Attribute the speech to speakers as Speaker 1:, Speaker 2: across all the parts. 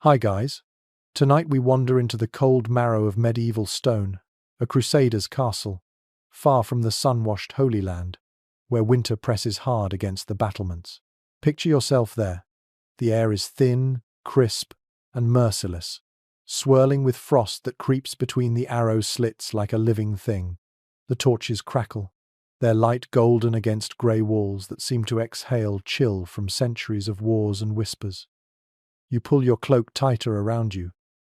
Speaker 1: Hi guys. Tonight we wander into the cold marrow of medieval stone, a Crusader's castle, far from the sun-washed Holy Land, where winter presses hard against the battlements. Picture yourself there. The air is thin, crisp, and merciless, swirling with frost that creeps between the arrow slits like a living thing. The torches crackle, their light golden against grey walls that seem to exhale chill from centuries of wars and whispers. You pull your cloak tighter around you,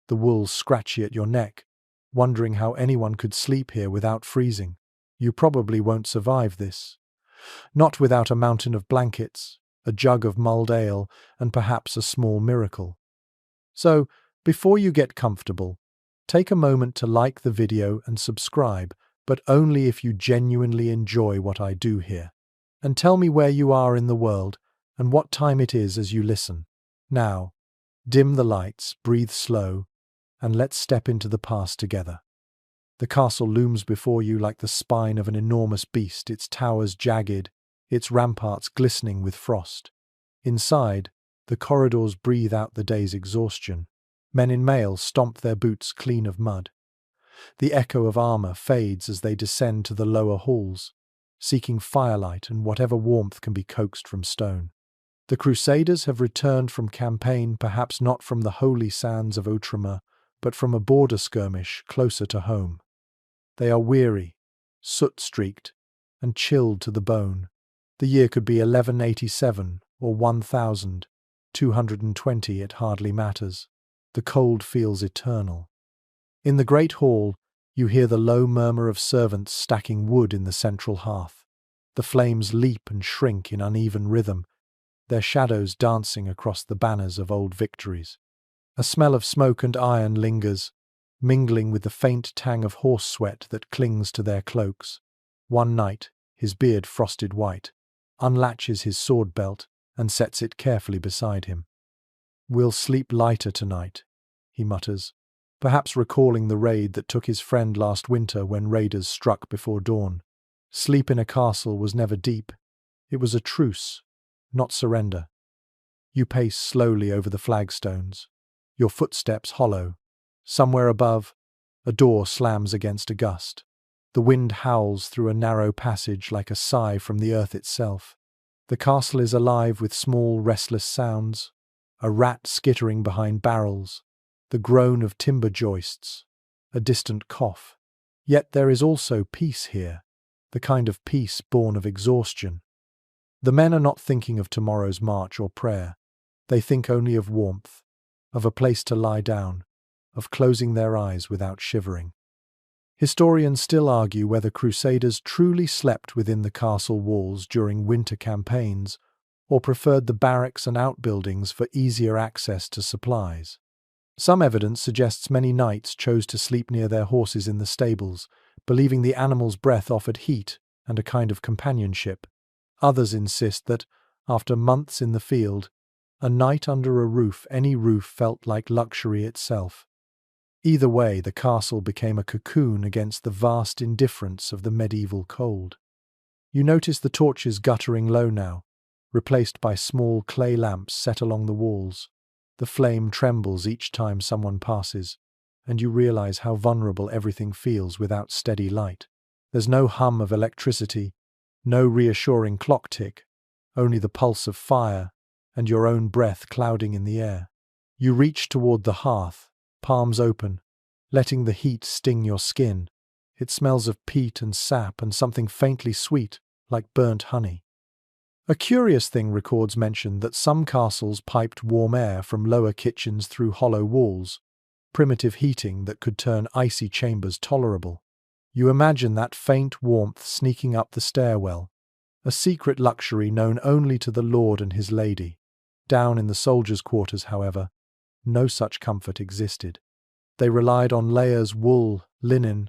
Speaker 1: the wool scratchy at your neck, wondering how anyone could sleep here without freezing. You probably won't survive this. Not without a mountain of blankets, a jug of mulled ale, and perhaps a small miracle. So, before you get comfortable, take a moment to like the video and subscribe, but only if you genuinely enjoy what I do here. And tell me where you are in the world and what time it is as you listen. Now, dim the lights, breathe slow, and let's step into the past together. The castle looms before you like the spine of an enormous beast, its towers jagged, its ramparts glistening with frost. Inside, the corridors breathe out the day's exhaustion. Men in mail stomp their boots clean of mud. The echo of armor fades as they descend to the lower halls, seeking firelight and whatever warmth can be coaxed from stone. The Crusaders have returned from campaign, perhaps not from the holy sands of Outremer, but from a border skirmish closer to home. They are weary, soot-streaked, and chilled to the bone. The year could be 1187 or 1220, it hardly matters. The cold feels eternal. In the great hall, you hear the low murmur of servants stacking wood in the central hearth. The flames leap and shrink in uneven rhythm, their shadows dancing across the banners of old victories. A smell of smoke and iron lingers, mingling with the faint tang of horse sweat that clings to their cloaks. One knight, his beard frosted white, unlatches his sword belt and sets it carefully beside him. "We'll sleep lighter tonight," he mutters, perhaps recalling the raid that took his friend last winter when raiders struck before dawn. Sleep in a castle was never deep. It was a truce, not surrender. You pace slowly over the flagstones, your footsteps hollow. Somewhere above, a door slams against a gust. The wind howls through a narrow passage like a sigh from the earth itself. The castle is alive with small, restless sounds, a rat skittering behind barrels, the groan of timber joists, a distant cough. Yet there is also peace here, the kind of peace born of exhaustion. The men are not thinking of tomorrow's march or prayer. They think only of warmth, of a place to lie down, of closing their eyes without shivering. Historians still argue whether Crusaders truly slept within the castle walls during winter campaigns, or preferred the barracks and outbuildings for easier access to supplies. Some evidence suggests many knights chose to sleep near their horses in the stables, believing the animals' breath offered heat and a kind of companionship. Others insist that, after months in the field, a night under a roof, any roof, felt like luxury itself. Either way, the castle became a cocoon against the vast indifference of the medieval cold. You notice the torches guttering low now, replaced by small clay lamps set along the walls. The flame trembles each time someone passes, and you realize how vulnerable everything feels without steady light. There's no hum of electricity, no reassuring clock tick, only the pulse of fire and your own breath clouding in the air. You reach toward the hearth, palms open, letting the heat sting your skin. It smells of peat and sap and something faintly sweet, like burnt honey. A curious thing records mention that some castles piped warm air from lower kitchens through hollow walls, primitive heating that could turn icy chambers tolerable. You imagine that faint warmth sneaking up the stairwell, a secret luxury known only to the lord and his lady. Down in the soldiers' quarters, however, no such comfort existed. They relied on layers, wool, linen,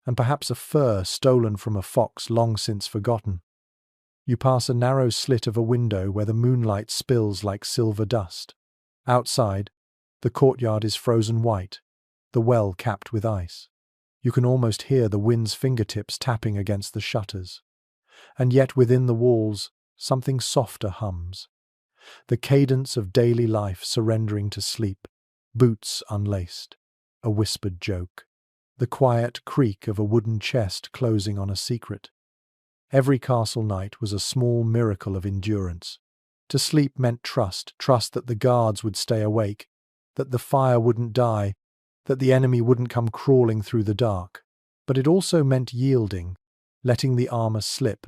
Speaker 1: and perhaps a fur stolen from a fox long since forgotten. You pass a narrow slit of a window where the moonlight spills like silver dust. Outside, the courtyard is frozen white, the well capped with ice. You can almost hear the wind's fingertips tapping against the shutters. And yet within the walls, something softer hums. The cadence of daily life surrendering to sleep. boots unlaced, a whispered joke, the quiet creak of a wooden chest closing on a secret. Every castle night was a small miracle of endurance. To sleep meant trust that the guards would stay awake, that the fire wouldn't die, that the enemy wouldn't come crawling through the dark. But it also meant yielding, letting the armor slip,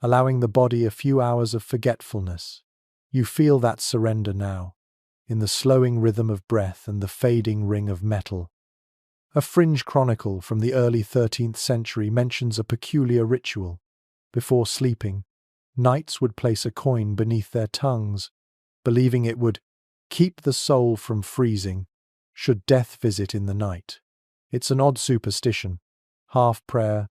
Speaker 1: allowing the body a few hours of forgetfulness. You feel that surrender now, in the slowing rhythm of breath and the fading ring of metal. A fringe chronicle from the early 13th century mentions a peculiar ritual. Before sleeping, knights would place a coin beneath their tongues, believing it would keep the soul from freezing should death visit in the night. It's an odd superstition, half prayer,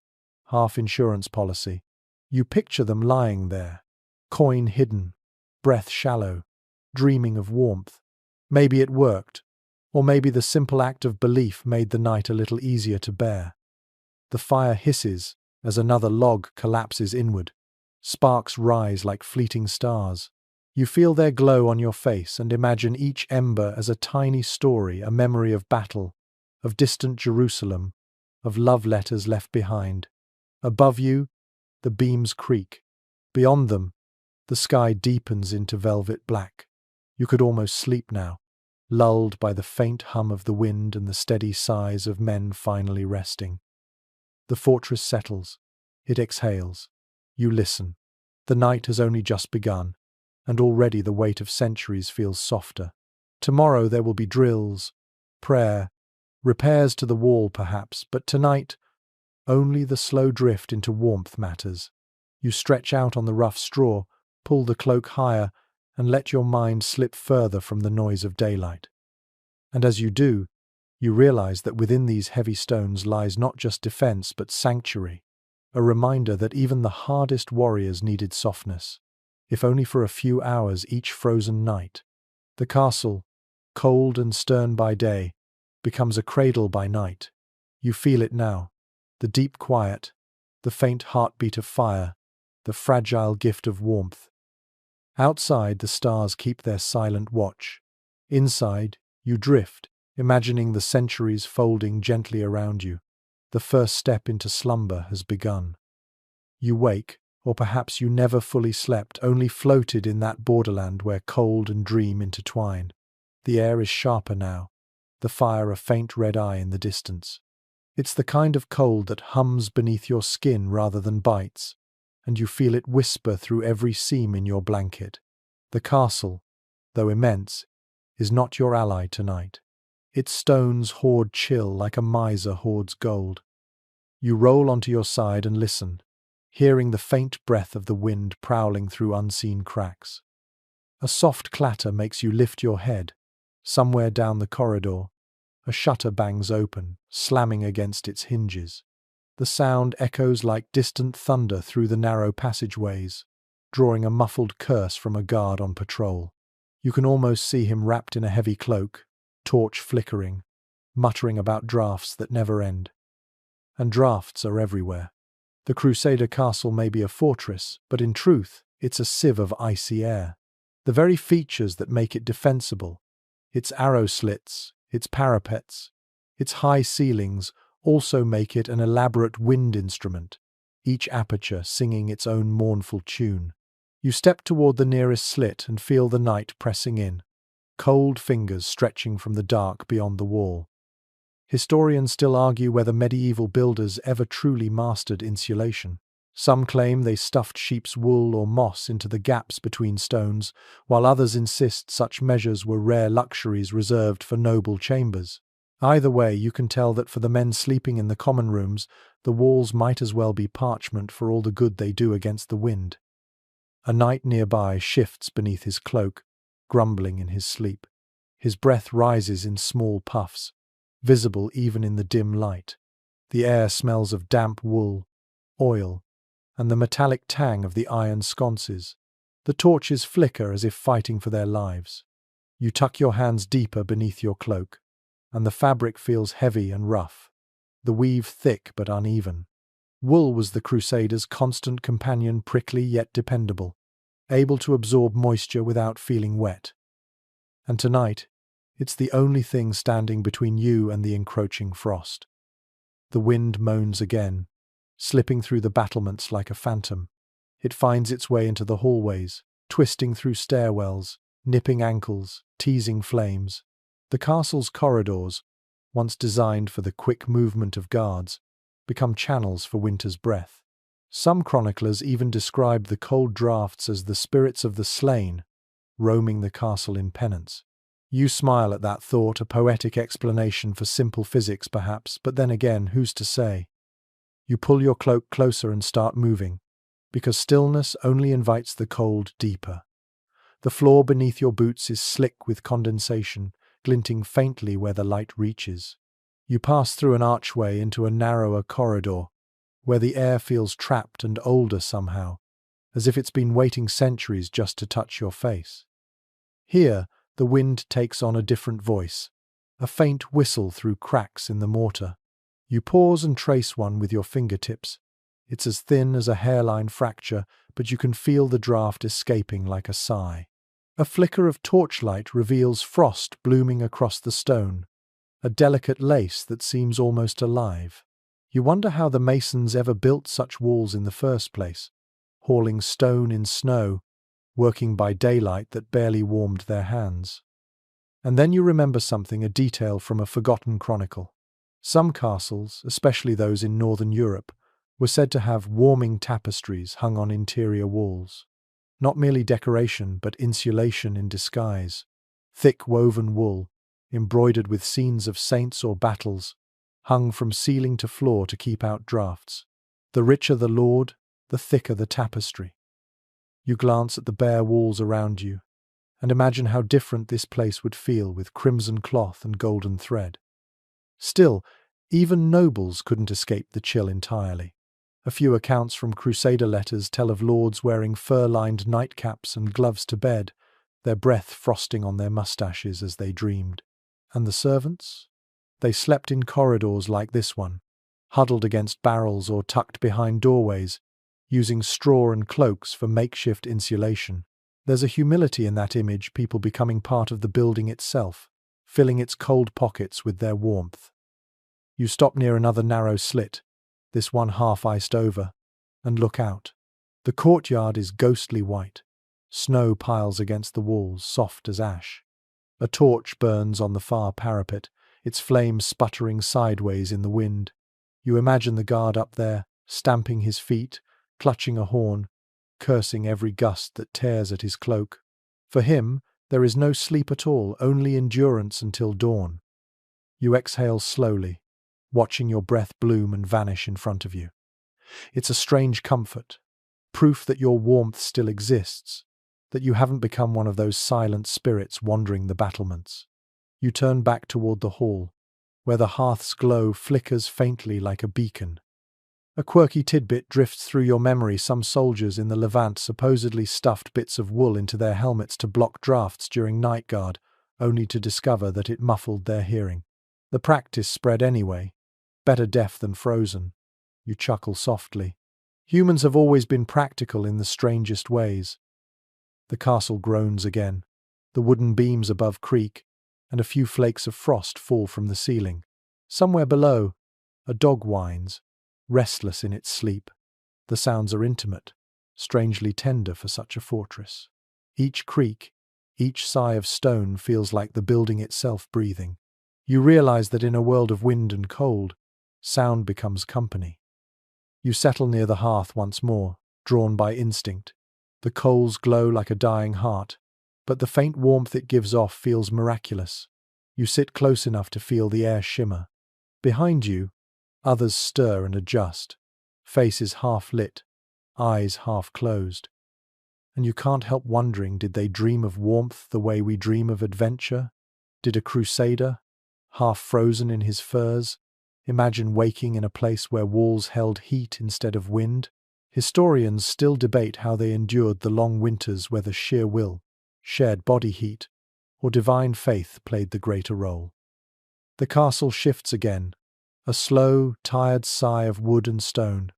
Speaker 1: half insurance policy. You picture them lying there, coin hidden, breath shallow, dreaming of warmth. Maybe it worked, or maybe the simple act of belief made the night a little easier to bear. The fire hisses as another log collapses inward. Sparks rise like fleeting stars. You feel their glow on your face and imagine each ember as a tiny story, a memory of battle, of distant Jerusalem, of love letters left behind. Above you, the beams creak. Beyond them, the sky deepens into velvet black. You could almost sleep now, lulled by the faint hum of the wind and the steady sighs of men finally resting. The fortress settles. It exhales. You listen. The night has only just begun, and already the weight of centuries feels softer. Tomorrow there will be drills, prayer, repairs to the wall perhaps, but tonight only the slow drift into warmth matters. You stretch out on the rough straw, pull the cloak higher, and let your mind slip further from the noise of daylight. And as you do, you realize that within these heavy stones lies not just defense but sanctuary, a reminder that even the hardest warriors needed softness, if only for a few hours each frozen night. The castle, cold and stern by day, becomes a cradle by night. You feel it now, the deep quiet, the faint heartbeat of fire, the fragile gift of warmth. Outside, the stars keep their silent watch. Inside, you drift, imagining the centuries folding gently around you. The first step into slumber has begun. You wake, or perhaps you never fully slept, only floated in that borderland where cold and dream intertwine. The air is sharper now, the fire a faint red eye in the distance. It's the kind of cold that hums beneath your skin rather than bites, and you feel it whisper through every seam in your blanket. The castle, though immense, is not your ally tonight. Its stones hoard chill like a miser hoards gold. You roll onto your side and listen, hearing the faint breath of the wind prowling through unseen cracks. A soft clatter makes you lift your head. Somewhere down the corridor, a shutter bangs open, slamming against its hinges. The sound echoes like distant thunder through the narrow passageways, drawing a muffled curse from a guard on patrol. You can almost see him wrapped in a heavy cloak, torch flickering, muttering about drafts that never end. And drafts are everywhere. The Crusader castle may be a fortress, but in truth, it's a sieve of icy air. The very features that make it defensible, its arrow slits, its parapets, its high ceilings, also make it an elaborate wind instrument, each aperture singing its own mournful tune. You step toward the nearest slit and feel the night pressing in, cold fingers stretching from the dark beyond the wall. Historians still argue whether medieval builders ever truly mastered insulation. Some claim they stuffed sheep's wool or moss into the gaps between stones, while others insist such measures were rare luxuries reserved for noble chambers. Either way, you can tell that for the men sleeping in the common rooms, the walls might as well be parchment for all the good they do against the wind. A knight nearby shifts beneath his cloak, grumbling in his sleep. His breath rises in small puffs, visible even in the dim light. The air smells of damp wool, oil, and the metallic tang of the iron sconces. The torches flicker as if fighting for their lives. You tuck your hands deeper beneath your cloak, and the fabric feels heavy and rough, the weave thick but uneven. Wool was the Crusaders' constant companion, prickly yet dependable, able to absorb moisture without feeling wet. And tonight, It's the only thing standing between you and the encroaching frost. The wind moans again, slipping through the battlements like a phantom. It finds its way into the hallways, twisting through stairwells, nipping ankles, teasing flames. The castle's corridors, once designed for the quick movement of guards, become channels for winter's breath. Some chroniclers even described the cold draughts as the spirits of the slain, roaming the castle in penance. You smile at that thought, a poetic explanation for simple physics perhaps, but then again, who's to say? You pull your cloak closer and start moving, because stillness only invites the cold deeper. The floor beneath your boots is slick with condensation, glinting faintly where the light reaches. You pass through an archway into a narrower corridor, where the air feels trapped and older somehow, as if it's been waiting centuries just to touch your face. Here, the wind takes on a different voice, a faint whistle through cracks in the mortar. You pause and trace one with your fingertips. It's as thin as a hairline fracture, but you can feel the draft escaping like a sigh. A flicker of torchlight reveals frost blooming across the stone, a delicate lace that seems almost alive. You wonder how the masons ever built such walls in the first place, hauling stone in snow, working by daylight that barely warmed their hands. And then you remember something, a detail from a forgotten chronicle. Some castles, especially those in northern Europe, were said to have warming tapestries hung on interior walls. Not merely decoration, but insulation in disguise. Thick woven wool, embroidered with scenes of saints or battles, hung from ceiling to floor to keep out draughts. The richer the lord, the thicker the tapestry. You glance at the bare walls around you, and imagine how different this place would feel with crimson cloth and golden thread. Still, even nobles couldn't escape the chill entirely. A few accounts from Crusader letters tell of lords wearing fur-lined nightcaps and gloves to bed, their breath frosting on their mustaches as they dreamed. And the servants? They slept in corridors like this one, huddled against barrels or tucked behind doorways, using straw and cloaks for makeshift insulation. There's a humility in that image, people becoming part of the building itself, filling its cold pockets with their warmth. You stop near another narrow slit, this one half iced over, and look out. The courtyard is ghostly white. Snow piles against the walls, soft as ash. A torch burns on the far parapet, its flames sputtering sideways in the wind. You imagine the guard up there, stamping his feet, clutching a horn, cursing every gust that tears at his cloak. For him, there is no sleep at all, only endurance until dawn. You exhale slowly, watching your breath bloom and vanish in front of you. It's a strange comfort, proof that your warmth still exists, that you haven't become one of those silent spirits wandering the battlements. You turn back toward the hall, where the hearth's glow flickers faintly like a beacon. A quirky tidbit drifts through your memory. Some soldiers in the Levant supposedly stuffed bits of wool into their helmets to block drafts during night guard, only to discover that it muffled their hearing. The practice spread anyway. Better deaf than frozen. You chuckle softly. Humans have always been practical in the strangest ways. The castle groans again. The wooden beams above creak, and a few flakes of frost fall from the ceiling. Somewhere below, a dog whines, restless in its sleep. The sounds are intimate, strangely tender for such a fortress. Each creak, each sigh of stone feels like the building itself breathing. You realize that in a world of wind and cold, sound becomes company. You settle near the hearth once more, drawn by instinct. The coals glow like a dying heart, but the faint warmth it gives off feels miraculous. You sit close enough to feel the air shimmer. Behind you, others stir and adjust, faces half lit, eyes half closed. And you can't help wondering, did they dream of warmth the way we dream of adventure? Did a Crusader, half frozen in his furs, imagine waking in a place where walls held heat instead of wind? Historians still debate how they endured the long winters, whether sheer will, shared body heat, or divine faith played the greater role. The castle shifts again, a slow, tired sigh of wood and stone.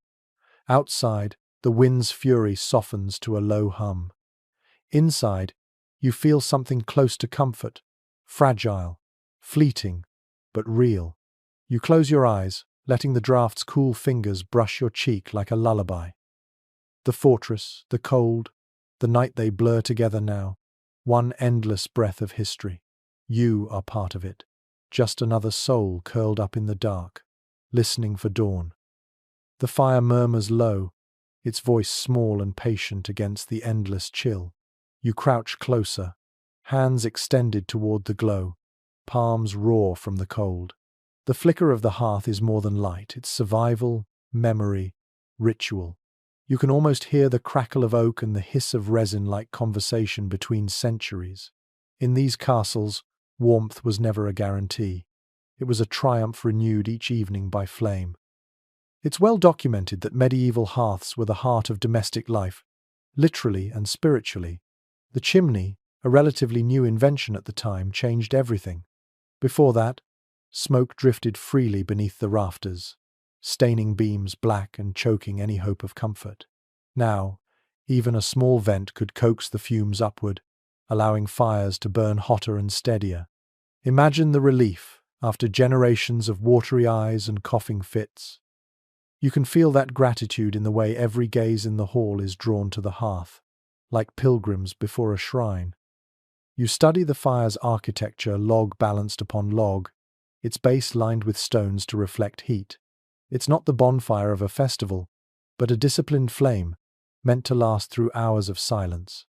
Speaker 1: Outside, the wind's fury softens to a low hum. Inside, you feel something close to comfort, Fragile, fleeting, but real. You close your eyes, letting the draft's cool fingers brush your cheek like a lullaby. The fortress, the cold, the night, they blur together now, one endless breath of history. You are part of it, just another soul curled up in the dark, listening for dawn. The fire murmurs low, its voice small and patient against the endless chill. You crouch closer, hands extended toward the glow, palms raw from the cold. The flicker of the hearth is more than light, it's survival, memory, ritual. You can almost hear the crackle of oak and the hiss of resin like conversation between centuries. In these castles, warmth was never a guarantee. It was a triumph renewed each evening by flame. It's well documented that medieval hearths were the heart of domestic life, literally and spiritually. The chimney, a relatively new invention at the time, changed everything. Before that, smoke drifted freely beneath the rafters, staining beams black and choking any hope of comfort. Now, even a small vent could coax the fumes upward, allowing fires to burn hotter and steadier. Imagine the relief after generations of watery eyes and coughing fits. You can feel that gratitude in the way every gaze in the hall is drawn to the hearth, like pilgrims before a shrine. You study the fire's architecture, log balanced upon log, its base lined with stones to reflect heat. It's not the bonfire of a festival, but a disciplined flame, meant to last through hours of silence.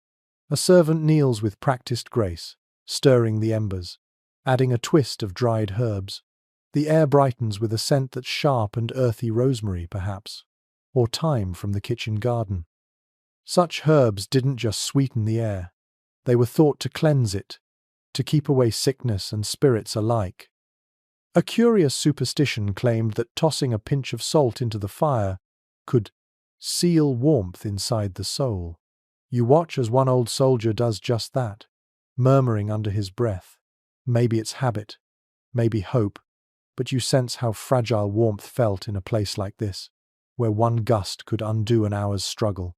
Speaker 1: A servant kneels with practiced grace, stirring the embers, adding a twist of dried herbs. The air brightens with a scent that's sharp and earthy, rosemary, perhaps, or thyme from the kitchen garden. Such herbs didn't just sweeten the air. They were thought to cleanse it, to keep away sickness and spirits alike. A curious superstition claimed that tossing a pinch of salt into the fire could seal warmth inside the soul. You watch as one old soldier does just that, murmuring under his breath. Maybe it's habit, maybe hope, but you sense how fragile warmth felt in a place like this, where one gust could undo an hour's struggle.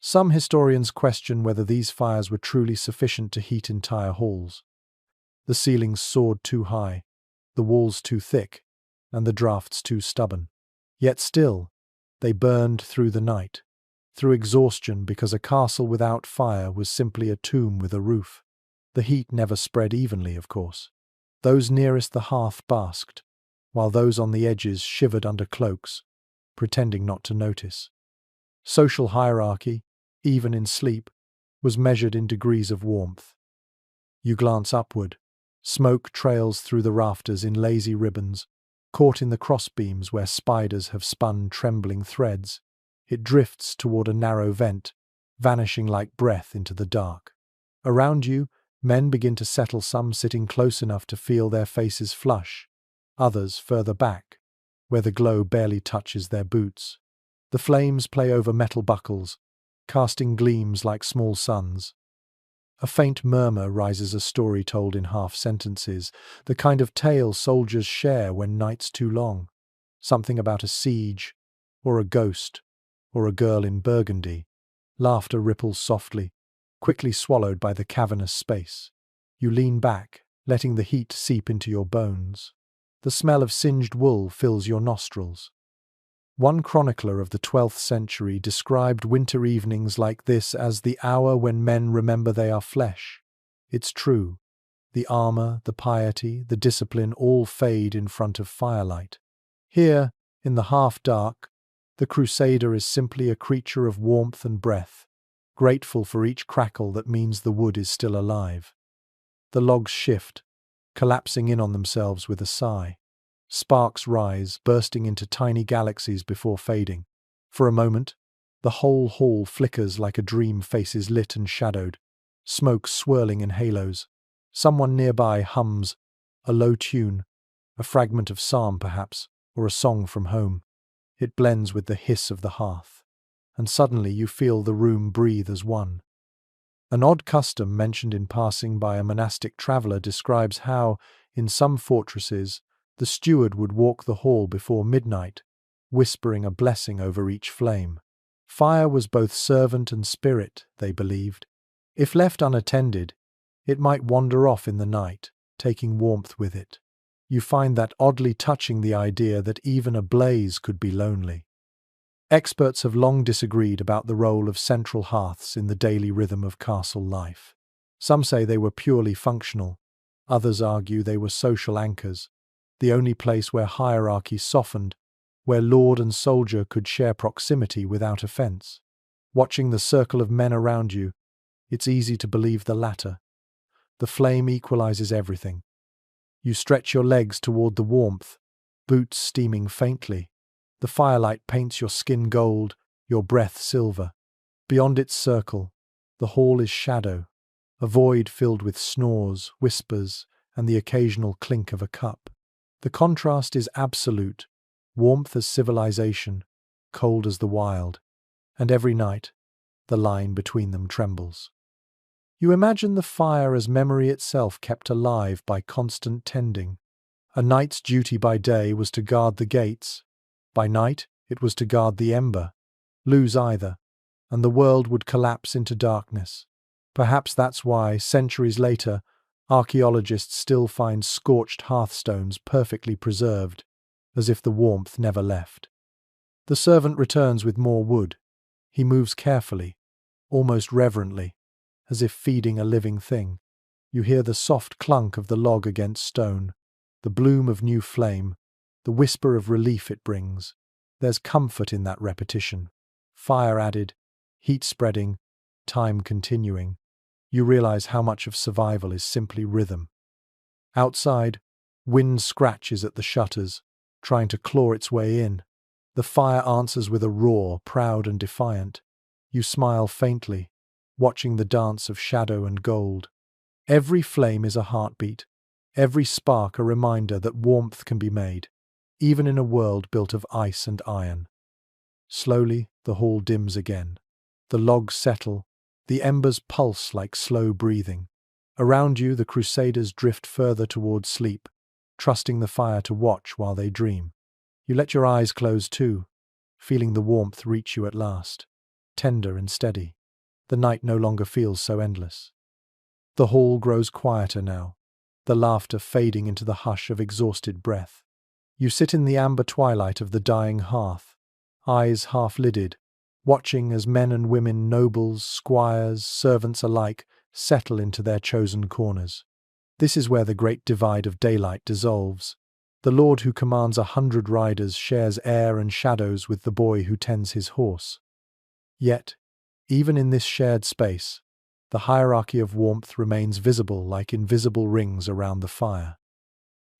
Speaker 1: Some historians question whether these fires were truly sufficient to heat entire halls. The ceilings soared too high, the walls too thick, and the drafts too stubborn. Yet still, they burned through the night, through exhaustion, because a castle without fire was simply a tomb with a roof. The heat never spread evenly, of course. Those nearest the hearth basked, while those on the edges shivered under cloaks, pretending not to notice. Social hierarchy, even in sleep, was measured in degrees of warmth. You glance upward. Smoke trails through the rafters in lazy ribbons, caught in the crossbeams where spiders have spun trembling threads. It drifts toward a narrow vent, vanishing like breath into the dark. Around you, men begin to settle, some sitting close enough to feel their faces flush, others further back, where the glow barely touches their boots. The flames play over metal buckles, casting gleams like small suns. A faint murmur rises, a story told in half sentences, the kind of tale soldiers share when night's too long. Something about a siege, or a ghost, or a girl in Burgundy. Laughter ripples softly, quickly swallowed by the cavernous space. You lean back, letting the heat seep into your bones. The smell of singed wool fills your nostrils. One chronicler of the 12th century described winter evenings like this as the hour when men remember they are flesh. It's true. The armor, the piety, the discipline all fade in front of firelight. Here, in the half-dark, the Crusader is simply a creature of warmth and breath, grateful for each crackle that means the wood is still alive. The logs shift, collapsing in on themselves with a sigh. Sparks rise, bursting into tiny galaxies before fading. For a moment, the whole hall flickers like a dream, faces lit and shadowed, smoke swirling in halos. Someone nearby hums, a low tune, a fragment of psalm perhaps, or a song from home. It blends with the hiss of the hearth, and suddenly you feel the room breathe as one. An odd custom mentioned in passing by a monastic traveller describes how, in some fortresses, the steward would walk the hall before midnight, whispering a blessing over each flame. Fire was both servant and spirit, they believed. If left unattended, it might wander off in the night, taking warmth with it. You find that oddly touching, the idea that even a blaze could be lonely. Experts have long disagreed about the role of central hearths in the daily rhythm of castle life. Some say they were purely functional. Others argue they were social anchors, the only place where hierarchy softened, where lord and soldier could share proximity without offense. Watching the circle of men around you, it's easy to believe the latter. The flame equalizes everything. You stretch your legs toward the warmth, boots steaming faintly. The firelight paints your skin gold, your breath silver. Beyond its circle, the hall is shadow, a void filled with snores, whispers, and the occasional clink of a cup. The contrast is absolute, warmth as civilization, cold as the wild, and every night, the line between them trembles. You imagine the fire as memory itself kept alive by constant tending. A knight's duty by day was to guard the gates. By night, it was to guard the ember. Lose either, and the world would collapse into darkness. Perhaps that's why, centuries later, archaeologists still find scorched hearthstones perfectly preserved, as if the warmth never left. The servant returns with more wood. He moves carefully, almost reverently, as if feeding a living thing. You hear the soft clunk of the log against stone, the bloom of new flame, the whisper of relief it brings. There's comfort in that repetition. Fire added, heat spreading, time continuing. You realize how much of survival is simply rhythm. Outside, wind scratches at the shutters, trying to claw its way in. The fire answers with a roar, proud and defiant. You smile faintly, watching the dance of shadow and gold. Every flame is a heartbeat, every spark a reminder that warmth can be made, even in a world built of ice and iron. Slowly, the hall dims again. The logs settle, the embers pulse like slow breathing. Around you, the Crusaders drift further towards sleep, trusting the fire to watch while they dream. You let your eyes close too, feeling the warmth reach you at last, tender and steady. The night no longer feels so endless. The hall grows quieter now, the laughter fading into the hush of exhausted breath. You sit in the amber twilight of the dying hearth, eyes half-lidded, watching as men and women, nobles, squires, servants alike, settle into their chosen corners. This is where the great divide of daylight dissolves. The lord who commands 100 riders shares air and shadows with the boy who tends his horse. Yet, even in this shared space, the hierarchy of warmth remains visible like invisible rings around the fire.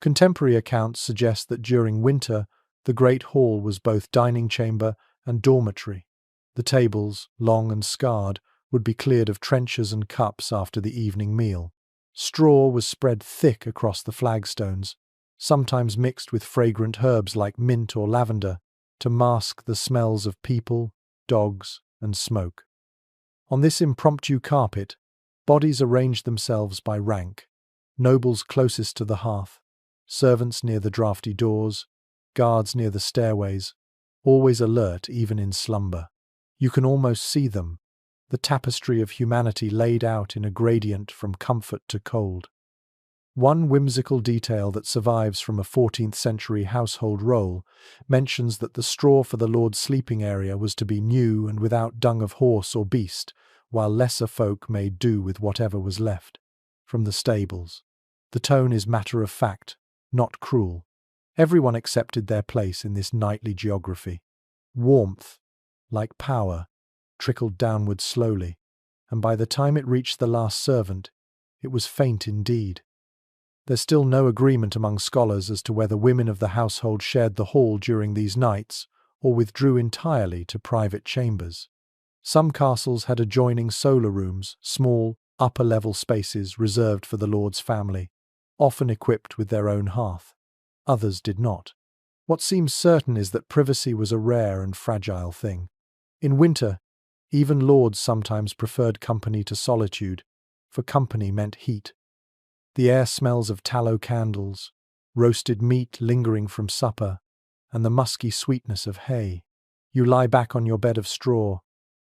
Speaker 1: Contemporary accounts suggest that during winter, the great hall was both dining chamber and dormitory. The tables, long and scarred, would be cleared of trenchers and cups after the evening meal. Straw was spread thick across the flagstones, sometimes mixed with fragrant herbs like mint or lavender, to mask the smells of people, dogs, and smoke. On this impromptu carpet, bodies arranged themselves by rank, nobles closest to the hearth, servants near the draughty doors, guards near the stairways, always alert even in slumber. You can almost see them, the tapestry of humanity laid out in a gradient from comfort to cold. One whimsical detail that survives from a 14th century household roll mentions that the straw for the lord's sleeping area was to be new and without dung of horse or beast, while lesser folk made do with whatever was left from the stables. The tone is matter of fact, not cruel. Everyone accepted their place in this nightly geography. Warmth, like power, trickled downward slowly, and by the time it reached the last servant, it was faint indeed. There's still no agreement among scholars as to whether women of the household shared the hall during these nights or withdrew entirely to private chambers. Some castles had adjoining solar rooms, small, upper-level spaces reserved for the lord's family, often equipped with their own hearth. Others did not. What seems certain is that privacy was a rare and fragile thing. In winter, even lords sometimes preferred company to solitude, for company meant heat. The air smells of tallow candles, roasted meat lingering from supper, and the musky sweetness of hay. You lie back on your bed of straw,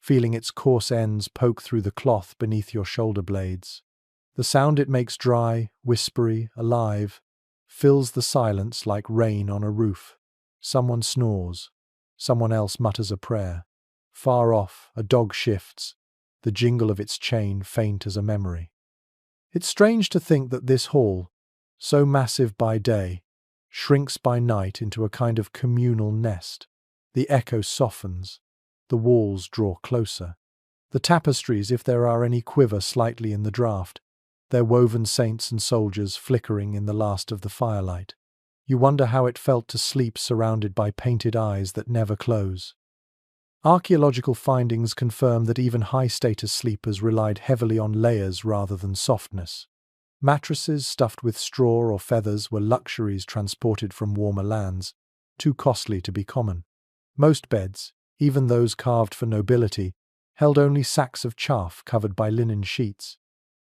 Speaker 1: feeling its coarse ends poke through the cloth beneath your shoulder blades. The sound it makes dry, whispery, alive, fills the silence like rain on a roof. Someone snores. Someone else mutters a prayer. Far off, a dog shifts, the jingle of its chain faint as a memory. It's strange to think that this hall, so massive by day, shrinks by night into a kind of communal nest. The echo softens. The walls draw closer. The tapestries, if there are any, quiver slightly in the draught, their woven saints and soldiers flickering in the last of the firelight. You wonder how it felt to sleep surrounded by painted eyes that never close. Archaeological findings confirm that even high-status sleepers relied heavily on layers rather than softness. Mattresses stuffed with straw or feathers were luxuries transported from warmer lands, too costly to be common. Most beds, even those carved for nobility, held only sacks of chaff covered by linen sheets.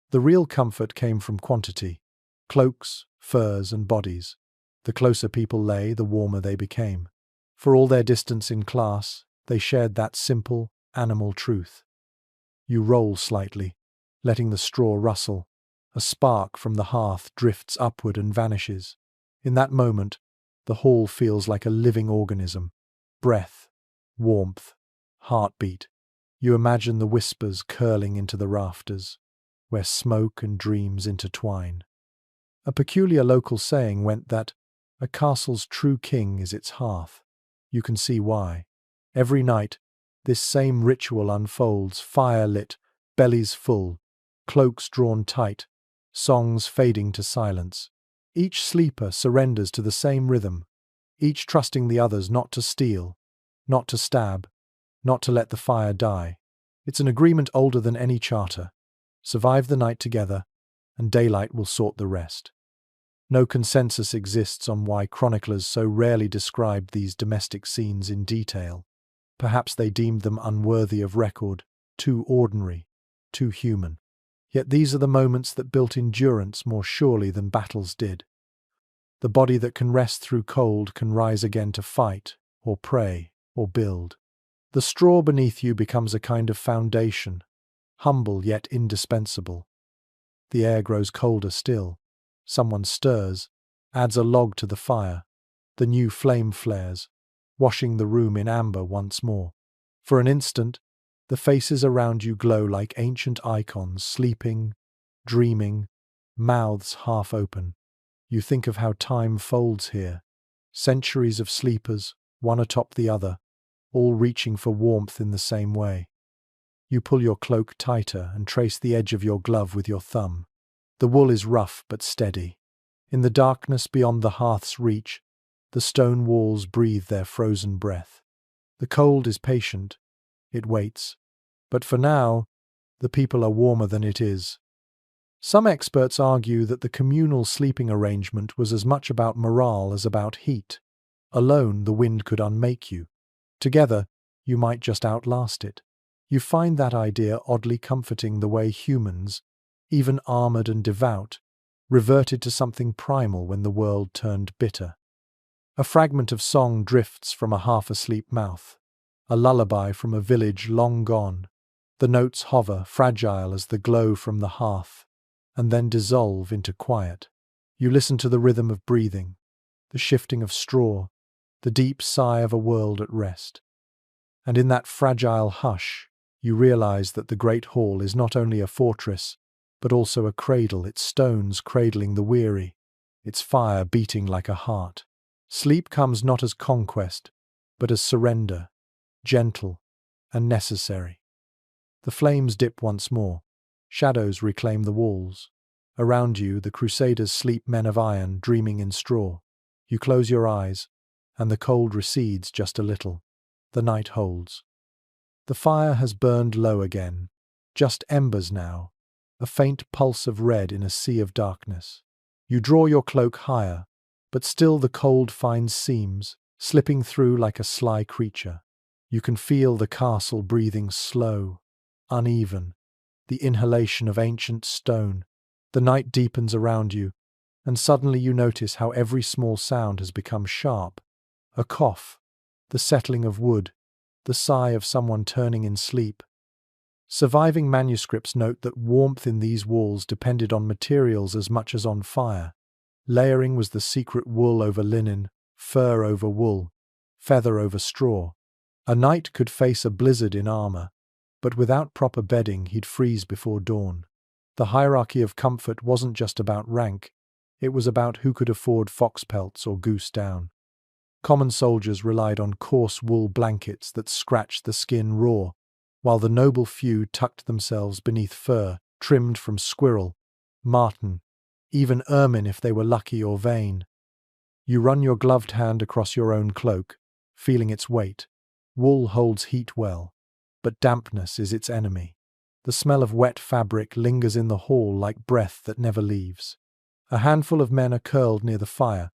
Speaker 1: The real comfort came from quantity: cloaks, furs, and bodies. The closer people lay, the warmer they became. For all their distance in class, they shared that simple, animal truth. You roll slightly, letting the straw rustle. A spark from the hearth drifts upward and vanishes. In that moment, the hall feels like a living organism. Breath, warmth, heartbeat. You imagine the whispers curling into the rafters, where smoke and dreams intertwine. A peculiar local saying went that a castle's true king is its hearth. You can see why. Every night, this same ritual unfolds, fire lit, bellies full, cloaks drawn tight, songs fading to silence. Each sleeper surrenders to the same rhythm, each trusting the others not to steal, not to stab, not to let the fire die. It's an agreement older than any charter. Survive the night together, and daylight will sort the rest. No consensus exists on why chroniclers so rarely described these domestic scenes in detail. Perhaps they deemed them unworthy of record, too ordinary, too human. Yet these are the moments that built endurance more surely than battles did. The body that can rest through cold can rise again to fight, or pray, or build. The straw beneath you becomes a kind of foundation, humble yet indispensable. The air grows colder still. Someone stirs, adds a log to the fire. The new flame flares, washing the room in amber once more. For an instant, the faces around you glow like ancient icons, sleeping, dreaming, mouths half open. You think of how time folds here. Centuries of sleepers, one atop the other, all reaching for warmth in the same way. You pull your cloak tighter and trace the edge of your glove with your thumb. The wool is rough but steady. In the darkness beyond the hearth's reach, the stone walls breathe their frozen breath. The cold is patient. It waits. But for now, the people are warmer than it is. Some experts argue that the communal sleeping arrangement was as much about morale as about heat. Alone, the wind could unmake you. Together, you might just outlast it. You find that idea oddly comforting, the way humans, even armored and devout, reverted to something primal when the world turned bitter. A fragment of song drifts from a half-asleep mouth, a lullaby from a village long gone. The notes hover, fragile as the glow from the hearth, and then dissolve into quiet. You listen to the rhythm of breathing, the shifting of straw, the deep sigh of a world at rest. And in that fragile hush, you realize that the great hall is not only a fortress, but also a cradle, its stones cradling the weary, its fire beating like a heart. Sleep comes not as conquest, but as surrender, gentle and necessary. The flames dip once more. Shadows reclaim the walls. Around you, the Crusaders sleep, men of iron, dreaming in straw. You close your eyes, and the cold recedes just a little. The night holds. The fire has burned low again, just embers now, a faint pulse of red in a sea of darkness. You draw your cloak higher, but still the cold finds seams, slipping through like a sly creature. You can feel the castle breathing slow, uneven, the inhalation of ancient stone. The night deepens around you, and suddenly you notice how every small sound has become sharp. A cough, the settling of wood, the sigh of someone turning in sleep. Surviving manuscripts note that warmth in these walls depended on materials as much as on fire. Layering was the secret: wool over linen, fur over wool, feather over straw. A knight could face a blizzard in armor, but without proper bedding he'd freeze before dawn. The hierarchy of comfort wasn't just about rank, it was about who could afford fox pelts or goose down. Common soldiers relied on coarse wool blankets that scratched the skin raw, while the noble few tucked themselves beneath fur, trimmed from squirrel, marten, even ermine if they were lucky or vain. You run your gloved hand across your own cloak, feeling its weight. Wool holds heat well, but dampness is its enemy. The smell of wet fabric lingers in the hall like breath that never leaves. A handful of men are curled near the fire,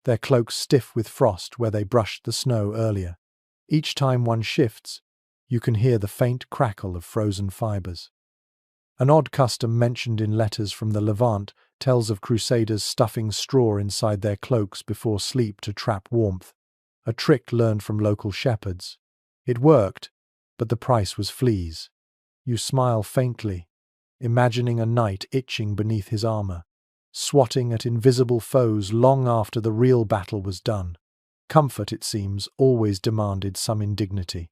Speaker 1: their cloaks stiff with frost where they brushed the snow earlier. Each time one shifts, you can hear the faint crackle of frozen fibers. An odd custom mentioned in letters from the Levant tells of Crusaders stuffing straw inside their cloaks before sleep to trap warmth, a trick learned from local shepherds. It worked, but the price was fleas. You smile faintly, imagining a knight itching beneath his armor, swatting at invisible foes long after the real battle was done. Comfort, it seems, always demanded some indignity.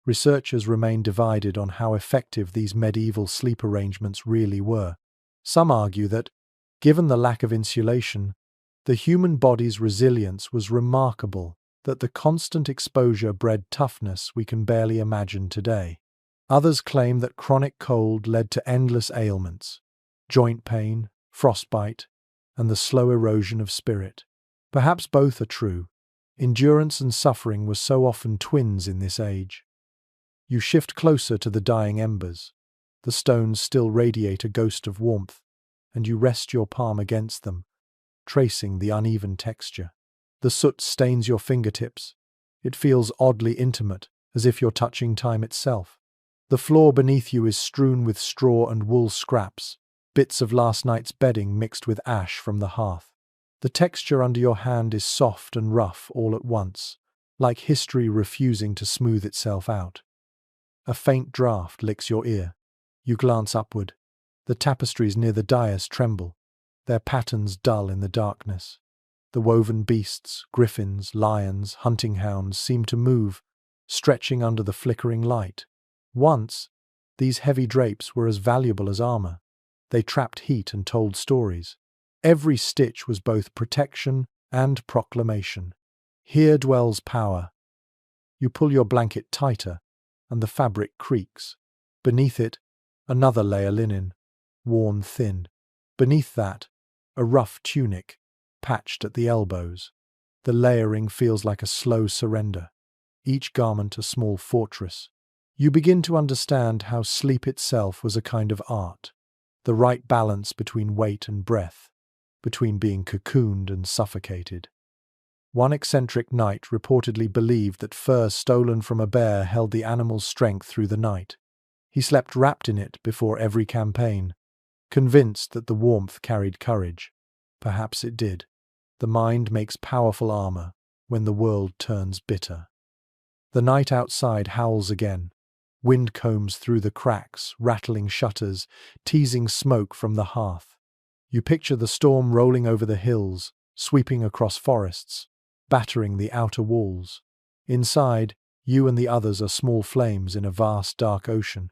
Speaker 1: Researchers remain divided on how effective these medieval sleep arrangements really were. Some argue that, given the lack of insulation, the human body's resilience was remarkable, that the constant exposure bred toughness we can barely imagine today. Others claim that chronic cold led to endless ailments, joint pain, frostbite, and the slow erosion of spirit. Perhaps both are true. Endurance and suffering were so often twins in this age. You shift closer to the dying embers. The stones still radiate a ghost of warmth, and you rest your palm against them, tracing the uneven texture. The soot stains your fingertips. It feels oddly intimate, as if you're touching time itself. The floor beneath you is strewn with straw and wool scraps, bits of last night's bedding mixed with ash from the hearth. The texture under your hand is soft and rough all at once, like history refusing to smooth itself out. A faint draught licks your ear. You glance upward. The tapestries near the dais tremble, their patterns dull in the darkness. The woven beasts, griffins, lions, hunting hounds, seem to move, stretching under the flickering light. Once, these heavy drapes were as valuable as armor. They trapped heat and told stories. Every stitch was both protection and proclamation. Here dwells power. You pull your blanket tighter, and the fabric creaks. Beneath it, another layer linen, worn thin. Beneath that, a rough tunic, patched at the elbows. The layering feels like a slow surrender, each garment a small fortress. You begin to understand how sleep itself was a kind of art, the right balance between weight and breath, between being cocooned and suffocated. One eccentric knight reportedly believed that fur stolen from a bear held the animal's strength through the night. He slept wrapped in it before every campaign, convinced that the warmth carried courage. Perhaps it did. The mind makes powerful armor when the world turns bitter. The night outside howls again. Wind combs through the cracks, rattling shutters, teasing smoke from the hearth. You picture the storm rolling over the hills, sweeping across forests, battering the outer walls. Inside, you and the others are small flames in a vast dark ocean,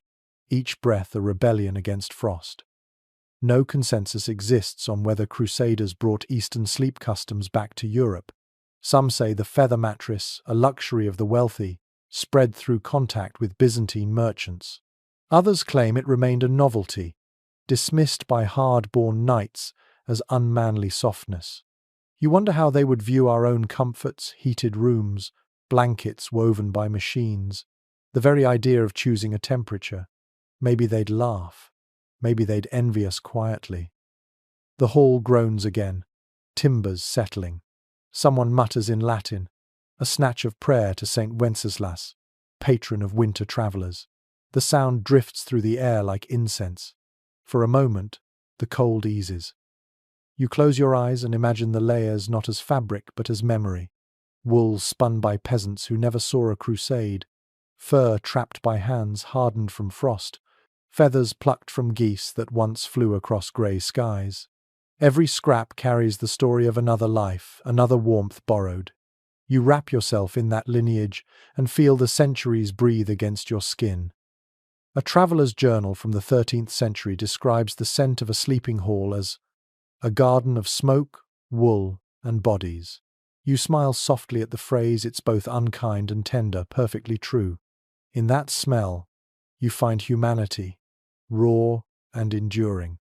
Speaker 1: each breath a rebellion against frost. No consensus exists on whether Crusaders brought Eastern sleep customs back to Europe. Some say the feather mattress, a luxury of the wealthy, spread through contact with Byzantine merchants. Others claim it remained a novelty, dismissed by hard-born knights as unmanly softness. You wonder how they would view our own comforts, heated rooms, blankets woven by machines, the very idea of choosing a temperature. Maybe they'd laugh. Maybe they'd envy us quietly. The hall groans again, timbers settling. Someone mutters in Latin, a snatch of prayer to Saint Wenceslas, patron of winter travellers. The sound drifts through the air like incense. For a moment, the cold eases. You close your eyes and imagine the layers not as fabric but as memory. Wool spun by peasants who never saw a crusade. fur trapped by hands hardened from frost, feathers plucked from geese that once flew across grey skies. Every scrap carries the story of another life, another warmth borrowed. You wrap yourself in that lineage and feel the centuries breathe against your skin. A traveller's journal from the 13th century describes the scent of a sleeping hall as a garden of smoke, wool, and bodies. You smile softly at the phrase. It's both unkind and tender, perfectly true. In that smell, you find humanity, raw and enduring.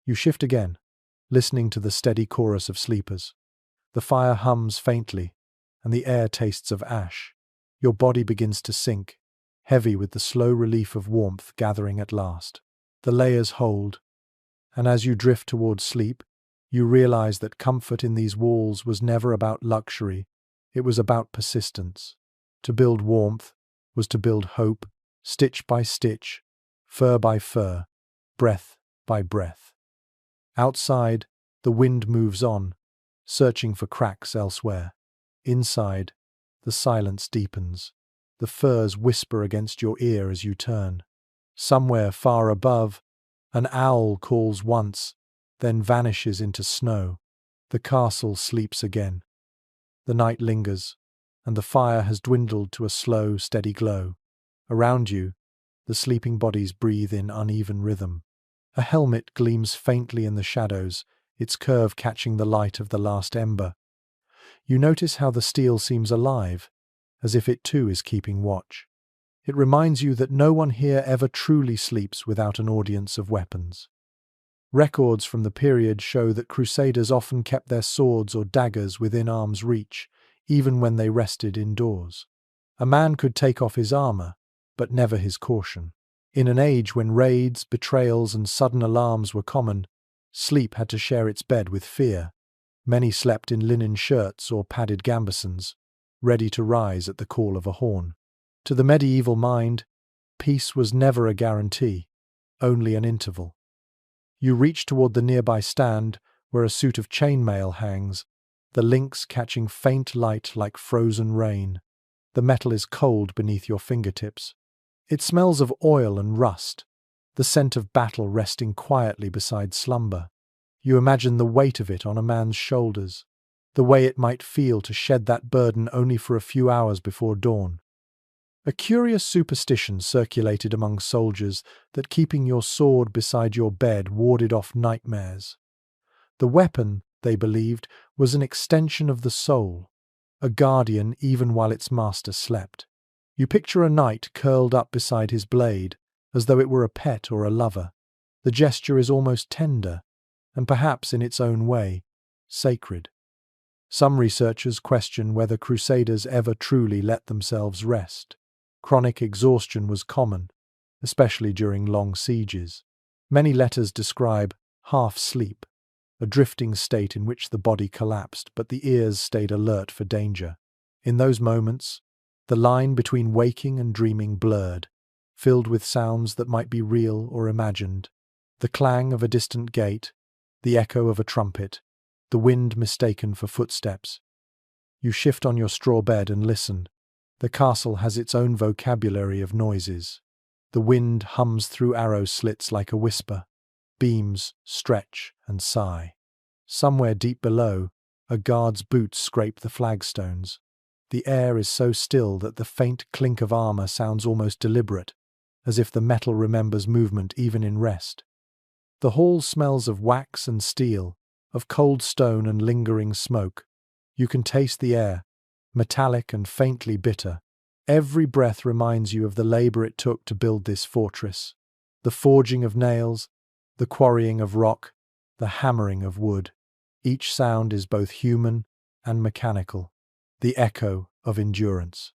Speaker 1: You shift again, listening to the steady chorus of sleepers. The fire hums faintly, and the air tastes of ash. Your body begins to sink, heavy with the slow relief of warmth gathering at last. The layers hold, and as you drift towards sleep, you realize that comfort in these walls was never about luxury, it was about persistence. To build warmth was to build hope, stitch by stitch, fur by fur, breath by breath. Outside, the wind moves on, searching for cracks elsewhere. Inside, the silence deepens. The firs whisper against your ear as you turn. Somewhere far above, an owl calls once, then vanishes into snow. The castle sleeps again. The night lingers, and the fire has dwindled to a slow, steady glow. Around you, the sleeping bodies breathe in uneven rhythm. A helmet gleams faintly in the shadows, its curve catching the light of the last ember. You notice how the steel seems alive, as if it too is keeping watch. It reminds you that no one here ever truly sleeps without an audience of weapons. Records from the period show that Crusaders often kept their swords or daggers within arm's reach, even when they rested indoors. A man could take off his armor, but never his caution. In an age when raids, betrayals, and sudden alarms were common, sleep had to share its bed with fear. Many slept in linen shirts or padded gambesons, ready to rise at the call of a horn. To the medieval mind, peace was never a guarantee, only an interval. You reach toward the nearby stand, where a suit of chainmail hangs, the links catching faint light like frozen rain. The metal is cold beneath your fingertips. It smells of oil and rust, the scent of battle resting quietly beside slumber. You imagine the weight of it on a man's shoulders, the way it might feel to shed that burden only for a few hours before dawn. A curious superstition circulated among soldiers that keeping your sword beside your bed warded off nightmares. The weapon, they believed, was an extension of the soul, a guardian even while its master slept. You picture a knight curled up beside his blade, as though it were a pet or a lover. The gesture is almost tender, and perhaps in its own way, sacred. Some researchers question whether Crusaders ever truly let themselves rest. Chronic exhaustion was common, especially during long sieges. Many letters describe half-sleep, a drifting state in which the body collapsed but the ears stayed alert for danger. In those moments, the line between waking and dreaming blurred, filled with sounds that might be real or imagined. The clang of a distant gate, the echo of a trumpet, the wind mistaken for footsteps. You shift on your straw bed and listen. The castle has its own vocabulary of noises. The wind hums through arrow slits like a whisper. Beams stretch and sigh. Somewhere deep below, a guard's boots scrape the flagstones. The air is so still that the faint clink of armor sounds almost deliberate, as if the metal remembers movement even in rest. The hall smells of wax and steel, of cold stone and lingering smoke. You can taste the air, metallic and faintly bitter. Every breath reminds you of the labor it took to build this fortress. The forging of nails, the quarrying of rock, the hammering of wood. Each sound is both human and mechanical, the echo of endurance.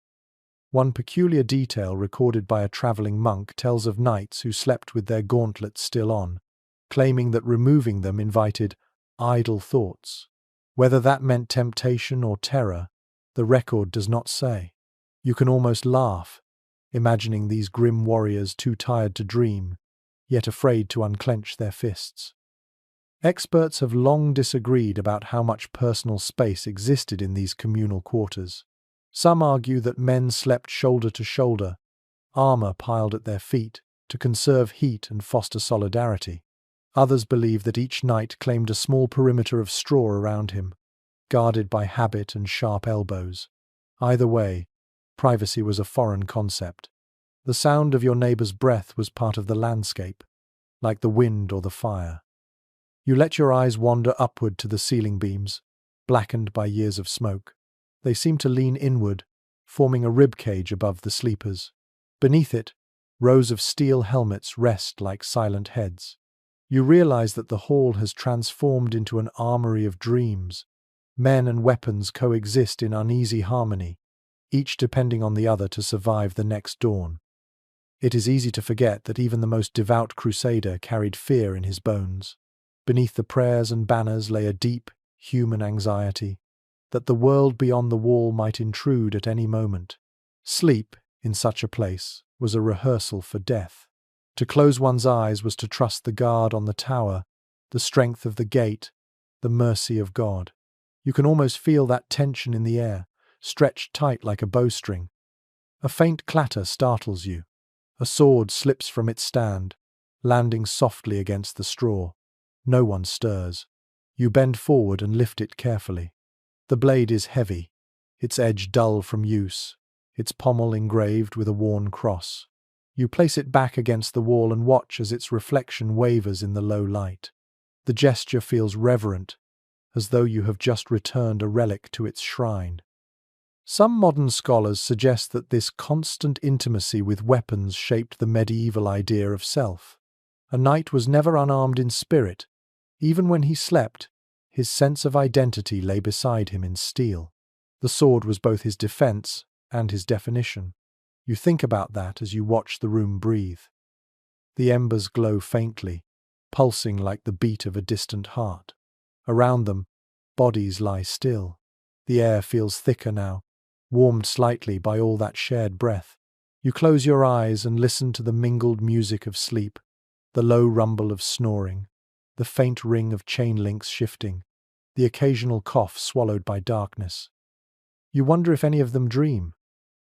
Speaker 1: One peculiar detail recorded by a traveling monk tells of knights who slept with their gauntlets still on, claiming that removing them invited idle thoughts. Whether that meant temptation or terror, the record does not say. You can almost laugh, imagining these grim warriors too tired to dream, yet afraid to unclench their fists. Experts have long disagreed about how much personal space existed in these communal quarters. Some argue that men slept shoulder to shoulder, armor piled at their feet, to conserve heat and foster solidarity. Others believe that each knight claimed a small perimeter of straw around him, guarded by habit and sharp elbows. Either way, privacy was a foreign concept. The sound of your neighbor's breath was part of the landscape, like the wind or the fire. You let your eyes wander upward to the ceiling beams, blackened by years of smoke. They seem to lean inward, forming a rib cage above the sleepers. Beneath it, rows of steel helmets rest like silent heads. You realize that the hall has transformed into an armory of dreams. Men and weapons coexist in uneasy harmony, each depending on the other to survive the next dawn. It is easy to forget that even the most devout Crusader carried fear in his bones. Beneath the prayers and banners lay a deep, human anxiety, that the world beyond the wall might intrude at any moment. Sleep, in such a place, was a rehearsal for death. To close one's eyes was to trust the guard on the tower, the strength of the gate, the mercy of God. You can almost feel that tension in the air, stretched tight like a bowstring. A faint clatter startles you. A sword slips from its stand, landing softly against the straw. No one stirs. You bend forward and lift it carefully. The blade is heavy, its edge dull from use, its pommel engraved with a worn cross. You place it back against the wall and watch as its reflection wavers in the low light. The gesture feels reverent, as though you have just returned a relic to its shrine. Some modern scholars suggest that this constant intimacy with weapons shaped the medieval idea of self. A knight was never unarmed in spirit. Even when he slept, his sense of identity lay beside him in steel. The sword was both his defense and his definition. You think about that as you watch the room breathe. The embers glow faintly, pulsing like the beat of a distant heart. Around them, bodies lie still. The air feels thicker now, warmed slightly by all that shared breath. You close your eyes and listen to the mingled music of sleep, the low rumble of snoring, the faint ring of chain links shifting, the occasional cough swallowed by darkness. You wonder if any of them dream.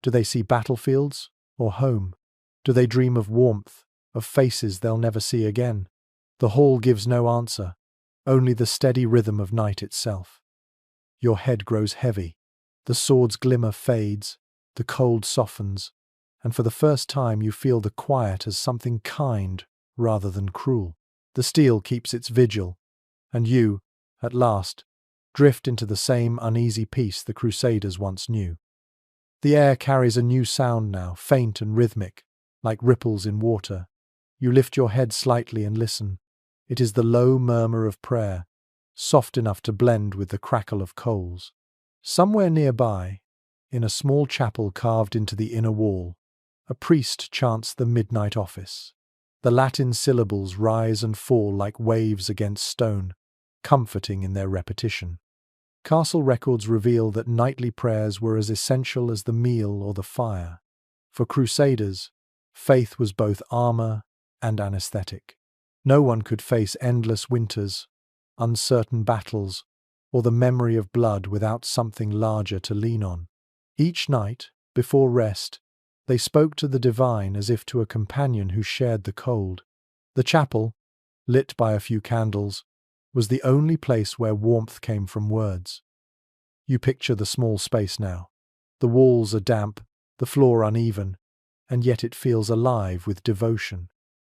Speaker 1: Do they see battlefields or home? Do they dream of warmth, of faces they'll never see again? The hall gives no answer, only the steady rhythm of night itself. Your head grows heavy. The sword's glimmer fades, the cold softens, and for the first time you feel the quiet as something kind rather than cruel. The steel keeps its vigil, and you, at last, drift into the same uneasy peace the Crusaders once knew. The air carries a new sound now, faint and rhythmic, like ripples in water. You lift your head slightly and listen. It is the low murmur of prayer, soft enough to blend with the crackle of coals. Somewhere nearby, in a small chapel carved into the inner wall, a priest chants the midnight office. The Latin syllables rise and fall like waves against stone, comforting in their repetition. Castle records reveal that nightly prayers were as essential as the meal or the fire. For Crusaders, faith was both armor and anesthetic. No one could face endless winters, uncertain battles, or the memory of blood without something larger to lean on. Each night, before rest, they spoke to the divine as if to a companion who shared the cold. The chapel, lit by a few candles, was the only place where warmth came from words. You picture the small space now. The walls are damp, the floor uneven, and yet it feels alive with devotion.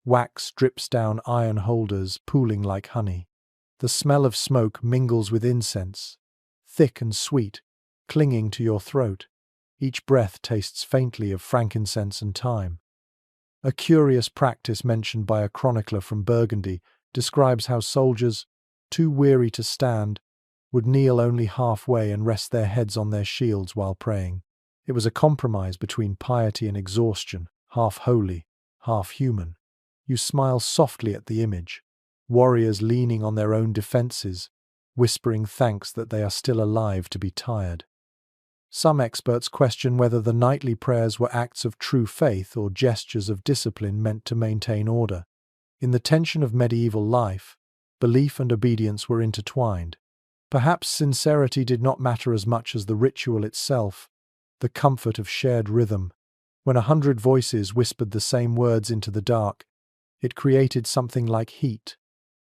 Speaker 1: Wax drips down iron holders, pooling like honey. The smell of smoke mingles with incense, thick and sweet, clinging to your throat. Each breath tastes faintly of frankincense and thyme. A curious practice mentioned by a chronicler from Burgundy describes how soldiers, too weary to stand, would kneel only halfway and rest their heads on their shields while praying. It was a compromise between piety and exhaustion, half holy, half human. You smile softly at the image, warriors leaning on their own defenses, whispering thanks that they are still alive to be tired. Some experts question whether the nightly prayers were acts of true faith or gestures of discipline meant to maintain order. In the tension of medieval life, belief and obedience were intertwined. Perhaps sincerity did not matter as much as the ritual itself, the comfort of shared rhythm. When 100 voices whispered the same words into the dark, it created something like heat,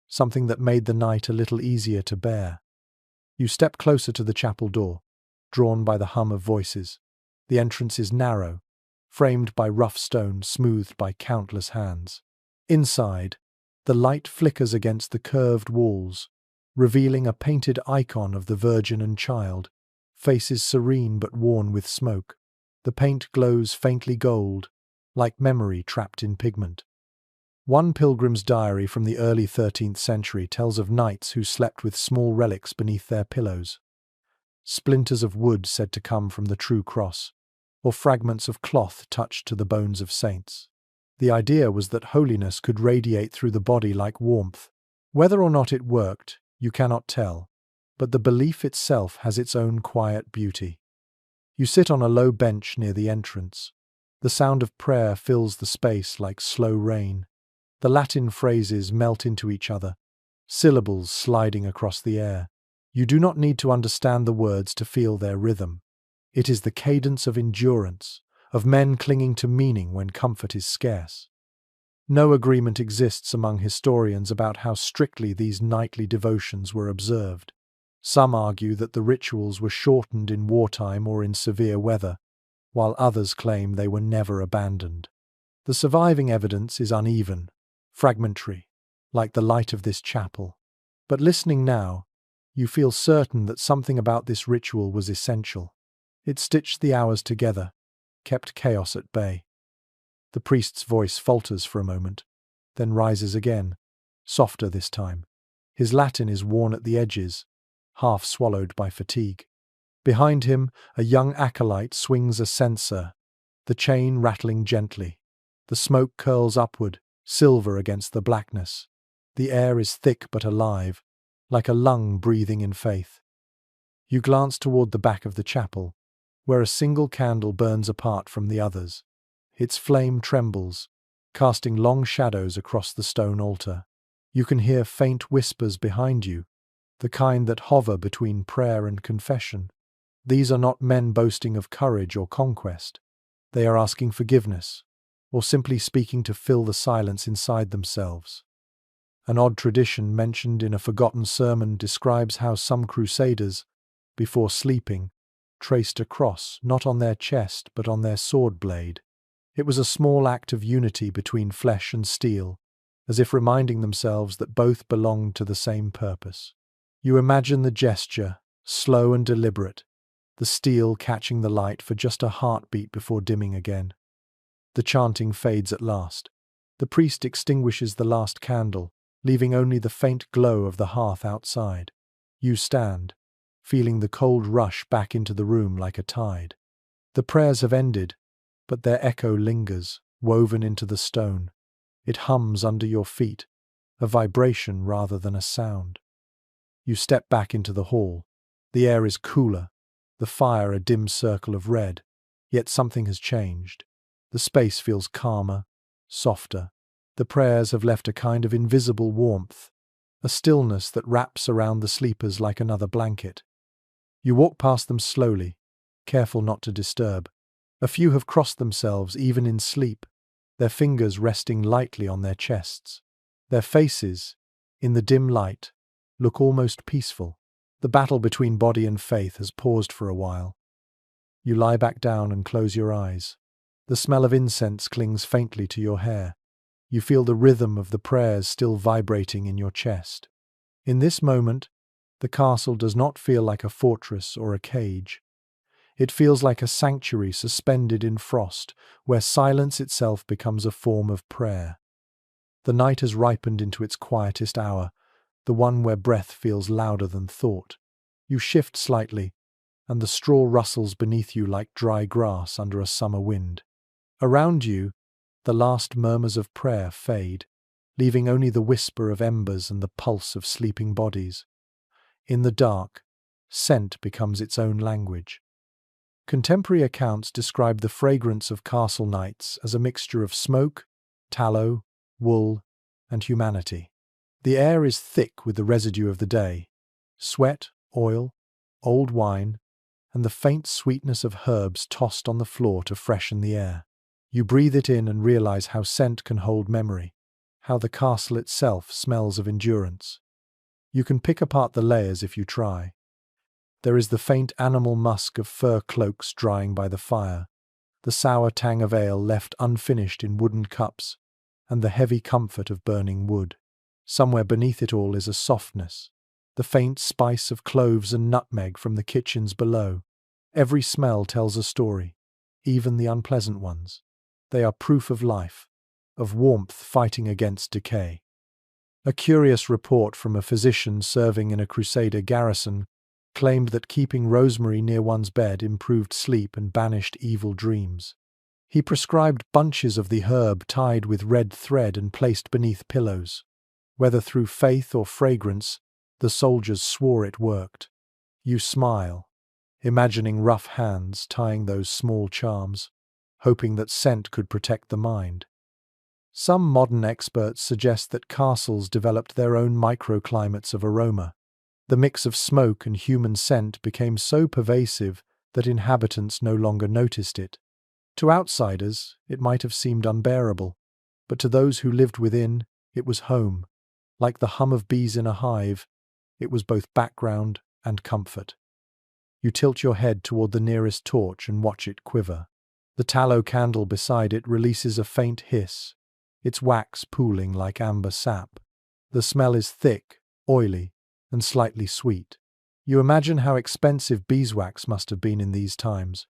Speaker 1: something that made the night a little easier to bear. You step closer to the chapel door, drawn by the hum of voices. The entrance is narrow, framed by rough stone smoothed by countless hands. Inside, the light flickers against the curved walls, revealing a painted icon of the Virgin and Child, faces serene but worn with smoke. The paint glows faintly gold, like memory trapped in pigment. One pilgrim's diary from the early 13th century tells of knights who slept with small relics beneath their pillows. Splinters of wood said to come from the true cross, or fragments of cloth touched to the bones of saints. The idea was that holiness could radiate through the body like warmth. Whether or not it worked, you cannot tell, but the belief itself has its own quiet beauty. You sit on a low bench near the entrance. The sound of prayer fills the space like slow rain. The Latin phrases melt into each other, syllables sliding across the air. You do not need to understand the words to feel their rhythm. It is the cadence of endurance, of men clinging to meaning when comfort is scarce. No agreement exists among historians about how strictly these nightly devotions were observed. Some argue that the rituals were shortened in wartime or in severe weather, while others claim they were never abandoned. The surviving evidence is uneven, fragmentary, like the light of this chapel. But listening now, you feel certain that something about this ritual was essential. It stitched the hours together, kept chaos at bay. The priest's voice falters for a moment, then rises again, softer this time. His Latin is worn at the edges, half swallowed by fatigue. Behind him, a young acolyte swings a censer, the chain rattling gently. The smoke curls upward, silver against the blackness. The air is thick but alive, like a lung breathing in faith. You glance toward the back of the chapel, where a single candle burns apart from the others. Its flame trembles, casting long shadows across the stone altar. You can hear faint whispers behind you, the kind that hover between prayer and confession. These are not men boasting of courage or conquest. They are asking forgiveness, or simply speaking to fill the silence inside themselves. An odd tradition mentioned in a forgotten sermon describes how some Crusaders, before sleeping, traced a cross not on their chest but on their sword blade. It was a small act of unity between flesh and steel, as if reminding themselves that both belonged to the same purpose. You imagine the gesture, slow and deliberate, the steel catching the light for just a heartbeat before dimming again. The chanting fades at last. The priest extinguishes the last candle, leaving only the faint glow of the hearth outside. You stand, feeling the cold rush back into the room like a tide. The prayers have ended, but their echo lingers, woven into the stone. It hums under your feet, a vibration rather than a sound. You step back into the hall. The air is cooler, the fire a dim circle of red, yet something has changed. The space feels calmer, softer. The prayers have left a kind of invisible warmth, a stillness that wraps around the sleepers like another blanket. You walk past them slowly, careful not to disturb. A few have crossed themselves even in sleep, their fingers resting lightly on their chests. Their faces, in the dim light, look almost peaceful. The battle between body and faith has paused for a while. You lie back down and close your eyes. The smell of incense clings faintly to your hair. You feel the rhythm of the prayers still vibrating in your chest. In this moment, the castle does not feel like a fortress or a cage. It feels like a sanctuary suspended in frost, where silence itself becomes a form of prayer. The night has ripened into its quietest hour, the one where breath feels louder than thought. You shift slightly, and the straw rustles beneath you like dry grass under a summer wind. Around you, the last murmurs of prayer fade, leaving only the whisper of embers and the pulse of sleeping bodies. In the dark, scent becomes its own language. Contemporary accounts describe the fragrance of castle nights as a mixture of smoke, tallow, wool, and humanity. The air is thick with the residue of the day: sweat, oil, old wine, and the faint sweetness of herbs tossed on the floor to freshen the air. You breathe it in and realize how scent can hold memory, how the castle itself smells of endurance. You can pick apart the layers if you try. There is the faint animal musk of fur cloaks drying by the fire, the sour tang of ale left unfinished in wooden cups, and the heavy comfort of burning wood. Somewhere beneath it all is a softness, the faint spice of cloves and nutmeg from the kitchens below. Every smell tells a story, even the unpleasant ones. They are proof of life, of warmth fighting against decay. A curious report from a physician serving in a Crusader garrison claimed that keeping rosemary near one's bed improved sleep and banished evil dreams. He prescribed bunches of the herb tied with red thread and placed beneath pillows. Whether through faith or fragrance, the soldiers swore it worked. You smile, imagining rough hands tying those small charms, hoping that scent could protect the mind. Some modern experts suggest that castles developed their own microclimates of aroma. The mix of smoke and human scent became so pervasive that inhabitants no longer noticed it. To outsiders, it might have seemed unbearable, but to those who lived within, it was home. Like the hum of bees in a hive, it was both background and comfort. You tilt your head toward the nearest torch and watch it quiver. The tallow candle beside it releases a faint hiss, its wax pooling like amber sap. The smell is thick, oily, and slightly sweet. You imagine how expensive beeswax must have been in these times,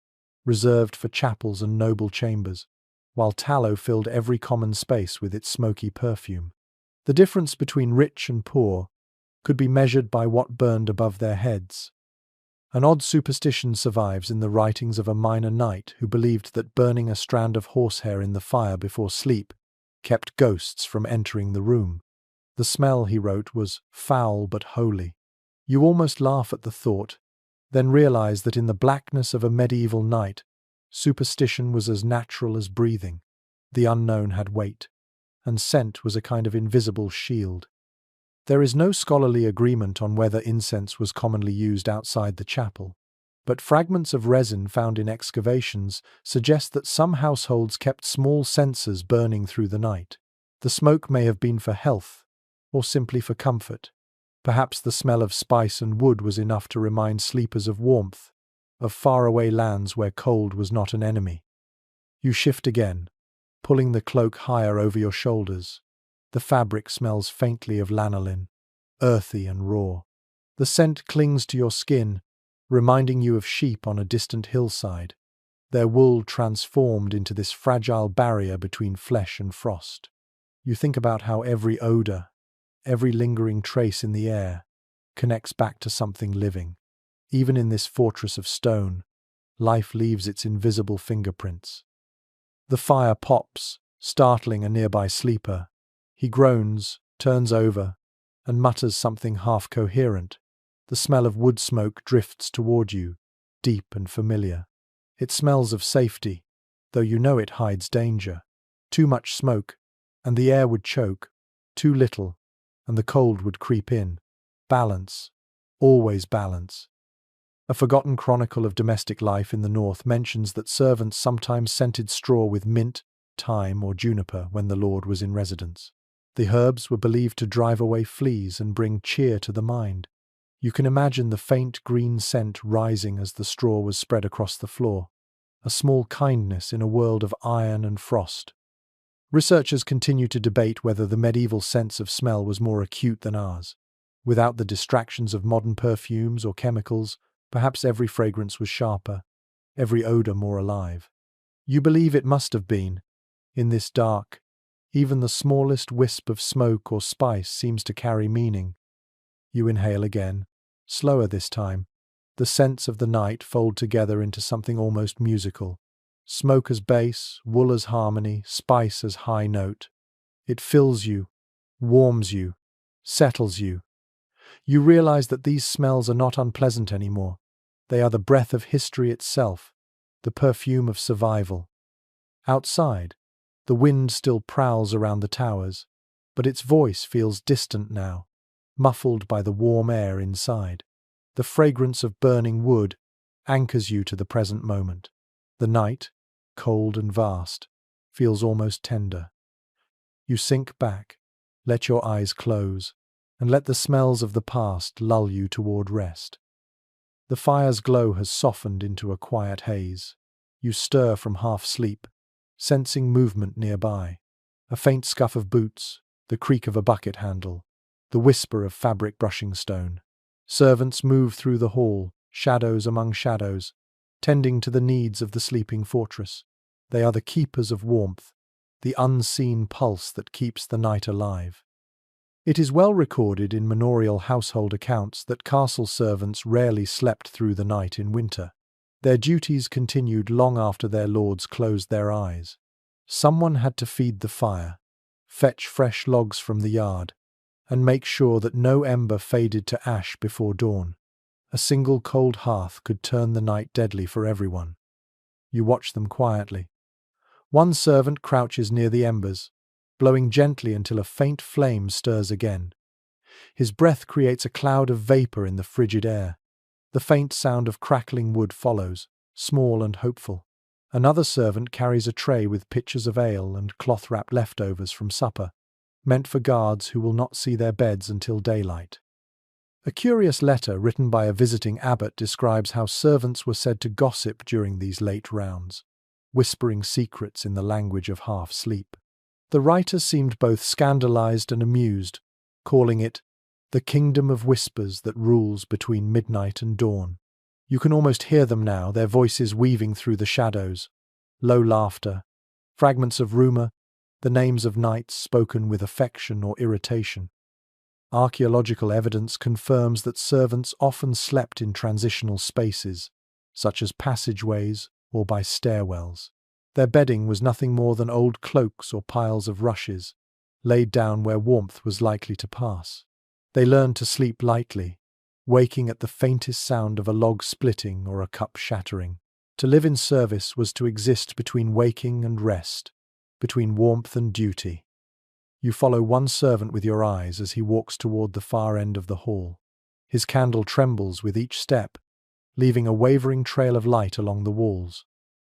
Speaker 1: reserved for chapels and noble chambers, while tallow filled every common space with its smoky perfume. The difference between rich and poor could be measured by what burned above their heads. An odd superstition survives in the writings of a minor knight who believed that burning a strand of horsehair in the fire before sleep kept ghosts from entering the room. The smell, he wrote, was foul but holy. You almost laugh at the thought, then realize that in the blackness of a medieval night, superstition was as natural as breathing. The unknown had weight, and scent was a kind of invisible shield. There is no scholarly agreement on whether incense was commonly used outside the chapel, but fragments of resin found in excavations suggest that some households kept small censers burning through the night. The smoke may have been for health, or simply for comfort. Perhaps the smell of spice and wood was enough to remind sleepers of warmth, of faraway lands where cold was not an enemy. You shift again, pulling the cloak higher over your shoulders. The fabric smells faintly of lanolin, earthy and raw. The scent clings to your skin, reminding you of sheep on a distant hillside, their wool transformed into this fragile barrier between flesh and frost. You think about how every odor, every lingering trace in the air, connects back to something living. Even in this fortress of stone, life leaves its invisible fingerprints. The fire pops, startling a nearby sleeper. He groans, turns over, and mutters something half-coherent. The smell of wood smoke drifts toward you, deep and familiar. It smells of safety, though you know it hides danger. Too much smoke, and the air would choke. Too little, and the cold would creep in. Balance. Always balance. A forgotten chronicle of domestic life in the north mentions that servants sometimes scented straw with mint, thyme, or juniper when the lord was in residence. The herbs were believed to drive away fleas and bring cheer to the mind. You can imagine the faint green scent rising as the straw was spread across the floor. A small kindness in a world of iron and frost. Researchers continue to debate whether the medieval sense of smell was more acute than ours. Without the distractions of modern perfumes or chemicals, perhaps every fragrance was sharper, every odor more alive. You believe it must have been. In this dark, even the smallest wisp of smoke or spice seems to carry meaning. You inhale again, slower this time. The scents of the night fold together into something almost musical. Smoke as bass, wool as harmony, spice as high note. It fills you, warms you, settles you. You realize that these smells are not unpleasant anymore. They are the breath of history itself, the perfume of survival. Outside, the wind still prowls around the towers, but its voice feels distant now, muffled by the warm air inside. The fragrance of burning wood, anchors you to the present moment. The night, cold and vast, feels almost tender. You sink back, let your eyes close, and let the smells of the past lull you toward rest. The fire's glow has softened into a quiet haze. You stir from half-sleep, sensing movement nearby. A faint scuff of boots, the creak of a bucket handle, the whisper of fabric brushing stone. Servants move through the hall, shadows among shadows, tending to the needs of the sleeping fortress. They are the keepers of warmth, the unseen pulse that keeps the night alive. It is well recorded in manorial household accounts that castle servants rarely slept through the night in winter. Their duties continued long after their lords closed their eyes. Someone had to feed the fire, fetch fresh logs from the yard, and make sure that no ember faded to ash before dawn. A single cold hearth could turn the night deadly for everyone. You watch them quietly. One servant crouches near the embers, blowing gently until a faint flame stirs again. His breath creates a cloud of vapor in the frigid air. The faint sound of crackling wood follows, small and hopeful. Another servant carries a tray with pitchers of ale and cloth-wrapped leftovers from supper, meant for guards who will not see their beds until daylight. A curious letter written by a visiting abbot describes how servants were said to gossip during these late rounds, whispering secrets in the language of half-sleep. The writer seemed both scandalized and amused, calling it the kingdom of whispers that rules between midnight and dawn. You can almost hear them now, their voices weaving through the shadows. Low laughter, fragments of rumor, the names of knights spoken with affection or irritation. Archaeological evidence confirms that servants often slept in transitional spaces, such as passageways or by stairwells. Their bedding was nothing more than old cloaks or piles of rushes, laid down where warmth was likely to pass. They learned to sleep lightly, waking at the faintest sound of a log splitting or a cup shattering. To live in service was to exist between waking and rest, between warmth and duty. You follow one servant with your eyes as he walks toward the far end of the hall. His candle trembles with each step, leaving a wavering trail of light along the walls.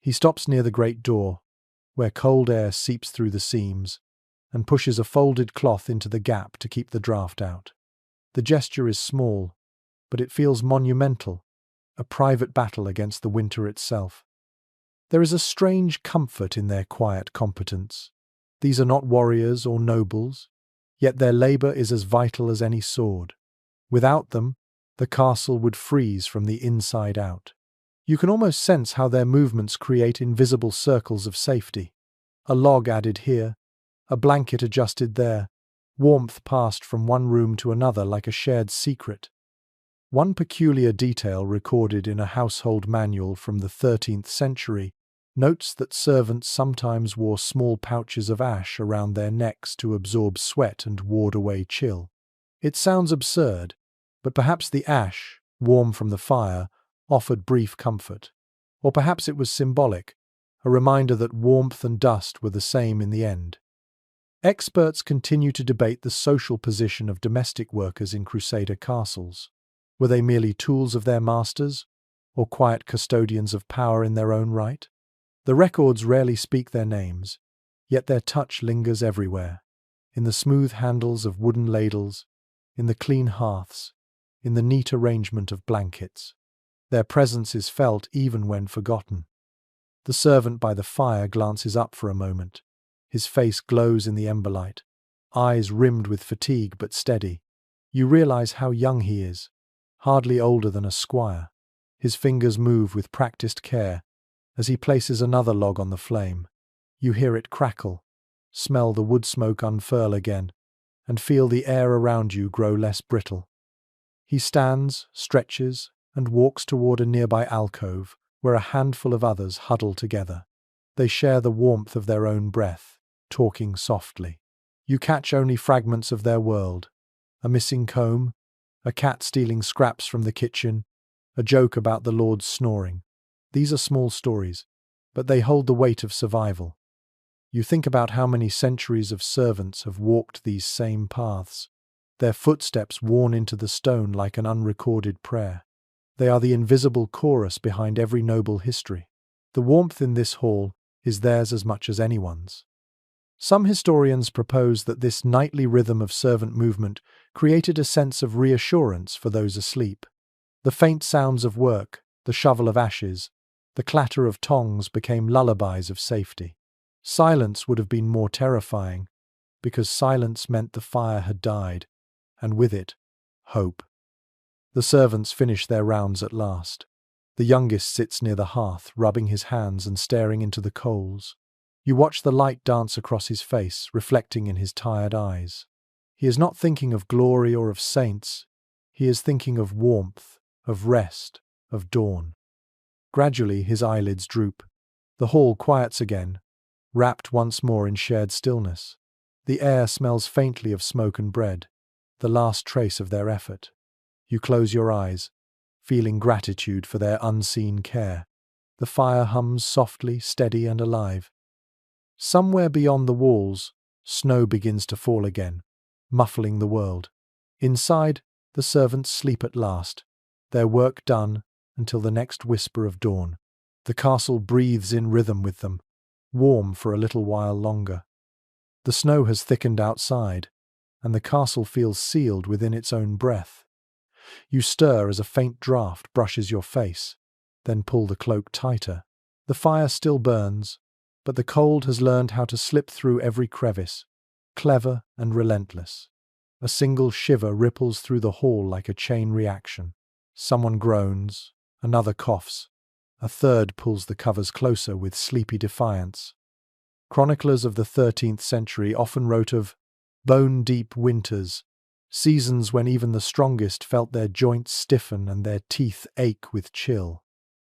Speaker 1: He stops near the great door, where cold air seeps through the seams, and pushes a folded cloth into the gap to keep the draught out. The gesture is small, but it feels monumental, a private battle against the winter itself. There is a strange comfort in their quiet competence. These are not warriors or nobles, yet their labor is as vital as any sword. Without them, the castle would freeze from the inside out. You can almost sense how their movements create invisible circles of safety. A log added here, a blanket adjusted there, warmth passed from one room to another like a shared secret. One peculiar detail recorded in a household manual from the 13th century notes that servants sometimes wore small pouches of ash around their necks to absorb sweat and ward away chill. It sounds absurd, but perhaps the ash, warm from the fire, offered brief comfort. Or perhaps it was symbolic, a reminder that warmth and dust were the same in the end. Experts continue to debate the social position of domestic workers in Crusader castles. Were they merely tools of their masters, or quiet custodians of power in their own right? The records rarely speak their names, yet their touch lingers everywhere, in the smooth handles of wooden ladles, in the clean hearths, in the neat arrangement of blankets. Their presence is felt even when forgotten. The servant by the fire glances up for a moment. His face glows in the emberlight, eyes rimmed with fatigue but steady. You realize how young he is, hardly older than a squire. His fingers move with practiced care as he places another log on the flame. You hear it crackle, smell the wood smoke unfurl again, and feel the air around you grow less brittle. He stands, stretches, and walks toward a nearby alcove where a handful of others huddle together. They share the warmth of their own breath, talking softly. You catch only fragments of their world: a missing comb, a cat stealing scraps from the kitchen, a joke about the Lord's snoring. These are small stories, but they hold the weight of survival. You think about how many centuries of servants have walked these same paths, their footsteps worn into the stone like an unrecorded prayer. They are the invisible chorus behind every noble history. The warmth in this hall is theirs as much as anyone's. Some historians propose that this nightly rhythm of servant movement created a sense of reassurance for those asleep. The faint sounds of work, the shovel of ashes, the clatter of tongs became lullabies of safety. Silence would have been more terrifying, because silence meant the fire had died, and with it, hope. The servants finish their rounds at last. The youngest sits near the hearth, rubbing his hands and staring into the coals. You watch the light dance across his face, reflecting in his tired eyes. He is not thinking of glory or of saints. He is thinking of warmth, of rest, of dawn. Gradually his eyelids droop. The hall quiets again, wrapped once more in shared stillness. The air smells faintly of smoke and bread, the last trace of their effort. You close your eyes, feeling gratitude for their unseen care. The fire hums softly, steady and alive. Somewhere beyond the walls, snow begins to fall again, muffling the world. Inside, the servants sleep at last, their work done until the next whisper of dawn. The castle breathes in rhythm with them, warm for a little while longer. The snow has thickened outside, and the castle feels sealed within its own breath. You stir as a faint draught brushes your face, then pull the cloak tighter. The fire still burns, but the cold has learned how to slip through every crevice, clever and relentless. A single shiver ripples through the hall like a chain reaction. Someone groans, another coughs, a third pulls the covers closer with sleepy defiance. Chroniclers of the 13th century often wrote of bone-deep winters, seasons when even the strongest felt their joints stiffen and their teeth ache with chill.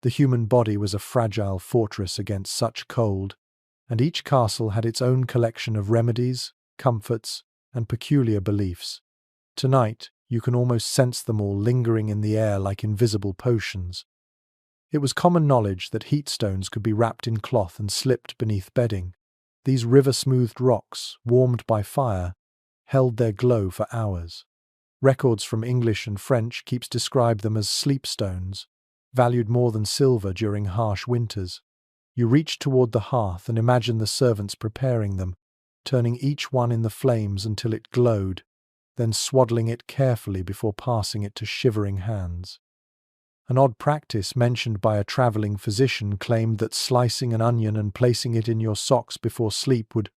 Speaker 1: The human body was a fragile fortress against such cold, and each castle had its own collection of remedies, comforts, and peculiar beliefs. Tonight, you can almost sense them all lingering in the air like invisible potions. It was common knowledge that heat stones could be wrapped in cloth and slipped beneath bedding. These river-smoothed rocks, warmed by fire, held their glow for hours. Records from English and French keeps describe them as sleep stones, valued more than silver during harsh winters. You reach toward the hearth and imagine the servants preparing them, turning each one in the flames until it glowed, then swaddling it carefully before passing it to shivering hands. An odd practice mentioned by a traveling physician claimed that slicing an onion and placing it in your socks before sleep would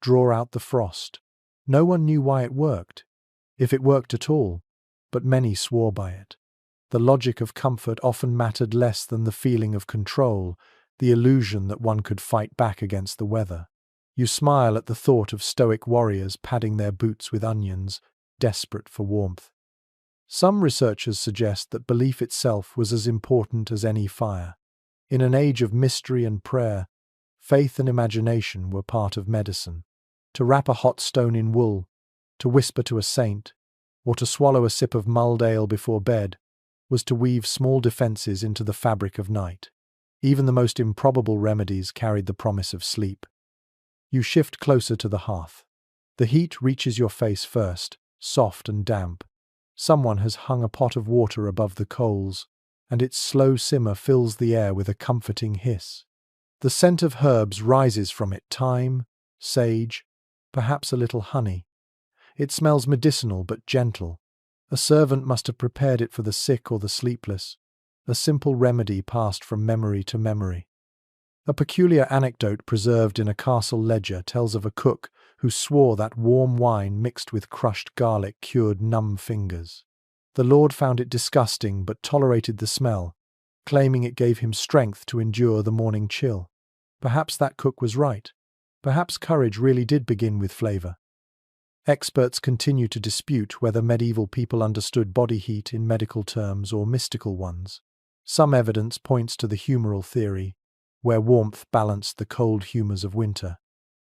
Speaker 1: draw out the frost. No one knew why it worked, if it worked at all, but many swore by it. The logic of comfort often mattered less than the feeling of control, the illusion that one could fight back against the weather. You smile at the thought of stoic warriors padding their boots with onions, desperate for warmth. Some researchers suggest that belief itself was as important as any fire. In an age of mystery and prayer, faith and imagination were part of medicine. To wrap a hot stone in wool, to whisper to a saint, or to swallow a sip of mulled ale before bed, was to weave small defences into the fabric of night. Even the most improbable remedies carried the promise of sleep. You shift closer to the hearth. The heat reaches your face first, soft and damp. Someone has hung a pot of water above the coals, and its slow simmer fills the air with a comforting hiss. The scent of herbs rises from it, thyme, sage, perhaps a little honey. It smells medicinal but gentle. A servant must have prepared it for the sick or the sleepless, a simple remedy passed from memory to memory. A peculiar anecdote preserved in a castle ledger tells of a cook who swore that warm wine mixed with crushed garlic cured numb fingers. The lord found it disgusting but tolerated the smell, claiming it gave him strength to endure the morning chill. Perhaps that cook was right. Perhaps courage really did begin with flavour. Experts continue to dispute whether medieval people understood body heat in medical terms or mystical ones. Some evidence points to the humoral theory, where warmth balanced the cold humours of winter.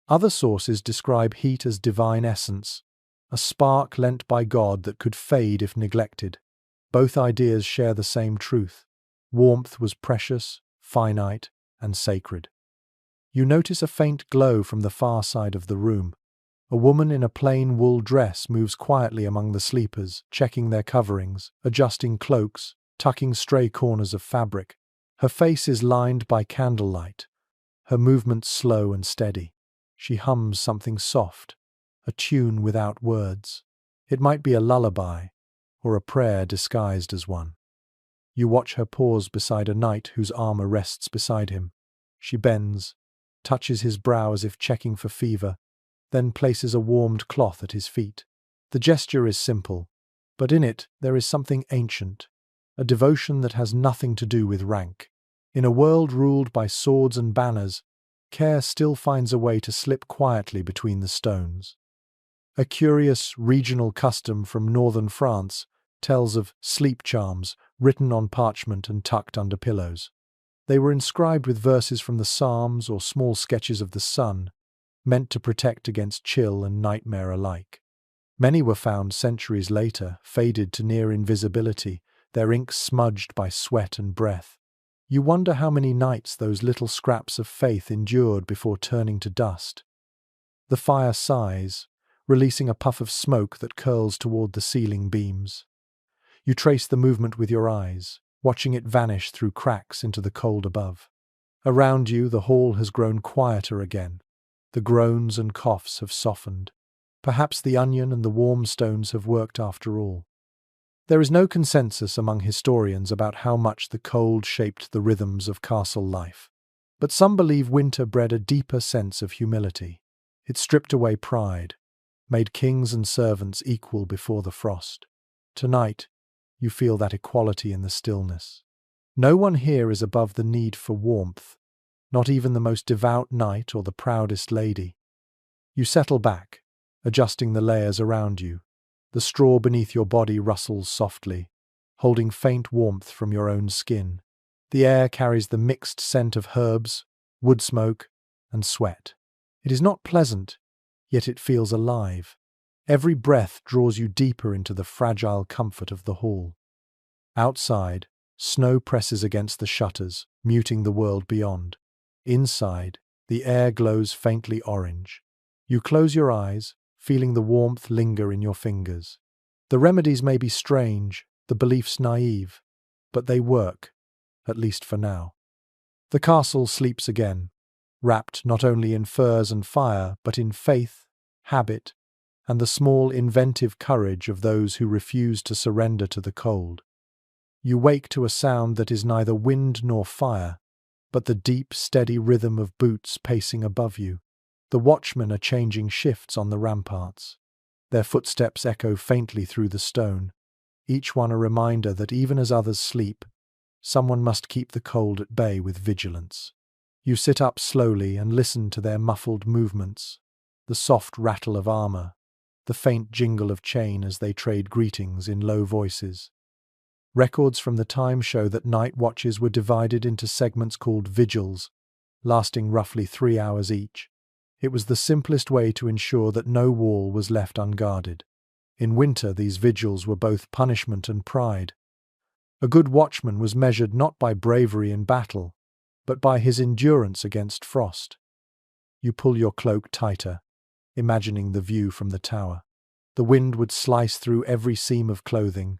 Speaker 1: Other sources describe heat as divine essence, a spark lent by God that could fade if neglected. Both ideas share the same truth. Warmth was precious, finite, and sacred. You notice a faint glow from the far side of the room. A woman in a plain wool dress moves quietly among the sleepers, checking their coverings, adjusting cloaks, tucking stray corners of fabric. Her face is lined by candlelight, her movements slow and steady. She hums something soft, a tune without words. It might be a lullaby, or a prayer disguised as one. You watch her pause beside a knight whose armor rests beside him. She bends, touches his brow as if checking for fever, then places a warmed cloth at his feet. The gesture is simple, but in it there is something ancient, a devotion that has nothing to do with rank. In a world ruled by swords and banners, care still finds a way to slip quietly between the stones. A curious regional custom from northern France tells of sleep charms written on parchment and tucked under pillows. They were inscribed with verses from the Psalms or small sketches of the sun, meant to protect against chill and nightmare alike. Many were found centuries later, faded to near invisibility, their ink smudged by sweat and breath. You wonder how many nights those little scraps of faith endured before turning to dust. The fire sighs, releasing a puff of smoke that curls toward the ceiling beams. You trace the movement with your eyes, watching it vanish through cracks into the cold above. Around you, the hall has grown quieter again. The groans and coughs have softened. Perhaps the onion and the warm stones have worked after all. There is no consensus among historians about how much the cold shaped the rhythms of castle life. But some believe winter bred a deeper sense of humility. It stripped away pride, made kings and servants equal before the frost. Tonight, you feel that equality in the stillness. No one here is above the need for warmth, not even the most devout knight or the proudest lady. You settle back, adjusting the layers around you. The straw beneath your body rustles softly, holding faint warmth from your own skin. The air carries the mixed scent of herbs, wood smoke, and sweat. It is not pleasant, yet it feels alive. Every breath draws you deeper into the fragile comfort of the hall. Outside, snow presses against the shutters, muting the world beyond. Inside, the air glows faintly orange. You close your eyes, feeling the warmth linger in your fingers. The remedies may be strange, the beliefs naive, but they work, at least for now. The castle sleeps again, wrapped not only in furs and fire, but in faith, habit, and the small inventive courage of those who refuse to surrender to the cold. You wake to a sound that is neither wind nor fire, but the deep, steady rhythm of boots pacing above you. The watchmen are changing shifts on the ramparts. Their footsteps echo faintly through the stone, each one a reminder that even as others sleep, someone must keep the cold at bay with vigilance. You sit up slowly and listen to their muffled movements, the soft rattle of armor, the faint jingle of chain as they trade greetings in low voices. Records from the time show that night watches were divided into segments called vigils, lasting roughly 3 hours each. It was the simplest way to ensure that no wall was left unguarded. In winter, these vigils were both punishment and pride. A good watchman was measured not by bravery in battle, but by his endurance against frost. You pull your cloak tighter, imagining the view from the tower. The wind would slice through every seam of clothing,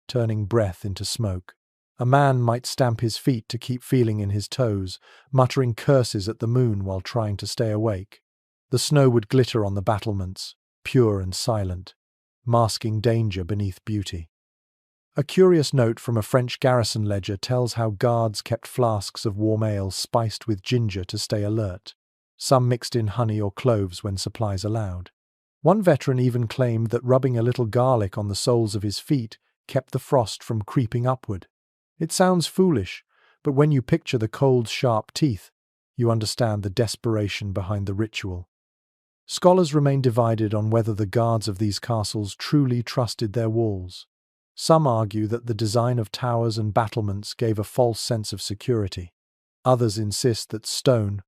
Speaker 1: turning breath into smoke. A man might stamp his feet to keep feeling in his toes, muttering curses at the moon while trying to stay awake. The snow would glitter on the battlements, pure and silent, masking danger beneath beauty. A curious note from a French garrison ledger tells how guards kept flasks of warm ale spiced with ginger to stay alert, some mixed in honey or cloves when supplies allowed. One veteran even claimed that rubbing a little garlic on the soles of his feet kept the frost from creeping upward. It sounds foolish, but when you picture the cold, sharp teeth, you understand the desperation behind the ritual. Scholars remain divided on whether the guards of these castles truly trusted their walls. Some argue that the design of towers and battlements gave a false sense of security. Others insist that stone,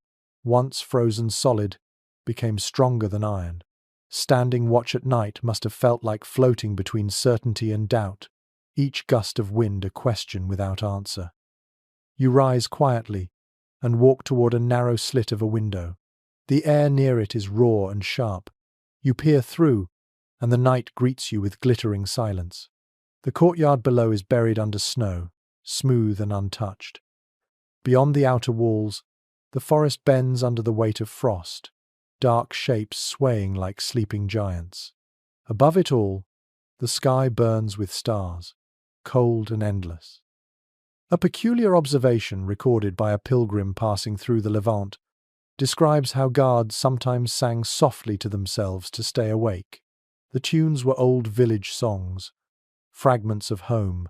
Speaker 1: once frozen solid, became stronger than iron. Standing watch at night must have felt like floating between certainty and doubt, each gust of wind a question without answer. You rise quietly and walk toward a narrow slit of a window. The air near it is raw and sharp. You peer through, and the night greets you with glittering silence. The courtyard below is buried under snow, smooth and untouched. Beyond the outer walls, the forest bends under the weight of frost, dark shapes swaying like sleeping giants. Above it all, the sky burns with stars, cold and endless. A peculiar observation recorded by a pilgrim passing through the Levant describes how guards sometimes sang softly to themselves to stay awake. The tunes were old village songs, fragments of home.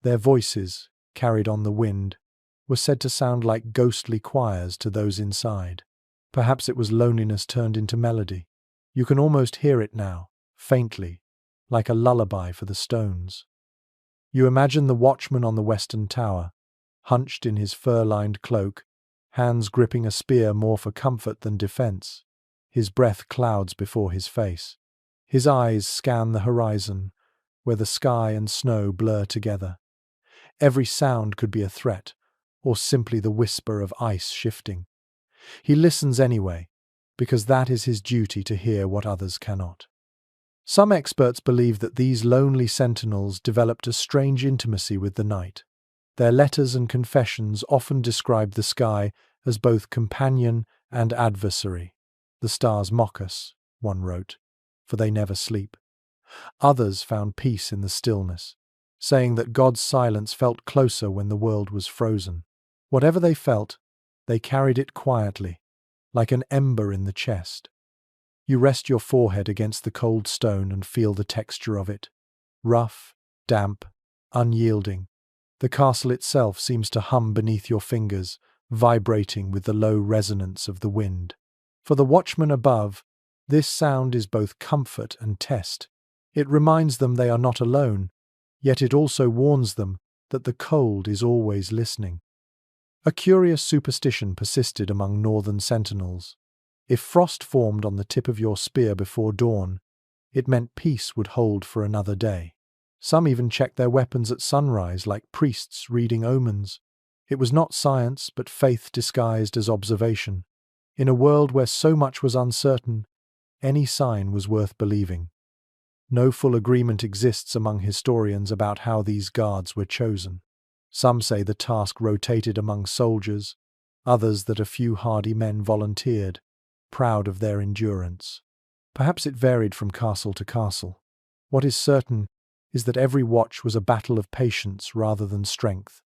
Speaker 1: Their voices, carried on the wind, were said to sound like ghostly choirs to those inside. Perhaps it was loneliness turned into melody. You can almost hear it now, faintly, like a lullaby for the stones. You imagine the watchman on the western tower, hunched in his fur-lined cloak, hands gripping a spear more for comfort than defense. His breath clouds before his face. His eyes scan the horizon, where the sky and snow blur together. Every sound could be a threat, or simply the whisper of ice shifting. He listens anyway, because that is his duty to hear what others cannot. Some experts believe that these lonely sentinels developed a strange intimacy with the night. Their letters and confessions often describe the sky as both companion and adversary. "The stars mock us," one wrote, "for they never sleep." Others found peace in the stillness, saying that God's silence felt closer when the world was frozen. Whatever they felt, they carried it quietly, like an ember in the chest. You rest your forehead against the cold stone and feel the texture of it. Rough, damp, unyielding. The castle itself seems to hum beneath your fingers, vibrating with the low resonance of the wind. For the watchmen above, this sound is both comfort and test. It reminds them they are not alone, yet it also warns them that the cold is always listening. A curious superstition persisted among northern sentinels. If frost formed on the tip of your spear before dawn, it meant peace would hold for another day. Some even checked their weapons at sunrise, like priests reading omens. It was not science, but faith disguised as observation. In a world where so much was uncertain, any sign was worth believing. No full agreement exists among historians about how these guards were chosen. Some say the task rotated among soldiers, others that a few hardy men volunteered, proud of their endurance. Perhaps it varied from castle to castle. What is certain is that every watch was a battle of patience rather than strength,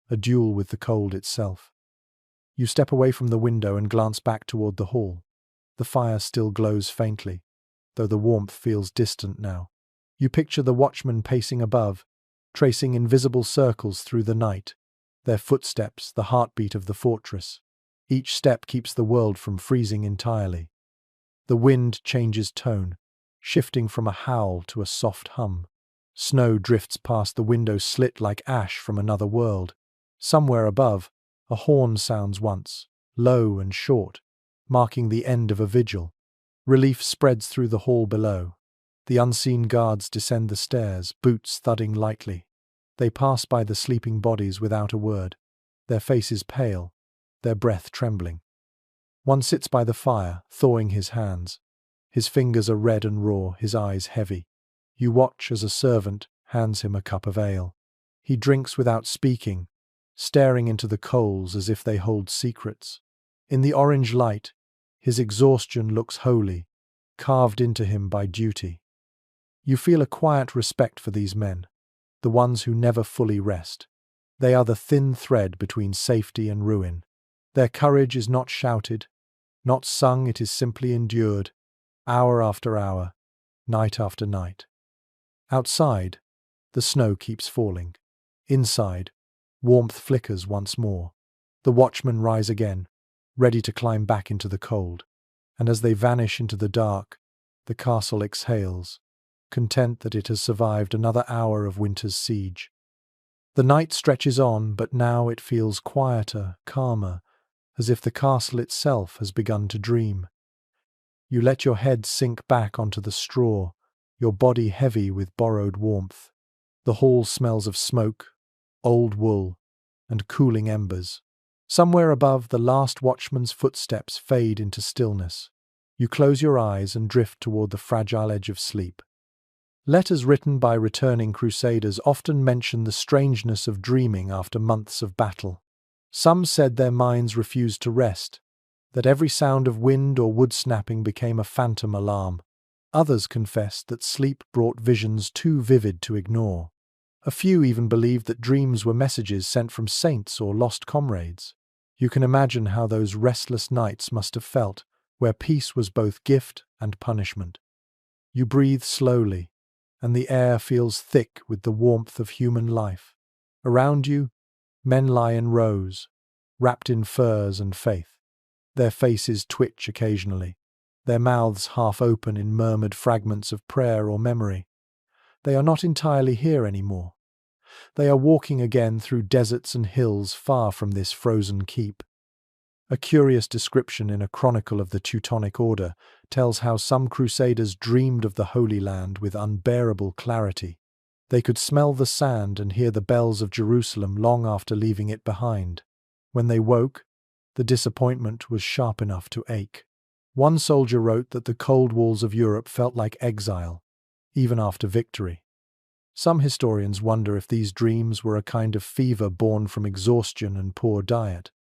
Speaker 1: a duel with the cold itself. You step away from the window and glance back toward the hall. The fire still glows faintly, though the warmth feels distant now. You picture the watchmen pacing above, tracing invisible circles through the night, their footsteps the heartbeat of the fortress. Each step keeps the world from freezing entirely. The wind changes tone, shifting from a howl to a soft hum. Snow drifts past the window slit like ash from another world. Somewhere above, a horn sounds once, low and short, marking the end of a vigil. Relief spreads through the hall below. The unseen guards descend the stairs, boots thudding lightly. They pass by the sleeping bodies without a word, their faces pale, their breath trembling. One sits by the fire, thawing his hands. His fingers are red and raw, his eyes heavy. You watch as a servant hands him a cup of ale. He drinks without speaking, staring into the coals as if they hold secrets. In the orange light, his exhaustion looks holy, carved into him by duty. You feel a quiet respect for these men, the ones who never fully rest. They are the thin thread between safety and ruin. Their courage is not shouted, not sung, it is simply endured, hour after hour, night after night. Outside, the snow keeps falling. Inside, warmth flickers once more. The watchmen rise again, ready to climb back into the cold. And as they vanish into the dark, the castle exhales, content that it has survived another hour of winter's siege. The night stretches on, but now it feels quieter, calmer, as if the castle itself has begun to dream. You let your head sink back onto the straw, your body heavy with borrowed warmth. The hall smells of smoke, old wool, and cooling embers. Somewhere above, the last watchman's footsteps fade into stillness. You close your eyes and drift toward the fragile edge of sleep. Letters written by returning Crusaders often mention the strangeness of dreaming after months of battle. Some said their minds refused to rest, that every sound of wind or wood snapping became a phantom alarm. Others confessed that sleep brought visions too vivid to ignore. A few even believed that dreams were messages sent from saints or lost comrades. You can imagine how those restless nights must have felt, where peace was both gift and punishment. You breathe slowly, and the air feels thick with the warmth of human life. Around you, men lie in rows, wrapped in furs and faith. Their faces twitch occasionally, their mouths half open in murmured fragments of prayer or memory. They are not entirely here anymore. They are walking again through deserts and hills far from this frozen keep. A curious description in a chronicle of the Teutonic Order tells how some Crusaders dreamed of the Holy Land with unbearable clarity. They could smell the sand and hear the bells of Jerusalem long after leaving it behind. When they woke, the disappointment was sharp enough to ache. One soldier wrote that the cold walls of Europe felt like exile, even after victory. Some historians wonder if these dreams were a kind of fever born from exhaustion and poor diet.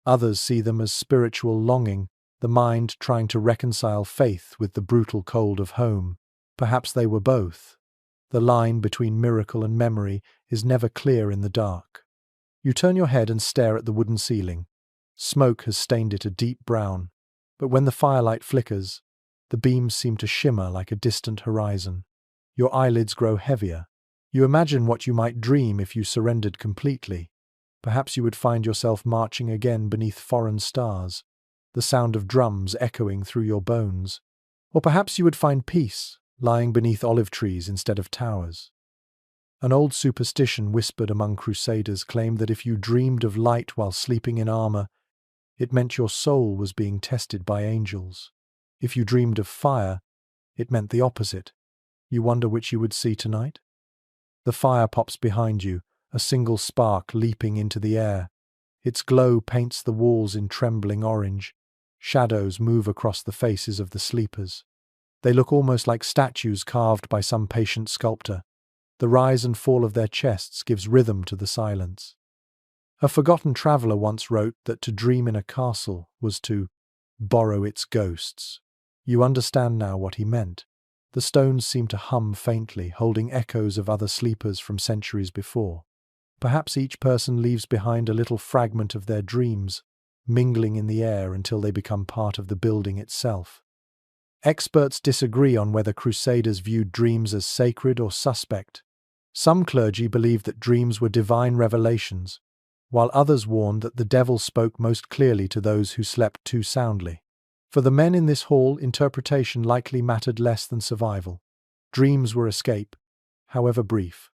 Speaker 1: Others see them as spiritual longing, the mind trying to reconcile faith with the brutal cold of home. Perhaps they were both. The line between miracle and memory is never clear in the dark. You turn your head and stare at the wooden ceiling. Smoke has stained it a deep brown, but when the firelight flickers, the beams seem to shimmer like a distant horizon. Your eyelids grow heavier. You imagine what you might dream if you surrendered completely. Perhaps you would find yourself marching again beneath foreign stars, the sound of drums echoing through your bones. Or perhaps you would find peace, lying beneath olive trees instead of towers. An old superstition whispered among Crusaders claimed that if you dreamed of light while sleeping in armor, it meant your soul was being tested by angels. If you dreamed of fire, it meant the opposite. You wonder which you would see tonight? The fire pops behind you, a single spark leaping into the air. Its glow paints the walls in trembling orange. Shadows move across the faces of the sleepers. They look almost like statues carved by some patient sculptor. The rise and fall of their chests gives rhythm to the silence. A forgotten traveller once wrote that to dream in a castle was to borrow its ghosts. You understand now what he meant. The stones seem to hum faintly, holding echoes of other sleepers from centuries before. Perhaps each person leaves behind a little fragment of their dreams, mingling in the air until they become part of the building itself. Experts disagree on whether Crusaders viewed dreams as sacred or suspect. Some clergy believed that dreams were divine revelations, while others warned that the devil spoke most clearly to those who slept too soundly. For the men in this hall, interpretation likely mattered less than survival. Dreams were escape, however brief,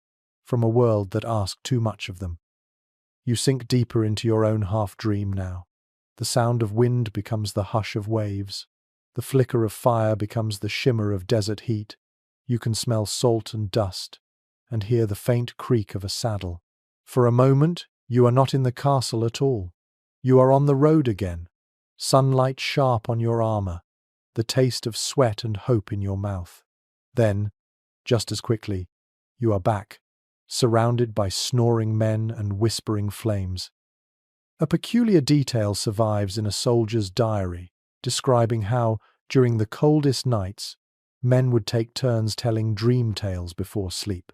Speaker 1: from a world that asked too much of them. You sink deeper into your own half-dream now. The sound of wind becomes the hush of waves. The flicker of fire becomes the shimmer of desert heat. You can smell salt and dust, and hear the faint creak of a saddle. For a moment, you are not in the castle at all. You are on the road again. Sunlight sharp on your armor, the taste of sweat and hope in your mouth. Then, just as quickly, you are back, surrounded by snoring men and whispering flames. A peculiar detail survives in a soldier's diary, describing how, during the coldest nights, men would take turns telling dream tales before sleep.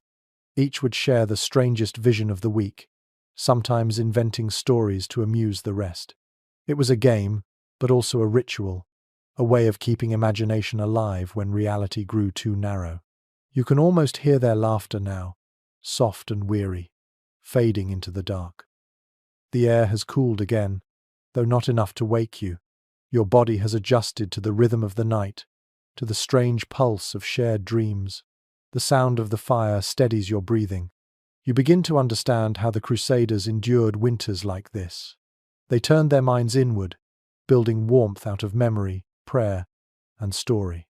Speaker 1: Each would share the strangest vision of the week, sometimes inventing stories to amuse the rest. It was a game, but also a ritual, a way of keeping imagination alive when reality grew too narrow. You can almost hear their laughter now, soft and weary, fading into the dark. The air has cooled again, though not enough to wake you. Your body has adjusted to the rhythm of the night, to the strange pulse of shared dreams. The sound of the fire steadies your breathing. You begin to understand how the Crusaders endured winters like this. They turned their minds inward, building warmth out of memory, prayer, and story.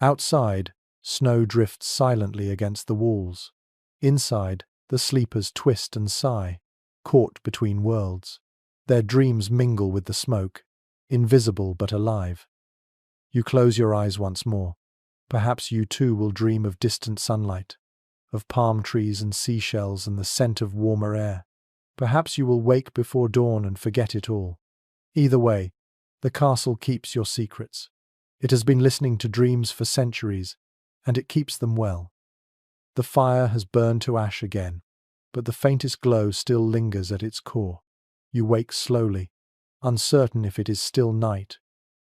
Speaker 1: Outside, snow drifts silently against the walls. Inside, the sleepers twist and sigh, caught between worlds. Their dreams mingle with the smoke, invisible but alive. You close your eyes once more, Perhaps you too will dream of distant sunlight, of palm trees and seashells and the scent of warmer air. Perhaps you will wake before dawn and forget it all. Either way, the castle keeps your secrets. It has been listening to dreams for centuries, and it keeps them well. The fire has burned to ash again, but the faintest glow still lingers at its core. You wake slowly, uncertain if it is still night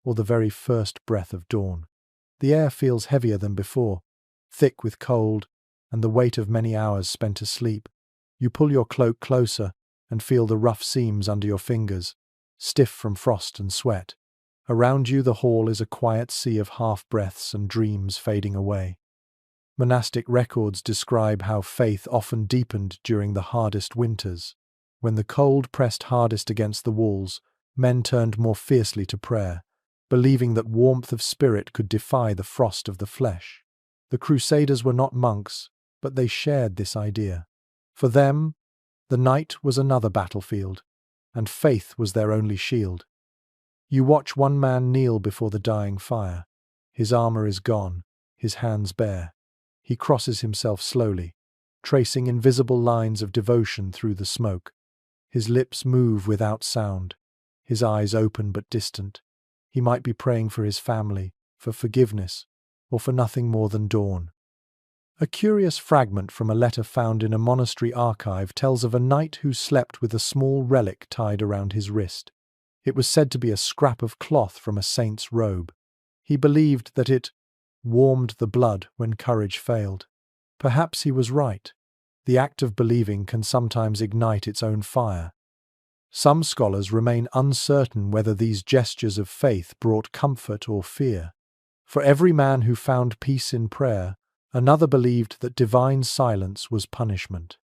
Speaker 1: or the very first breath of dawn. The air feels heavier than before, thick with cold and the weight of many hours spent asleep. You pull your cloak closer and feel the rough seams under your fingers, stiff from frost and sweat. Around you the hall is a quiet sea of half-breaths and dreams fading away. Monastic records describe how faith often deepened during the hardest winters. When the cold pressed hardest against the walls, men turned more fiercely to prayer, believing that warmth of spirit could defy the frost of the flesh. The Crusaders were not monks, but they shared this idea. For them, the night was another battlefield, and faith was their only shield. You watch one man kneel before the dying fire. His armor is gone, his hands bare. He crosses himself slowly, tracing invisible lines of devotion through the smoke. His lips move without sound, his eyes open but distant. He might be praying for his family, for forgiveness, or for nothing more than dawn. A curious fragment from a letter found in a monastery archive tells of a knight who slept with a small relic tied around his wrist. It was said to be a scrap of cloth from a saint's robe. He believed that it warmed the blood when courage failed. Perhaps he was right. The act of believing can sometimes ignite its own fire. Some scholars remain uncertain whether these gestures of faith brought comfort or fear. For every man who found peace in prayer, another believed that divine silence was punishment.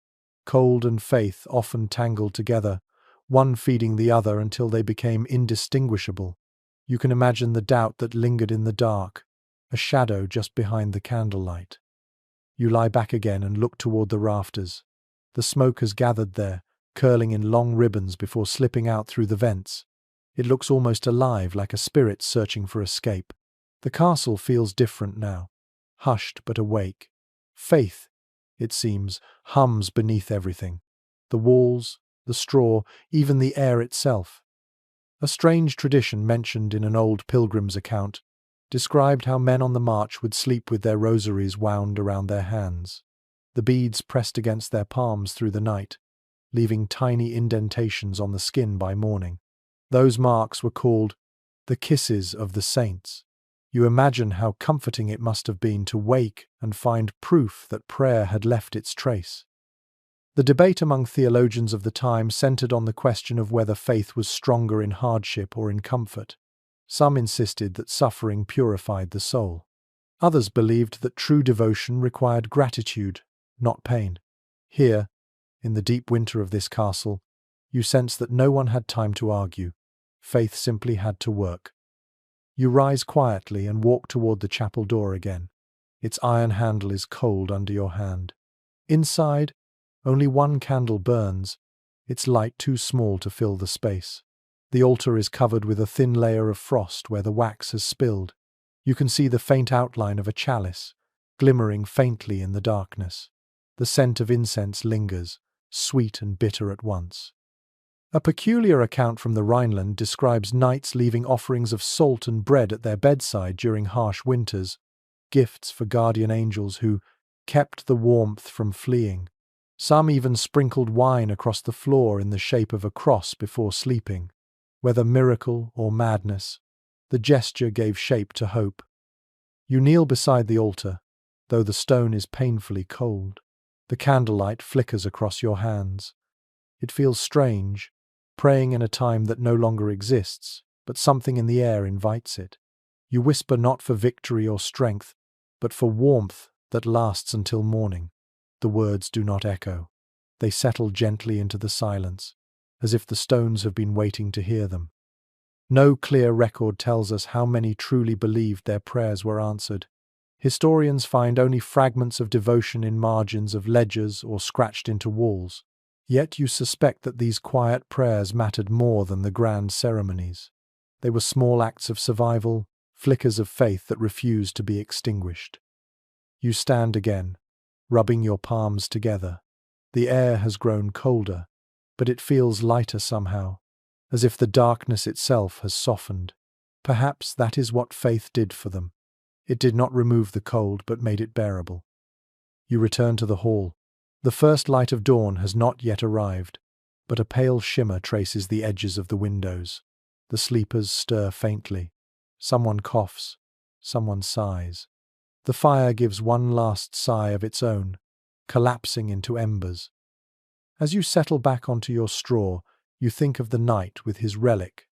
Speaker 1: Cold and faith often tangled together, one feeding the other until they became indistinguishable. You can imagine the doubt that lingered in the dark, a shadow just behind the candlelight. You lie back again and look toward the rafters. The smoke has gathered there, curling in long ribbons before slipping out through the vents. It looks almost alive, like a spirit searching for escape. The castle feels different now, hushed but awake. Faith, it seems, hums beneath everything. The walls, the straw, even the air itself. A strange tradition mentioned in an old pilgrim's account described how men on the march would sleep with their rosaries wound around their hands, the beads pressed against their palms through the night, leaving tiny indentations on the skin by morning. Those marks were called the kisses of the saints. You imagine how comforting it must have been to wake and find proof that prayer had left its trace. The debate among theologians of the time centered on the question of whether faith was stronger in hardship or in comfort. Some insisted that suffering purified the soul. Others believed that true devotion required gratitude, not pain. Here, in the deep winter of this castle, you sense that no one had time to argue. Faith simply had to work. You rise quietly and walk toward the chapel door again. Its iron handle is cold under your hand. Inside, only one candle burns, its light too small to fill the space. The altar is covered with a thin layer of frost where the wax has spilled. You can see the faint outline of a chalice, glimmering faintly in the darkness. The scent of incense lingers, sweet and bitter at once. A peculiar account from the Rhineland describes knights leaving offerings of salt and bread at their bedside during harsh winters, gifts for guardian angels who kept the warmth from fleeing. Some even sprinkled wine across the floor in the shape of a cross before sleeping. Whether miracle or madness, the gesture gave shape to hope. You kneel beside the altar, though the stone is painfully cold. The candlelight flickers across your hands. It feels strange, praying in a time that no longer exists, but something in the air invites it. You whisper not for victory or strength, but for warmth that lasts until morning. The words do not echo. They settle gently into the silence, as if the stones have been waiting to hear them. No clear record tells us how many truly believed their prayers were answered. Historians find only fragments of devotion in margins of ledgers or scratched into walls. Yet you suspect that these quiet prayers mattered more than the grand ceremonies. They were small acts of survival, flickers of faith that refuse to be extinguished. You stand again, rubbing your palms together. The air has grown colder, but it feels lighter somehow, as if the darkness itself has softened. Perhaps that is what faith did for them. It did not remove the cold, but made it bearable. You return to the hall. The first light of dawn has not yet arrived, but a pale shimmer traces the edges of the windows. The sleepers stir faintly. Someone coughs. Someone sighs. The fire gives one last sigh of its own, collapsing into embers. As you settle back onto your straw, you think of the knight with his relic,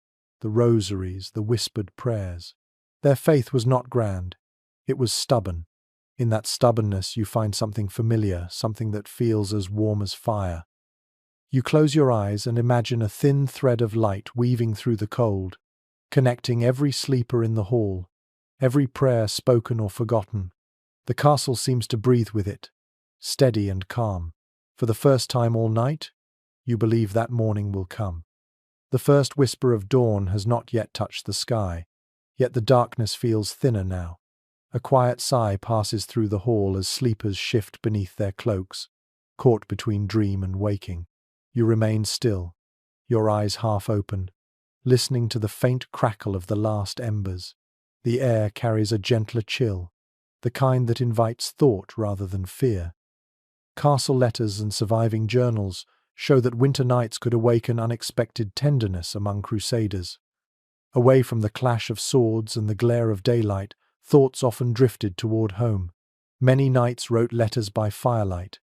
Speaker 1: the rosaries, the whispered prayers. Their faith was not grand. It was stubborn. In that stubbornness you find something familiar, something that feels as warm as fire. You close your eyes and imagine a thin thread of light weaving through the cold, connecting every sleeper in the hall, every prayer spoken or forgotten. The castle seems to breathe with it, steady and calm. For the first time all night, you believe that morning will come. The first whisper of dawn has not yet touched the sky, yet the darkness feels thinner now. A quiet sigh passes through the hall as sleepers shift beneath their cloaks, caught between dream and waking. You remain still, your eyes half open, listening to the faint crackle of the last embers. The air carries a gentler chill, the kind that invites thought rather than fear. Castle letters and surviving journals show that winter nights could awaken unexpected tenderness among Crusaders. Away from the clash of swords and the glare of daylight, thoughts often drifted toward home. Many knights wrote letters by firelight,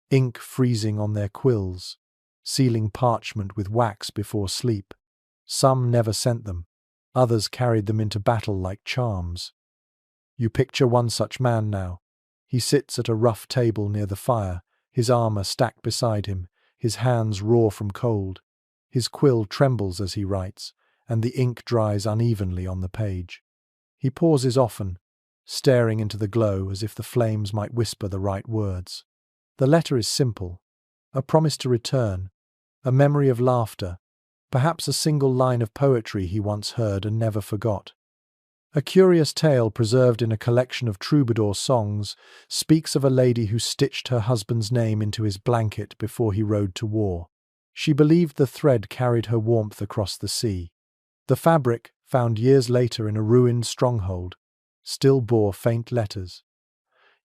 Speaker 1: ink freezing on their quills, sealing parchment with wax before sleep. Some never sent them. Others carried them into battle like charms. You picture one such man now. He sits at a rough table near the fire, his armor stacked beside him, his hands raw from cold. His quill trembles as he writes, and the ink dries unevenly on the page. He pauses often, staring into the glow as if the flames might whisper the right words. The letter is simple, a promise to return, a memory of laughter, perhaps a single line of poetry he once heard and never forgot. A curious tale preserved in a collection of troubadour songs speaks of a lady who stitched her husband's name into his blanket before he rode to war. She believed the thread carried her warmth across the sea. The fabric, found years later in a ruined stronghold, still bore faint letters.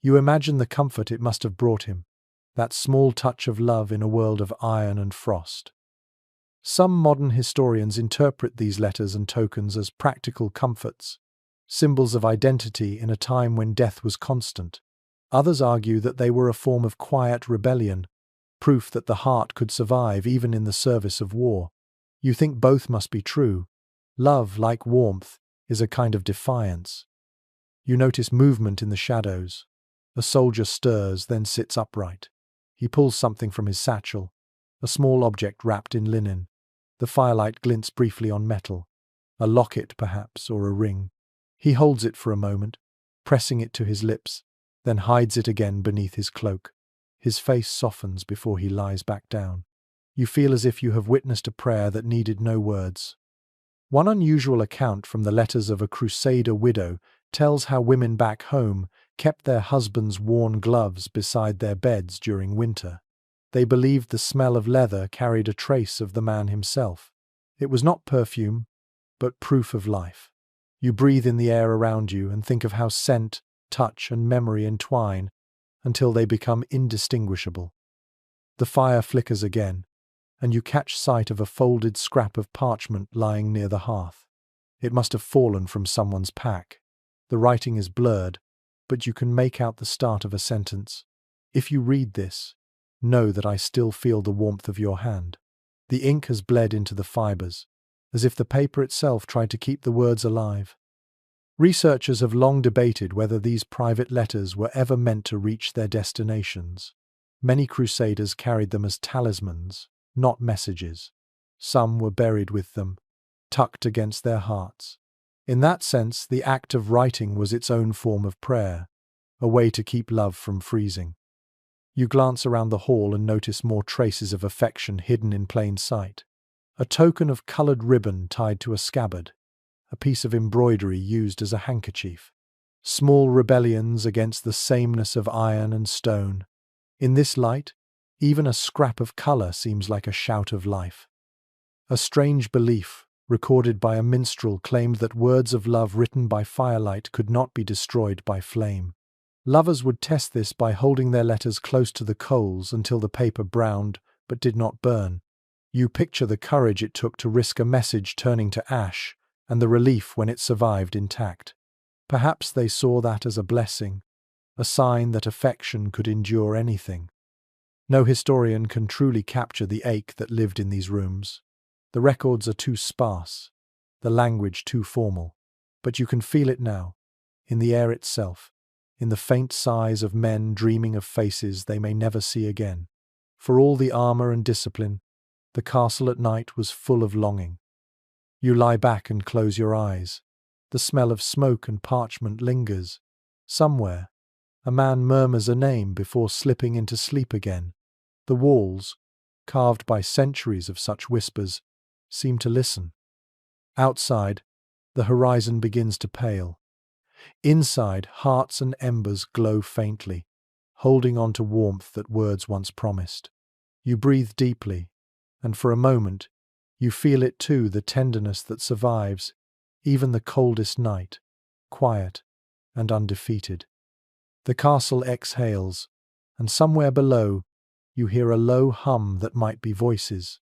Speaker 1: You imagine the comfort it must have brought him, that small touch of love in a world of iron and frost. Some modern historians interpret these letters and tokens as practical comforts, symbols of identity in a time when death was constant. Others argue that they were a form of quiet rebellion, proof that the heart could survive even in the service of war. You think both must be true. Love, like warmth, is a kind of defiance. You notice movement in the shadows. A soldier stirs, then sits upright. He pulls something from his satchel, a small object wrapped in linen. The firelight glints briefly on metal, a locket perhaps, or a ring. He holds it for a moment, pressing it to his lips, then hides it again beneath his cloak. His face softens before he lies back down. You feel as if you have witnessed a prayer that needed no words. One unusual account from the letters of a Crusader widow tells how women back home kept their husbands' worn gloves beside their beds during winter. They believed the smell of leather carried a trace of the man himself. It was not perfume, but proof of life. You breathe in the air around you and think of how scent, touch, and memory entwine until they become indistinguishable. The fire flickers again, and you catch sight of a folded scrap of parchment lying near the hearth. It must have fallen from someone's pack. The writing is blurred, but you can make out the start of a sentence. If you read this, know that I still feel the warmth of your hand. The ink has bled into the fibers, as if the paper itself tried to keep the words alive. Researchers have long debated whether these private letters were ever meant to reach their destinations. Many Crusaders carried them as talismans, not messages. Some were buried with them, tucked against their hearts. In that sense, the act of writing was its own form of prayer, a way to keep love from freezing. You glance around the hall and notice more traces of affection hidden in plain sight. A token of coloured ribbon tied to a scabbard, a piece of embroidery used as a handkerchief. Small rebellions against the sameness of iron and stone. In this light, even a scrap of colour seems like a shout of life. A strange belief, recorded by a minstrel, claimed that words of love written by firelight could not be destroyed by flame. Lovers would test this by holding their letters close to the coals until the paper browned but did not burn. You picture the courage it took to risk a message turning to ash, and the relief when it survived intact. Perhaps they saw that as a blessing, a sign that affection could endure anything. No historian can truly capture the ache that lived in these rooms. The records are too sparse, the language too formal, but you can feel it now, in the air itself, in the faint sighs of men dreaming of faces they may never see again. For all the armour and discipline, the castle at night was full of longing. You lie back and close your eyes. The smell of smoke and parchment lingers. Somewhere, a man murmurs a name before slipping into sleep again. The walls, carved by centuries of such whispers, seem to listen. Outside, the horizon begins to pale. Inside, hearts and embers glow faintly, holding on to warmth that words once promised. You breathe deeply, and for a moment, you feel it too, the tenderness that survives, even the coldest night, quiet and undefeated. The castle exhales, and somewhere below, you hear a low hum that might be voices.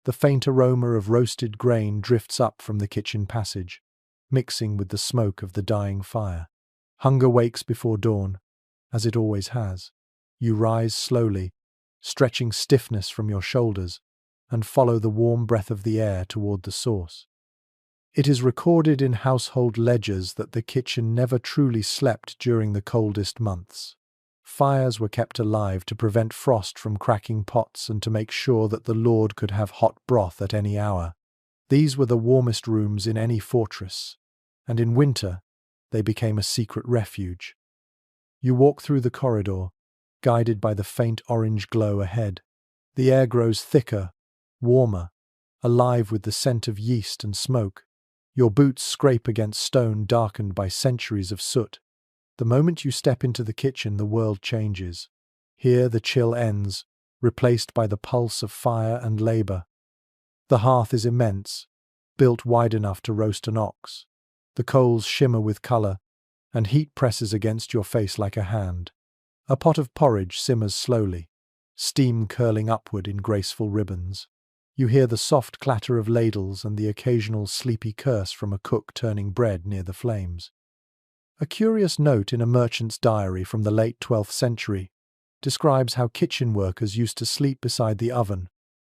Speaker 1: The faint aroma of roasted grain drifts up from the kitchen passage, mixing with the smoke of the dying fire. Hunger wakes before dawn, as it always has. You rise slowly, stretching stiffness from your shoulders, and follow the warm breath of the air toward the source. It is recorded in household ledgers that the kitchen never truly slept during the coldest months. Fires were kept alive to prevent frost from cracking pots and to make sure that the lord could have hot broth at any hour. These were the warmest rooms in any fortress, and in winter they became a secret refuge. You walk through the corridor, guided by the faint orange glow ahead. The air grows thicker, warmer, alive with the scent of yeast and smoke. Your boots scrape against stone darkened by centuries of soot. The moment you step into the kitchen, the world changes. Here the chill ends, replaced by the pulse of fire and labour. The hearth is immense, built wide enough to roast an ox. The coals shimmer with colour, and heat presses against your face like a hand. A pot of porridge simmers slowly, steam curling upward in graceful ribbons. You hear the soft clatter of ladles and the occasional sleepy curse from a cook turning bread near the flames. A curious note in a merchant's diary from the late 12th century describes how kitchen workers used to sleep beside the oven,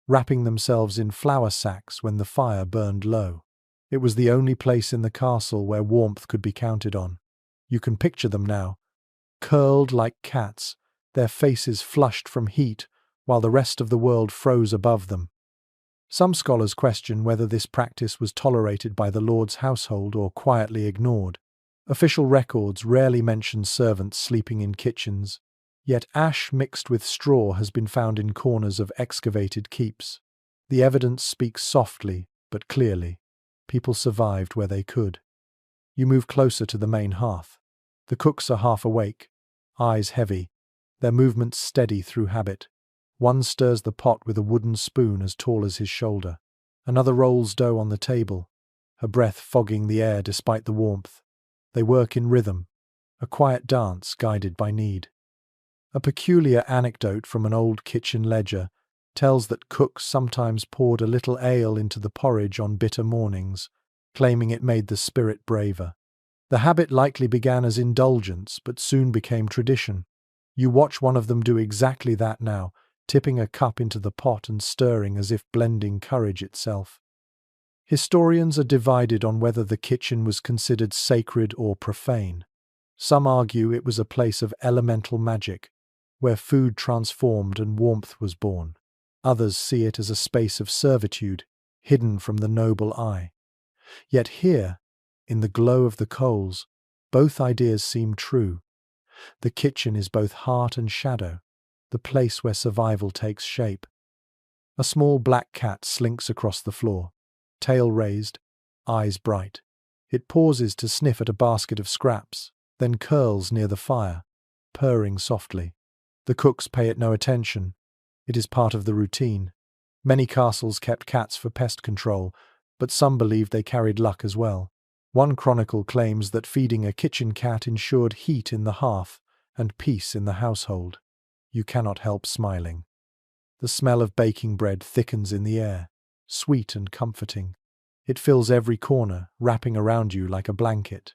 Speaker 1: wrapping themselves in flour sacks when the fire burned low. It was the only place in the castle where warmth could be counted on. You can picture them now, curled like cats, their faces flushed from heat, while the rest of the world froze above them. Some scholars question whether this practice was tolerated by the lord's household or quietly ignored. Official records rarely mention servants sleeping in kitchens, yet ash mixed with straw has been found in corners of excavated keeps. The evidence speaks softly but clearly. People survived where they could. You move closer to the main hearth. The cooks are half awake, eyes heavy, their movements steady through habit. One stirs the pot with a wooden spoon as tall as his shoulder. Another rolls dough on the table, her breath fogging the air despite the warmth. They work in rhythm, a quiet dance guided by need. A peculiar anecdote from an old kitchen ledger tells that cooks sometimes poured a little ale into the porridge on bitter mornings, claiming it made the spirit braver. The habit likely began as indulgence but soon became tradition. You watch one of them do exactly that now, tipping a cup into the pot and stirring as if blending courage itself. Historians are divided on whether the kitchen was considered sacred or profane. Some argue it was a place of elemental magic, where food transformed and warmth was born. Others see it as a space of servitude, hidden from the noble eye. Yet here, in the glow of the coals, both ideas seem true. The kitchen is both heart and shadow, the place where survival takes shape. A small black cat slinks across the floor, tail raised, eyes bright. It pauses to sniff at a basket of scraps, then curls near the fire, purring softly. The cooks pay it no attention. It is part of the routine. Many castles kept cats for pest control, but some believed they carried luck as well. One chronicle claims that feeding a kitchen cat ensured heat in the hearth and peace in the household. You cannot help smiling. The smell of baking bread thickens in the air, sweet and comforting. It fills every corner, wrapping around you like a blanket.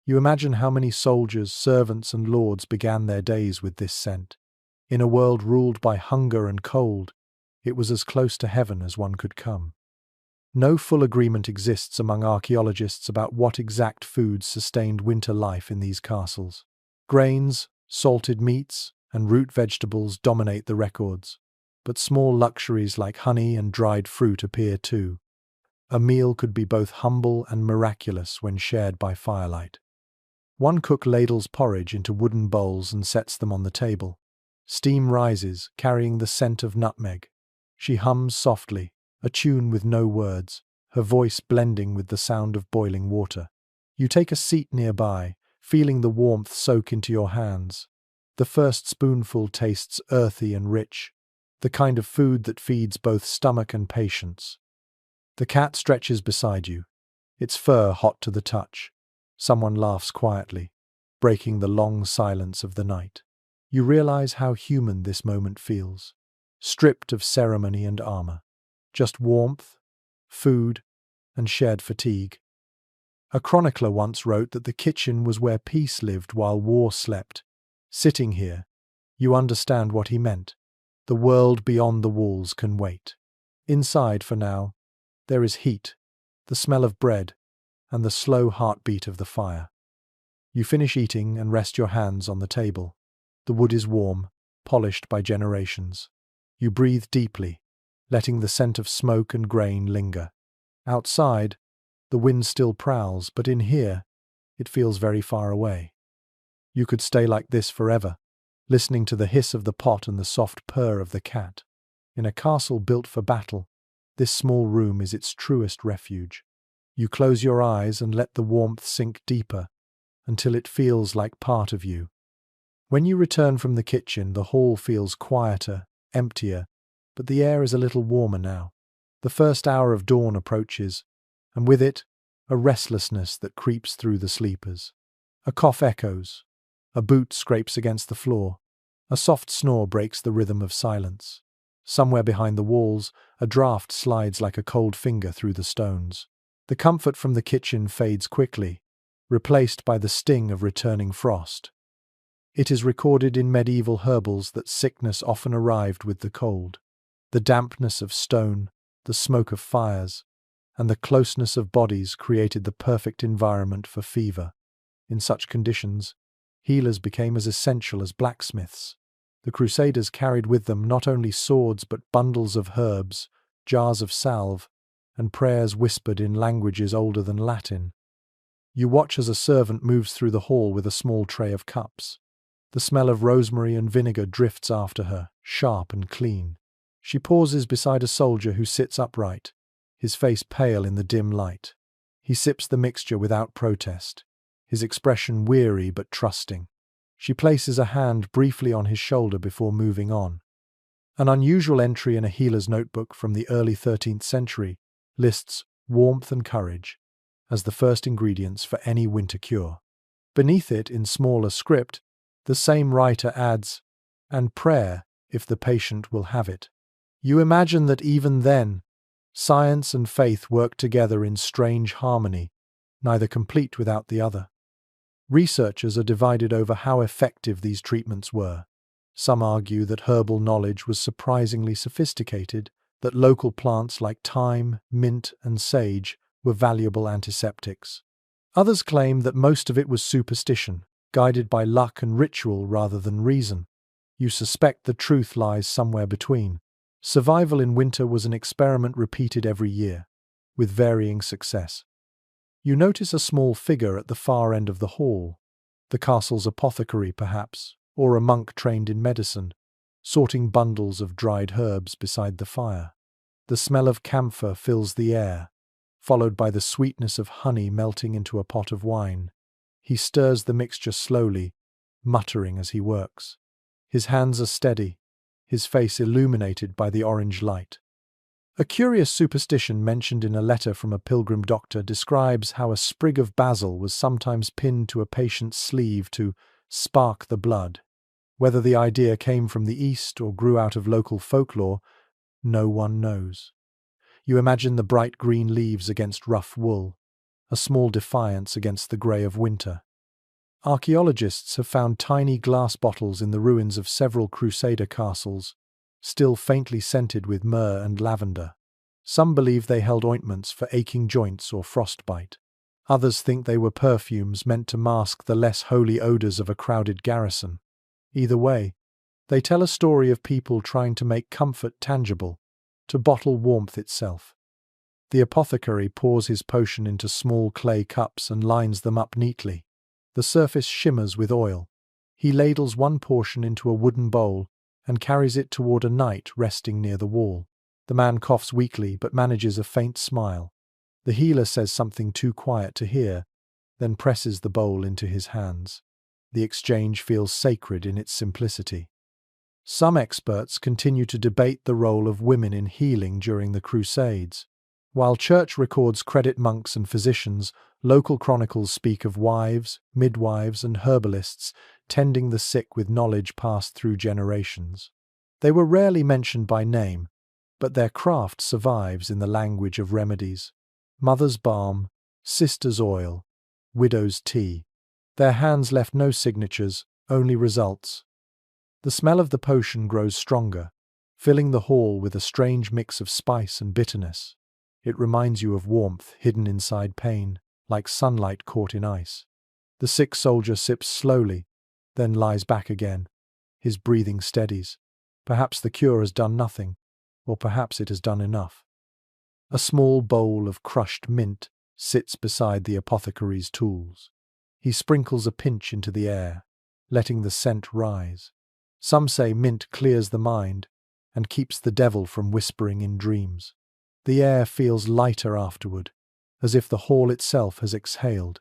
Speaker 1: You imagine how many soldiers, servants, and lords began their days with this scent. In a world ruled by hunger and cold, it was as close to heaven as one could come. No full agreement exists among archaeologists about what exact foods sustained winter life in these castles. Grains, salted meats, and root vegetables dominate the records, but small luxuries like honey and dried fruit appear too. A meal could be both humble and miraculous when shared by firelight. One cook ladles porridge into wooden bowls and sets them on the table. Steam rises, carrying the scent of nutmeg. She hums softly, a tune with no words, her voice blending with the sound of boiling water. You take a seat nearby, feeling the warmth soak into your hands. The first spoonful tastes earthy and rich, the kind of food that feeds both stomach and patience. The cat stretches beside you, its fur hot to the touch. Someone laughs quietly, breaking the long silence of the night. You realize how human this moment feels, stripped of ceremony and armor. Just warmth, food, and shared fatigue. A chronicler once wrote that the kitchen was where peace lived while war slept. Sitting here, you understand what he meant. The world beyond the walls can wait. Inside, for now, there is heat, the smell of bread, and the slow heartbeat of the fire. You finish eating and rest your hands on the table. The wood is warm, polished by generations. You breathe deeply, letting the scent of smoke and grain linger. Outside, the wind still prowls, but in here, it feels very far away. You could stay like this forever, listening to the hiss of the pot and the soft purr of the cat. In a castle built for battle, this small room is its truest refuge. You close your eyes and let the warmth sink deeper, until it feels like part of you. When you return from the kitchen, the hall feels quieter, emptier, but the air is a little warmer now. The first hour of dawn approaches, and with it, a restlessness that creeps through the sleepers. A cough echoes. A boot scrapes against the floor. A soft snore breaks the rhythm of silence. Somewhere behind the walls, a draught slides like a cold finger through the stones. The comfort from the kitchen fades quickly, replaced by the sting of returning frost. It is recorded in medieval herbals that sickness often arrived with the cold. The dampness of stone, the smoke of fires, and the closeness of bodies created the perfect environment for fever. In such conditions, healers became as essential as blacksmiths. The Crusaders carried with them not only swords but bundles of herbs, jars of salve, and prayers whispered in languages older than Latin. You watch as a servant moves through the hall with a small tray of cups. The smell of rosemary and vinegar drifts after her, sharp and clean. She pauses beside a soldier who sits upright, his face pale in the dim light. He sips the mixture without protest, his expression weary but trusting. She places a hand briefly on his shoulder before moving on. An unusual entry in a healer's notebook from the early 13th century lists warmth and courage as the first ingredients for any winter cure. Beneath it, in smaller script, the same writer adds, "and prayer, if the patient will have it." You imagine that even then, science and faith work together in strange harmony, neither complete without the other. Researchers are divided over how effective these treatments were. Some argue that herbal knowledge was surprisingly sophisticated, that local plants like thyme, mint, and sage were valuable antiseptics. Others claim that most of it was superstition, guided by luck and ritual rather than reason. You suspect the truth lies somewhere between. Survival in winter was an experiment repeated every year, with varying success. You notice a small figure at the far end of the hall, the castle's apothecary perhaps, or a monk trained in medicine, sorting bundles of dried herbs beside the fire. The smell of camphor fills the air, followed by the sweetness of honey melting into a pot of wine. He stirs the mixture slowly, muttering as he works. His hands are steady, his face illuminated by the orange light. A curious superstition mentioned in a letter from a pilgrim doctor describes how a sprig of basil was sometimes pinned to a patient's sleeve to spark the blood. Whether the idea came from the East or grew out of local folklore, no one knows. You imagine the bright green leaves against rough wool, a small defiance against the grey of winter. Archaeologists have found tiny glass bottles in the ruins of several Crusader castles, still faintly scented with myrrh and lavender. Some believe they held ointments for aching joints or frostbite. Others think they were perfumes meant to mask the less holy odours of a crowded garrison. Either way, they tell a story of people trying to make comfort tangible, to bottle warmth itself. The apothecary pours his potion into small clay cups and lines them up neatly. The surface shimmers with oil. He ladles one portion into a wooden bowl and carries it toward a knight resting near the wall. The man coughs weakly but manages a faint smile. The healer says something too quiet to hear, then presses the bowl into his hands. The exchange feels sacred in its simplicity. Some experts continue to debate the role of women in healing during the Crusades. While church records credit monks and physicians, local chronicles speak of wives, midwives, and herbalists tending the sick with knowledge passed through generations. They were rarely mentioned by name, but their craft survives in the language of remedies. Mother's balm, sister's oil, widow's tea. Their hands left no signatures, only results. The smell of the potion grows stronger, filling the hall with a strange mix of spice and bitterness. It reminds you of warmth hidden inside pain, like sunlight caught in ice. The sick soldier sips slowly, then lies back again. His breathing steadies. Perhaps the cure has done nothing, or perhaps it has done enough. A small bowl of crushed mint sits beside the apothecary's tools. He sprinkles a pinch into the air, letting the scent rise. Some say mint clears the mind and keeps the devil from whispering in dreams. The air feels lighter afterward, as if the hall itself has exhaled.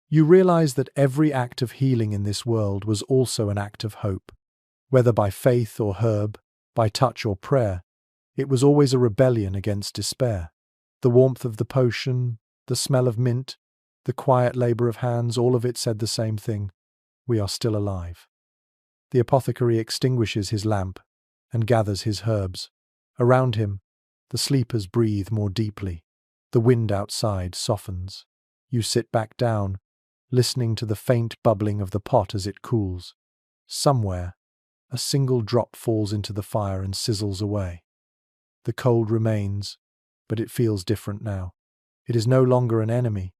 Speaker 1: You realize that every act of healing in this world was also an act of hope. Whether by faith or herb, by touch or prayer, it was always a rebellion against despair. The warmth of the potion, the smell of mint, the quiet labour of hands, all of it said the same thing: we are still alive. The apothecary extinguishes his lamp and gathers his herbs. Around him, the sleepers breathe more deeply. The wind outside softens. You sit back down, listening to the faint bubbling of the pot as it cools. Somewhere, a single drop falls into the fire and sizzles away. The cold remains, but it feels different now. It is no longer an enemy,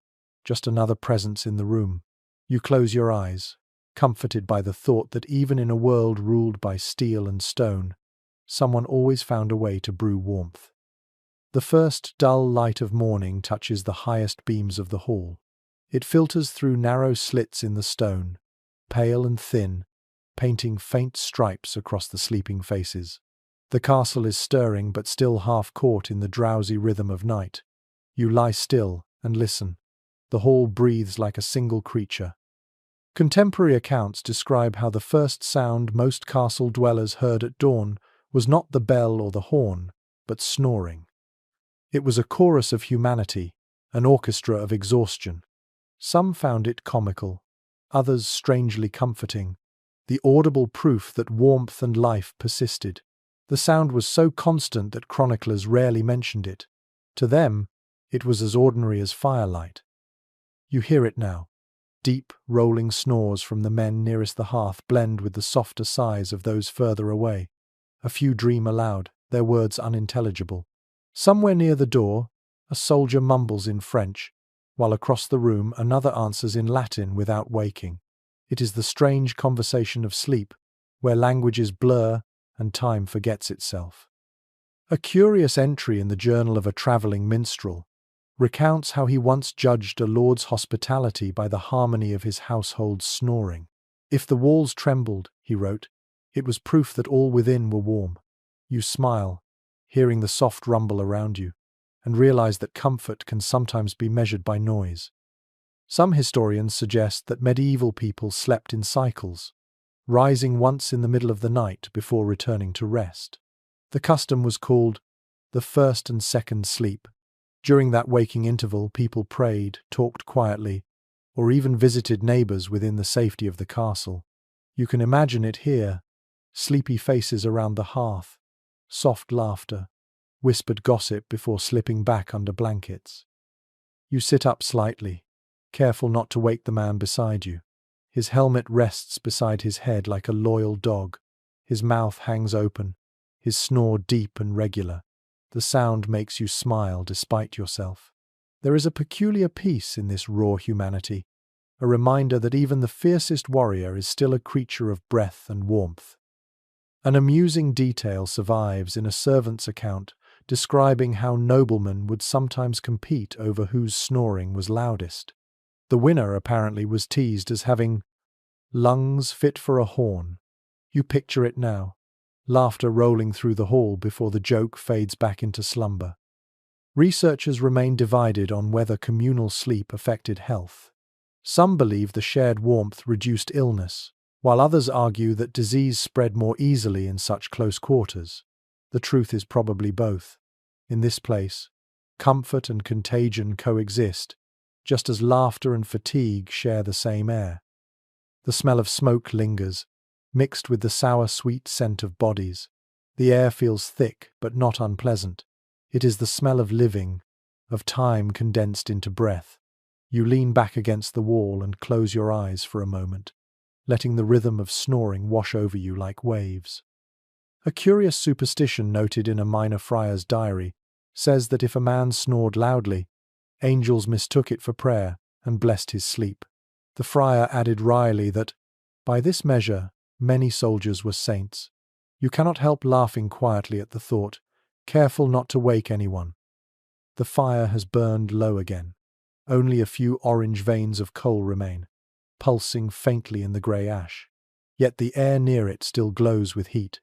Speaker 1: just another presence in the room. You close your eyes, comforted by the thought that even in a world ruled by steel and stone, someone always found a way to brew warmth. The first dull light of morning touches the highest beams of the hall. It filters through narrow slits in the stone, pale and thin, painting faint stripes across the sleeping faces. The castle is stirring but still half caught in the drowsy rhythm of night. You lie still and listen. The hall breathes like a single creature. Contemporary accounts describe how the first sound most castle dwellers heard at dawn was not the bell or the horn, but snoring. It was a chorus of humanity, an orchestra of exhaustion. Some found it comical, others strangely comforting, the audible proof that warmth and life persisted. The sound was so constant that chroniclers rarely mentioned it. To them, it was as ordinary as firelight. You hear it now. Deep, rolling snores from the men nearest the hearth blend with the softer sighs of those further away. A few dream aloud, their words unintelligible. Somewhere near the door, a soldier mumbles in French, while across the room another answers in Latin without waking. It is the strange conversation of sleep, where languages blur and time forgets itself. A curious entry in the journal of a travelling minstrel recounts how he once judged a lord's hospitality by the harmony of his household's snoring. If the walls trembled, he wrote, it was proof that all within were warm. You smile, hearing the soft rumble around you, and realize that comfort can sometimes be measured by noise. Some historians suggest that medieval people slept in cycles, rising once in the middle of the night before returning to rest. The custom was called the first and second sleep. During that waking interval, people prayed, talked quietly, or even visited neighbors within the safety of the castle. You can imagine it here: sleepy faces around the hearth, soft laughter, whispered gossip before slipping back under blankets. You sit up slightly, careful not to wake the man beside you. His helmet rests beside his head like a loyal dog. His mouth hangs open, his snore deep and regular. The sound makes you smile despite yourself. There is a peculiar peace in this raw humanity, a reminder that even the fiercest warrior is still a creature of breath and warmth. An amusing detail survives in a servant's account describing how noblemen would sometimes compete over whose snoring was loudest. The winner apparently was teased as having lungs fit for a horn. You picture it now, laughter rolling through the hall before the joke fades back into slumber. Researchers remain divided on whether communal sleep affected health. Some believe the shared warmth reduced illness, while others argue that disease spread more easily in such close quarters. The truth is probably both. In this place, comfort and contagion coexist, just as laughter and fatigue share the same air. The smell of smoke lingers, mixed with the sour-sweet scent of bodies. The air feels thick but not unpleasant. It is the smell of living, of time condensed into breath. You lean back against the wall and close your eyes for a moment, letting the rhythm of snoring wash over you like waves. A curious superstition noted in a minor friar's diary says that if a man snored loudly, angels mistook it for prayer and blessed his sleep. The friar added wryly that, by this measure, many soldiers were saints. You cannot help laughing quietly at the thought, careful not to wake anyone. The fire has burned low again. Only a few orange veins of coal remain, pulsing faintly in the grey ash. Yet the air near it still glows with heat.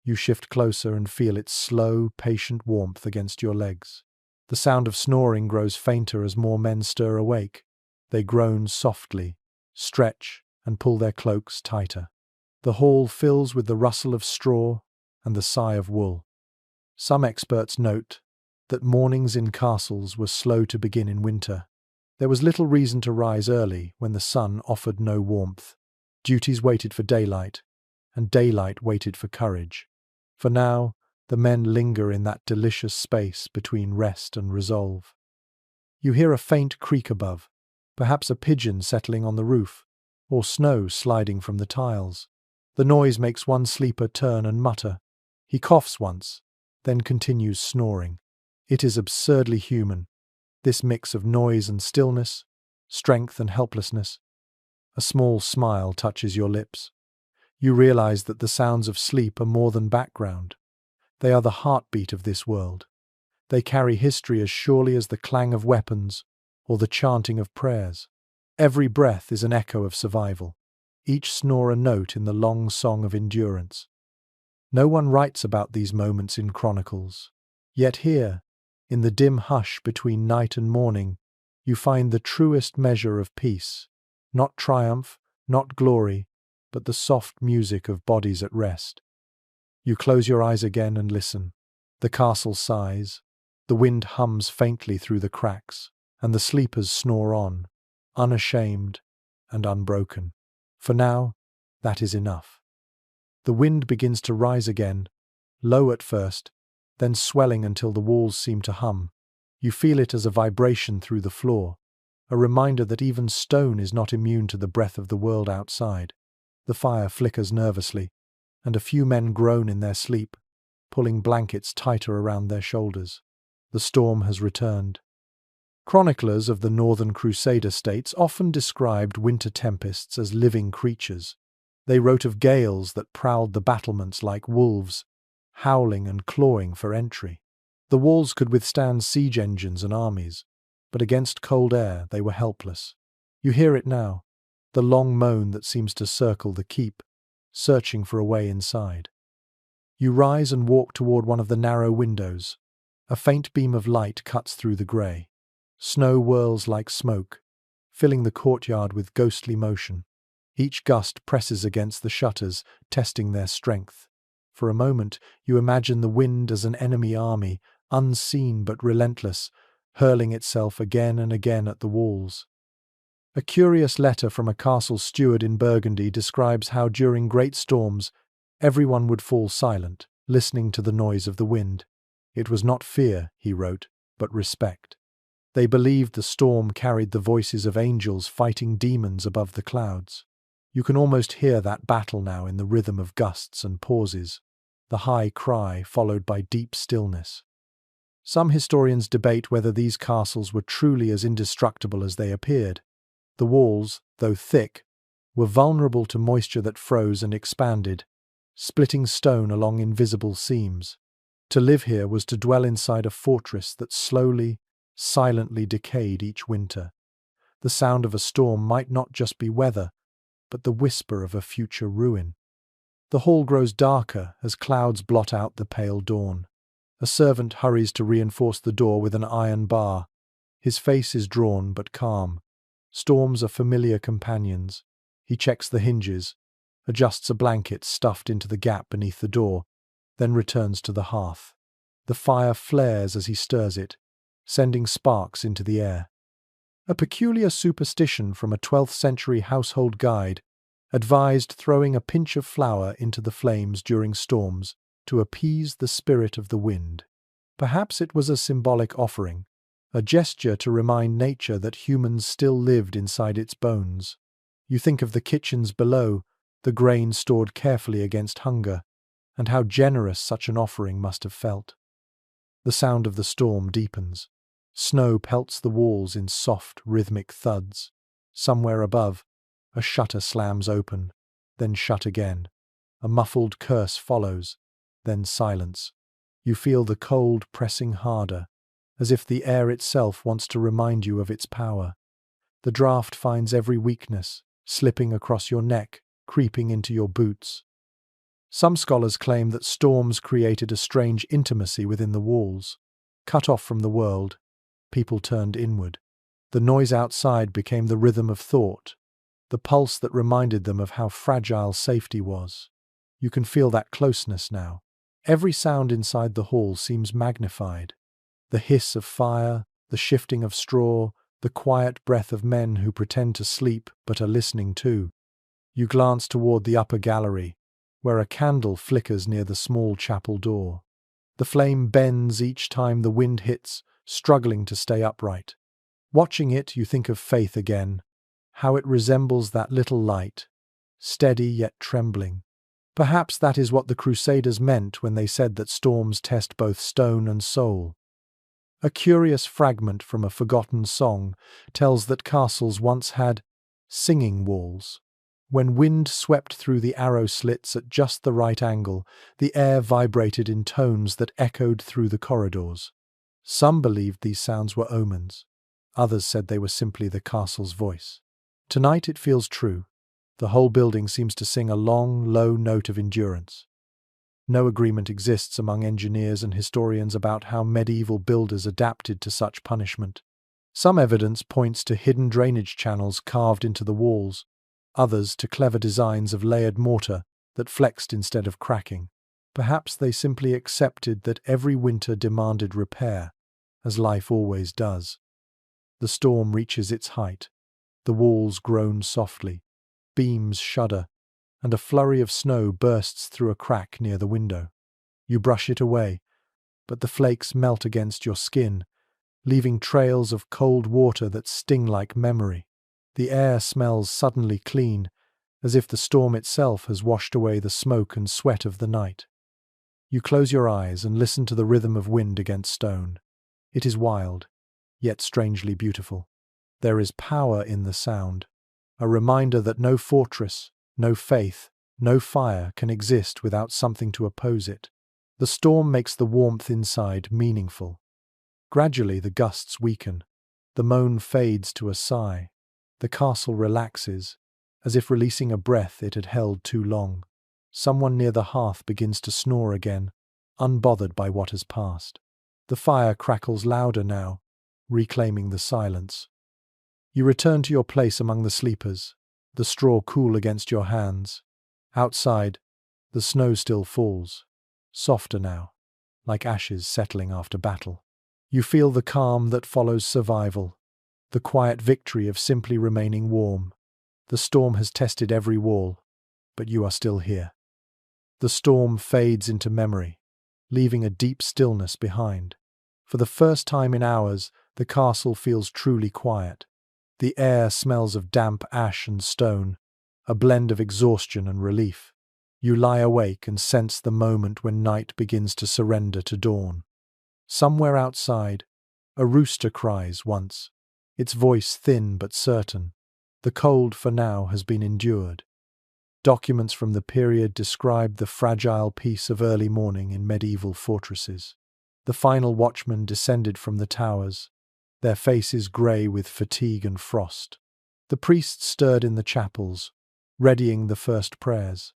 Speaker 1: You shift closer and feel its slow, patient warmth against your legs. The sound of snoring grows fainter as more men stir awake. They groan softly, stretch, and pull their cloaks tighter. The hall fills with the rustle of straw and the sigh of wool. Some experts note that mornings in castles were slow to begin in winter. There was little reason to rise early when the sun offered no warmth. Duties waited for daylight, and daylight waited for courage. For now, the men linger in that delicious space between rest and resolve. You hear a faint creak above, perhaps a pigeon settling on the roof, or snow sliding from the tiles. The noise makes one sleeper turn and mutter. He coughs once, then continues snoring. It is absurdly human, this mix of noise and stillness, strength and helplessness. A small smile touches your lips. You realize that the sounds of sleep are more than background. They are the heartbeat of this world. They carry history as surely as the clang of weapons or the chanting of prayers. Every breath is an echo of survival, each snore a note in the long song of endurance. No one writes about these moments in chronicles. Yet here, in the dim hush between night and morning, you find the truest measure of peace. Not triumph, not glory, but the soft music of bodies at rest. You close your eyes again and listen. The castle sighs, the wind hums faintly through the cracks, and the sleepers snore on, unashamed and unbroken. For now, that is enough. The wind begins to rise again, low at first, then swelling until the walls seem to hum. You feel it as a vibration through the floor, a reminder that even stone is not immune to the breath of the world outside. The fire flickers nervously, and a few men groan in their sleep, pulling blankets tighter around their shoulders. The storm has returned. Chroniclers of the northern Crusader states often described winter tempests as living creatures. They wrote of gales that prowled the battlements like wolves, howling and clawing for entry. The walls could withstand siege engines and armies, but against cold air they were helpless. You hear it now, the long moan that seems to circle the keep, searching for a way inside. You rise and walk toward one of the narrow windows, A faint beam of light cuts through the grey. Snow whirls like smoke, filling the courtyard with ghostly motion. Each gust presses against the shutters, testing their strength. For a moment, you imagine the wind as an enemy army, unseen but relentless, hurling itself again and again at the walls. A curious letter from a castle steward in Burgundy describes how during great storms, everyone would fall silent, listening to the noise of the wind. It was not fear, he wrote, but respect. They believed the storm carried the voices of angels fighting demons above the clouds. You can almost hear that battle now in the rhythm of gusts and pauses, the high cry followed by deep stillness. Some historians debate whether these castles were truly as indestructible as they appeared. The walls, though thick, were vulnerable to moisture that froze and expanded, splitting stone along invisible seams. To live here was to dwell inside a fortress that slowly, silently decayed each winter. The sound of a storm might not just be weather, but the whisper of a future ruin. The hall grows darker as clouds blot out the pale dawn. A servant hurries to reinforce the door with an iron bar. His face is drawn but calm. Storms are familiar companions. He checks the hinges, adjusts a blanket stuffed into the gap beneath the door, then returns to the hearth. The fire flares as he stirs it, sending sparks into the air. A peculiar superstition from a 12th century household guide advised throwing a pinch of flour into the flames during storms to appease the spirit of the wind. Perhaps it was a symbolic offering, a gesture to remind nature that humans still lived inside its bones. You think of the kitchens below, the grain stored carefully against hunger, and how generous such an offering must have felt. The sound of the storm deepens. Snow pelts the walls in soft, rhythmic thuds. Somewhere above, a shutter slams open, then shut again. A muffled curse follows, then silence. You feel the cold pressing harder, as if the air itself wants to remind you of its power. The draft finds every weakness, slipping across your neck, creeping into your boots. Some scholars claim that storms created a strange intimacy within the walls. Cut off from the world, people turned inward. The noise outside became the rhythm of thought, the pulse that reminded them of how fragile safety was. You can feel that closeness now. Every sound inside the hall seems magnified. The hiss of fire, the shifting of straw, the quiet breath of men who pretend to sleep but are listening too. You glance toward the upper gallery, where a candle flickers near the small chapel door. The flame bends each time the wind hits, struggling to stay upright. Watching it, you think of faith again, how it resembles that little light, steady yet trembling. Perhaps that is what the Crusaders meant when they said that storms test both stone and soul. A curious fragment from a forgotten song tells that castles once had singing walls. When wind swept through the arrow slits at just the right angle, the air vibrated in tones that echoed through the corridors. Some believed these sounds were omens. Others said they were simply the castle's voice. Tonight it feels true. The whole building seems to sing a long, low note of endurance. No agreement exists among engineers and historians about how medieval builders adapted to such punishment. Some evidence points to hidden drainage channels carved into the walls, others to clever designs of layered mortar that flexed instead of cracking. Perhaps they simply accepted that every winter demanded repair, as life always does. The storm reaches its height. The walls groan softly, beams shudder, and a flurry of snow bursts through a crack near the window. You brush it away, but the flakes melt against your skin, leaving trails of cold water that sting like memory. The air smells suddenly clean, as if the storm itself has washed away the smoke and sweat of the night. You close your eyes and listen to the rhythm of wind against stone. It is wild, yet strangely beautiful. There is power in the sound, a reminder that no fortress, no faith, no fire can exist without something to oppose it. The storm makes the warmth inside meaningful. Gradually the gusts weaken. The moan fades to a sigh. The castle relaxes, as if releasing a breath it had held too long. Someone near the hearth begins to snore again, unbothered by what has passed. The fire crackles louder now, reclaiming the silence. You return to your place among the sleepers, the straw cool against your hands. Outside, the snow still falls, softer now, like ashes settling after battle. You feel the calm that follows survival, the quiet victory of simply remaining warm. The storm has tested every wall, but you are still here. The storm fades into memory, leaving a deep stillness behind. For the first time in hours, the castle feels truly quiet. The air smells of damp ash and stone, a blend of exhaustion and relief. You lie awake and sense the moment when night begins to surrender to dawn. Somewhere outside, a rooster cries once, its voice thin but certain. The cold for now has been endured. Documents from the period describe the fragile peace of early morning in medieval fortresses. The final watchmen descended from the towers, their faces grey with fatigue and frost. The priests stirred in the chapels, readying the first prayers.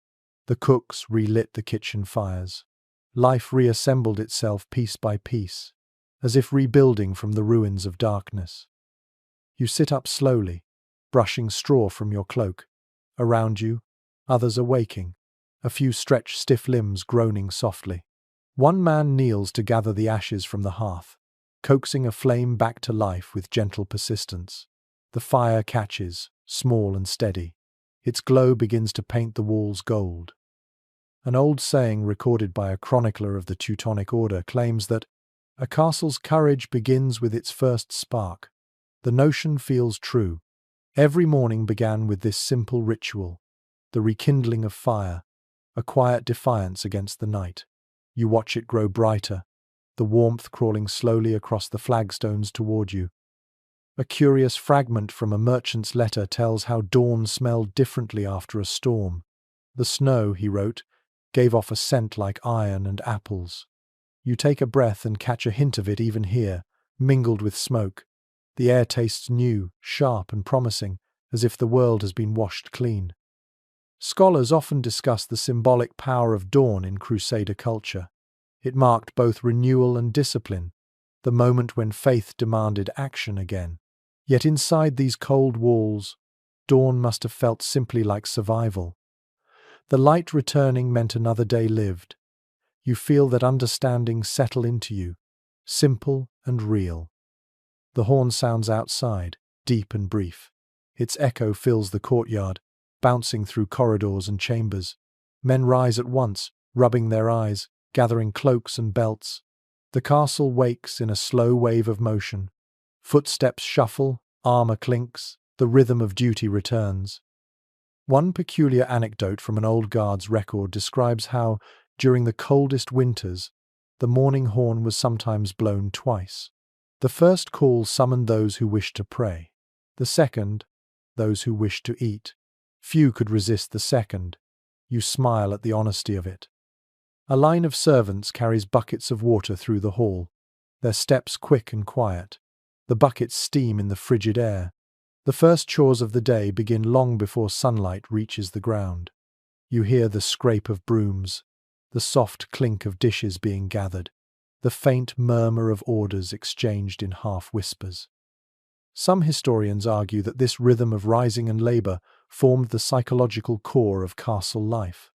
Speaker 1: The cooks relit the kitchen fires. Life reassembled itself piece by piece, as if rebuilding from the ruins of darkness. You sit up slowly, brushing straw from your cloak. Around you, others are waking, a few stretch stiff limbs groaning softly. One man kneels to gather the ashes from the hearth, coaxing a flame back to life with gentle persistence. The fire catches, small and steady. Its glow begins to paint the walls gold. An old saying recorded by a chronicler of the Teutonic Order claims that a castle's courage begins with its first spark. The notion feels true. Every morning began with this simple ritual, the rekindling of fire, a quiet defiance against the night. You watch it grow brighter, the warmth crawling slowly across the flagstones toward you. A curious fragment from a merchant's letter tells how dawn smelled differently after a storm. The snow, he wrote, gave off a scent like iron and apples. You take a breath and catch a hint of it even here, mingled with smoke. The air tastes new, sharp and promising, as if the world has been washed clean. Scholars often discuss the symbolic power of dawn in Crusader culture. It marked both renewal and discipline, the moment when faith demanded action again. Yet inside these cold walls, dawn must have felt simply like survival. The light returning meant another day lived. You feel that understanding settle into you, simple and real. The horn sounds outside, deep and brief. Its echo fills the courtyard, bouncing through corridors and chambers. Men rise at once, rubbing their eyes, gathering cloaks and belts. The castle wakes in a slow wave of motion. Footsteps shuffle, armor clinks, the rhythm of duty returns. One peculiar anecdote from an old guard's record describes how, during the coldest winters, the morning horn was sometimes blown twice. The first call summoned those who wished to pray. The second, those who wished to eat. Few could resist the second. You smile at the honesty of it. A line of servants carries buckets of water through the hall, their steps quick and quiet. The buckets steam in the frigid air. The first chores of the day begin long before sunlight reaches the ground. You hear the scrape of brooms, the soft clink of dishes being gathered, the faint murmur of orders exchanged in half-whispers. Some historians argue that this rhythm of rising and labour formed the psychological core of castle life.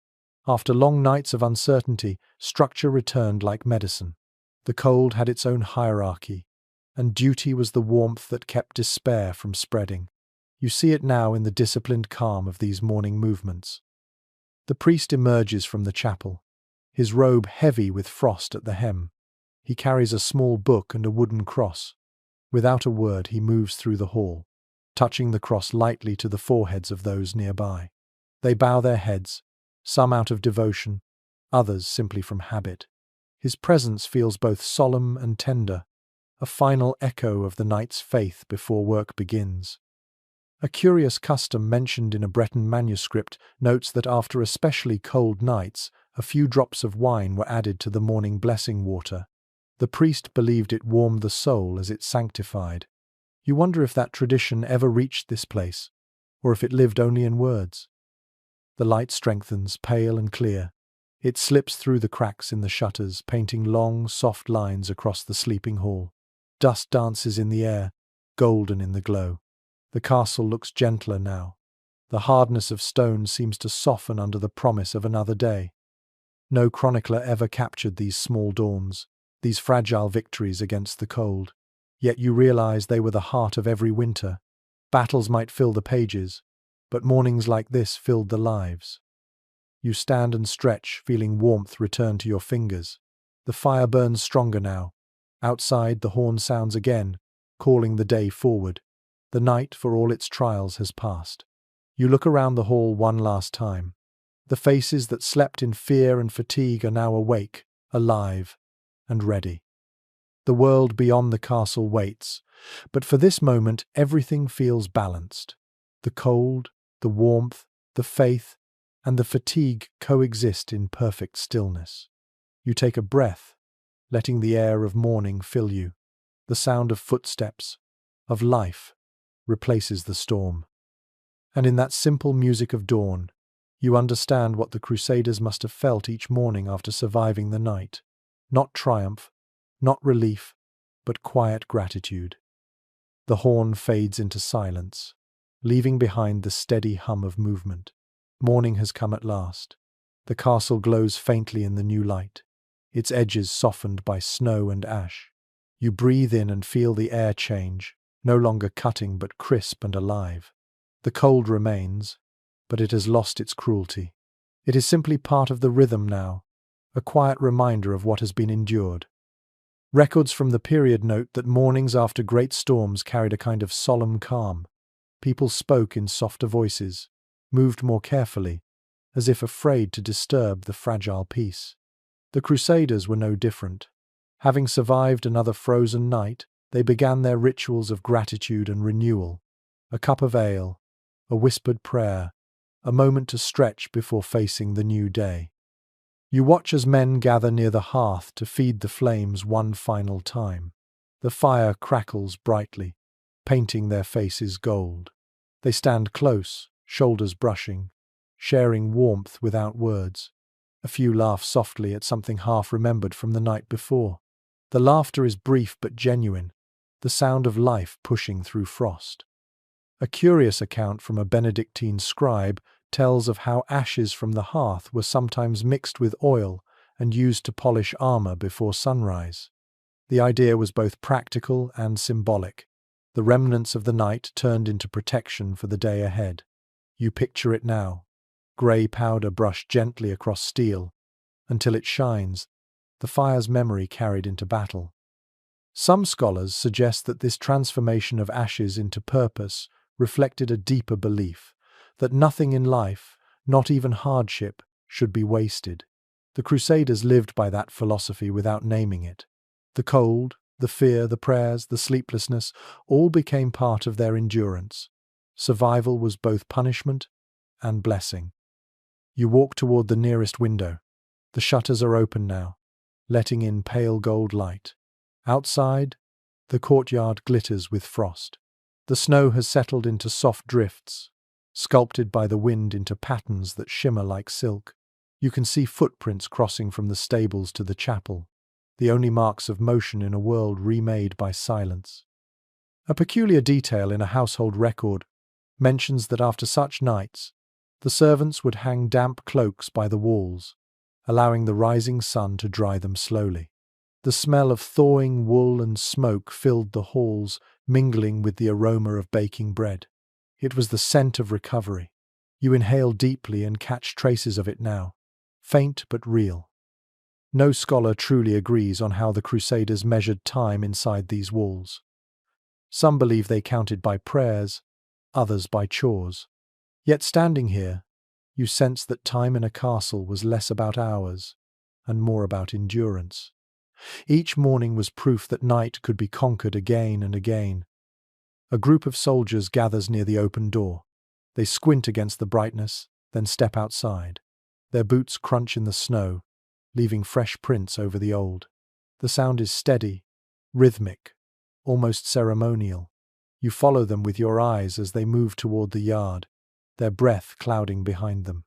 Speaker 1: After long nights of uncertainty, structure returned like medicine. The cold had its own hierarchy, and duty was the warmth that kept despair from spreading. You see it now in the disciplined calm of these morning movements. The priest emerges from the chapel, his robe heavy with frost at the hem. He carries a small book and a wooden cross. Without a word, he moves through the hall, touching the cross lightly to the foreheads of those nearby. They bow their heads, some out of devotion, others simply from habit. His presence feels both solemn and tender, a final echo of the knight's faith before work begins. A curious custom mentioned in a Breton manuscript notes that after especially cold nights, a few drops of wine were added to the morning blessing water. The priest believed it warmed the soul as it sanctified. You wonder if that tradition ever reached this place, or if it lived only in words. The light strengthens, pale and clear. It slips through the cracks in the shutters, painting long, soft lines across the sleeping hall. Dust dances in the air, golden in the glow. The castle looks gentler now. The hardness of stone seems to soften under the promise of another day. No chronicler ever captured these small dawns, these fragile victories against the cold. Yet you realize they were the heart of every winter. Battles might fill the pages, but mornings like this filled the lives. You stand and stretch, feeling warmth return to your fingers. The fire burns stronger now. Outside, the horn sounds again, calling the day forward. The night, for all its trials, has passed. You look around the hall one last time. The faces that slept in fear and fatigue are now awake, alive, and ready. The world beyond the castle waits, but for this moment everything feels balanced. The cold, the warmth, the faith, and the fatigue coexist in perfect stillness. You take a breath, letting the air of morning fill you. The sound of footsteps, of life, replaces the storm. And in that simple music of dawn, you understand what the Crusaders must have felt each morning after surviving the night. Not triumph, not relief, but quiet gratitude. The horn fades into silence, leaving behind the steady hum of movement. Morning has come at last. The castle glows faintly in the new light, its edges softened by snow and ash. You breathe in and feel the air change, no longer cutting but crisp and alive. The cold remains, but it has lost its cruelty. It is simply part of the rhythm now, a quiet reminder of what has been endured. Records from the period note that mornings after great storms carried a kind of solemn calm. People spoke in softer voices, moved more carefully, as if afraid to disturb the fragile peace. The Crusaders were no different. Having survived another frozen night, they began their rituals of gratitude and renewal. A cup of ale, a whispered prayer, a moment to stretch before facing the new day. You watch as men gather near the hearth to feed the flames one final time. The fire crackles brightly, painting their faces gold. They stand close, shoulders brushing, sharing warmth without words. A few laugh softly at something half-remembered from the night before. The laughter is brief but genuine, the sound of life pushing through frost. A curious account from a Benedictine scribe tells of how ashes from the hearth were sometimes mixed with oil and used to polish armor before sunrise. The idea was both practical and symbolic. The remnants of the night turned into protection for the day ahead. You picture it now. Grey powder brushed gently across steel, until it shines, the fire's memory carried into battle. Some scholars suggest that this transformation of ashes into purpose reflected a deeper belief, that nothing in life, not even hardship, should be wasted. The Crusaders lived by that philosophy without naming it. The cold, the fear, the prayers, the sleeplessness, all became part of their endurance. Survival was both punishment and blessing. You walk toward the nearest window. The shutters are open now, letting in pale gold light. Outside, the courtyard glitters with frost. The snow has settled into soft drifts, sculpted by the wind into patterns that shimmer like silk. You can see footprints crossing from the stables to the chapel, the only marks of motion in a world remade by silence. A peculiar detail in a household record mentions that after such nights, the servants would hang damp cloaks by the walls, allowing the rising sun to dry them slowly. The smell of thawing wool and smoke filled the halls, mingling with the aroma of baking bread. It was the scent of recovery. You inhale deeply and catch traces of it now, faint but real. No scholar truly agrees on how the Crusaders measured time inside these walls. Some believe they counted by prayers, others by chores. Yet standing here, you sense that time in a castle was less about hours and more about endurance. Each morning was proof that night could be conquered again and again. A group of soldiers gathers near the open door. They squint against the brightness, then step outside. Their boots crunch in the snow, leaving fresh prints over the old. The sound is steady, rhythmic, almost ceremonial. You follow them with your eyes as they move toward the yard, their breath clouding behind them.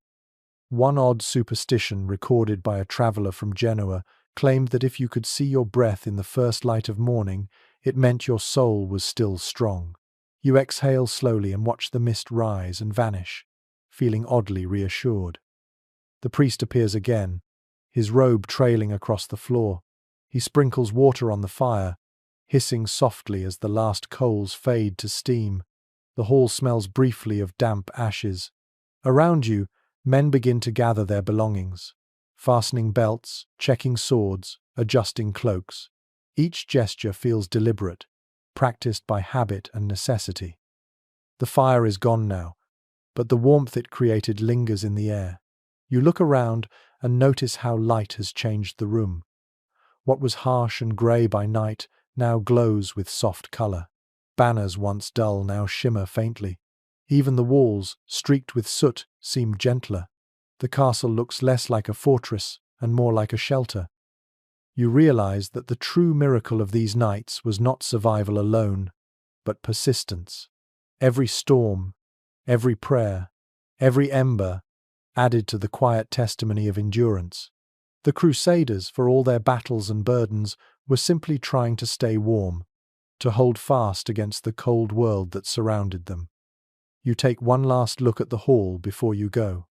Speaker 1: One odd superstition recorded by a traveller from Genoa claimed that if you could see your breath in the first light of morning, it meant your soul was still strong. You exhale slowly and watch the mist rise and vanish, feeling oddly reassured. The priest appears again, his robe trailing across the floor. He sprinkles water on the fire, hissing softly as the last coals fade to steam. The hall smells briefly of damp ashes. Around you, men begin to gather their belongings, fastening belts, checking swords, adjusting cloaks. Each gesture feels deliberate, practiced by habit and necessity. The fire is gone now, but the warmth it created lingers in the air. You look around and notice how light has changed the room. What was harsh and grey by night now glows with soft colour. Banners once dull now shimmer faintly. Even the walls, streaked with soot, seem gentler. The castle looks less like a fortress and more like a shelter. You realize that the true miracle of these nights was not survival alone, but persistence. Every storm, every prayer, every ember added to the quiet testimony of endurance. The Crusaders, for all their battles and burdens, were simply trying to stay warm, to hold fast against the cold world that surrounded them. You take one last look at the hall before you go.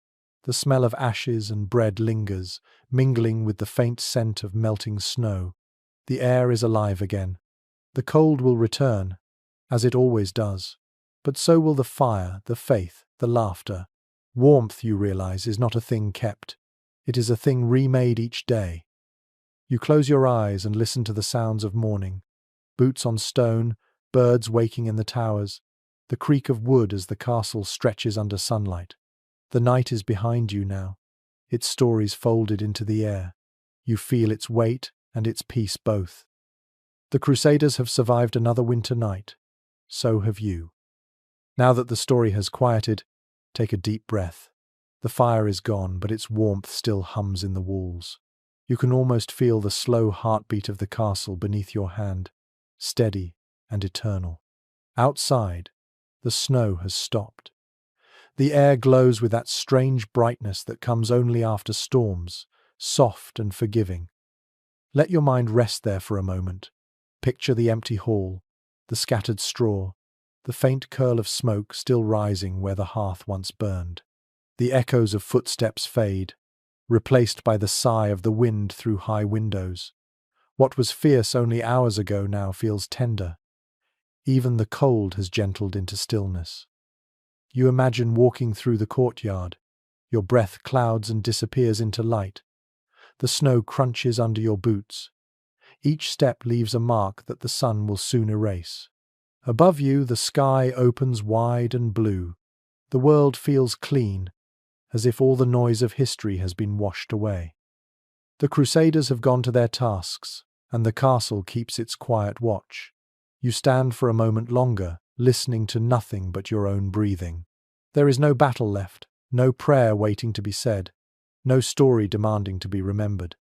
Speaker 1: The smell of ashes and bread lingers, mingling with the faint scent of melting snow. The air is alive again. The cold will return, as it always does. But so will the fire, the faith, the laughter. Warmth, you realize, is not a thing kept. It is a thing remade each day. You close your eyes and listen to the sounds of morning. Boots on stone, birds waking in the towers, the creak of wood as the castle stretches under sunlight. The night is behind you now, its stories folded into the air. You feel its weight and its peace both. The Crusaders have survived another winter night. So have you. Now that the story has quieted, take a deep breath. The fire is gone, but its warmth still hums in the walls. You can almost feel the slow heartbeat of the castle beneath your hand, steady and eternal. Outside, the snow has stopped. The air glows with that strange brightness that comes only after storms, soft and forgiving. Let your mind rest there for a moment. Picture the empty hall, the scattered straw, the faint curl of smoke still rising where the hearth once burned. The echoes of footsteps fade, replaced by the sigh of the wind through high windows. What was fierce only hours ago now feels tender. Even the cold has gentled into stillness. You imagine walking through the courtyard. Your breath clouds and disappears into light. The snow crunches under your boots. Each step leaves a mark that the sun will soon erase. Above you, the sky opens wide and blue. The world feels clean, as if all the noise of history has been washed away. The Crusaders have gone to their tasks, and the castle keeps its quiet watch. You stand for a moment longer, listening to nothing but your own breathing. There is no battle left, no prayer waiting to be said, no story demanding to be remembered.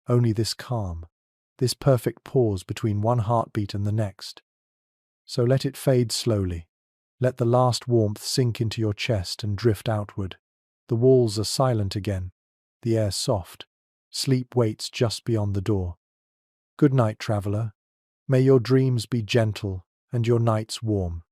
Speaker 1: Only this calm, this perfect pause between one heartbeat and the next. So let it fade slowly. Let the last warmth sink into your chest and drift outward. The walls are silent again, the air soft. Sleep waits just beyond the door. Good night, traveller. May your dreams be gentle and your nights warm.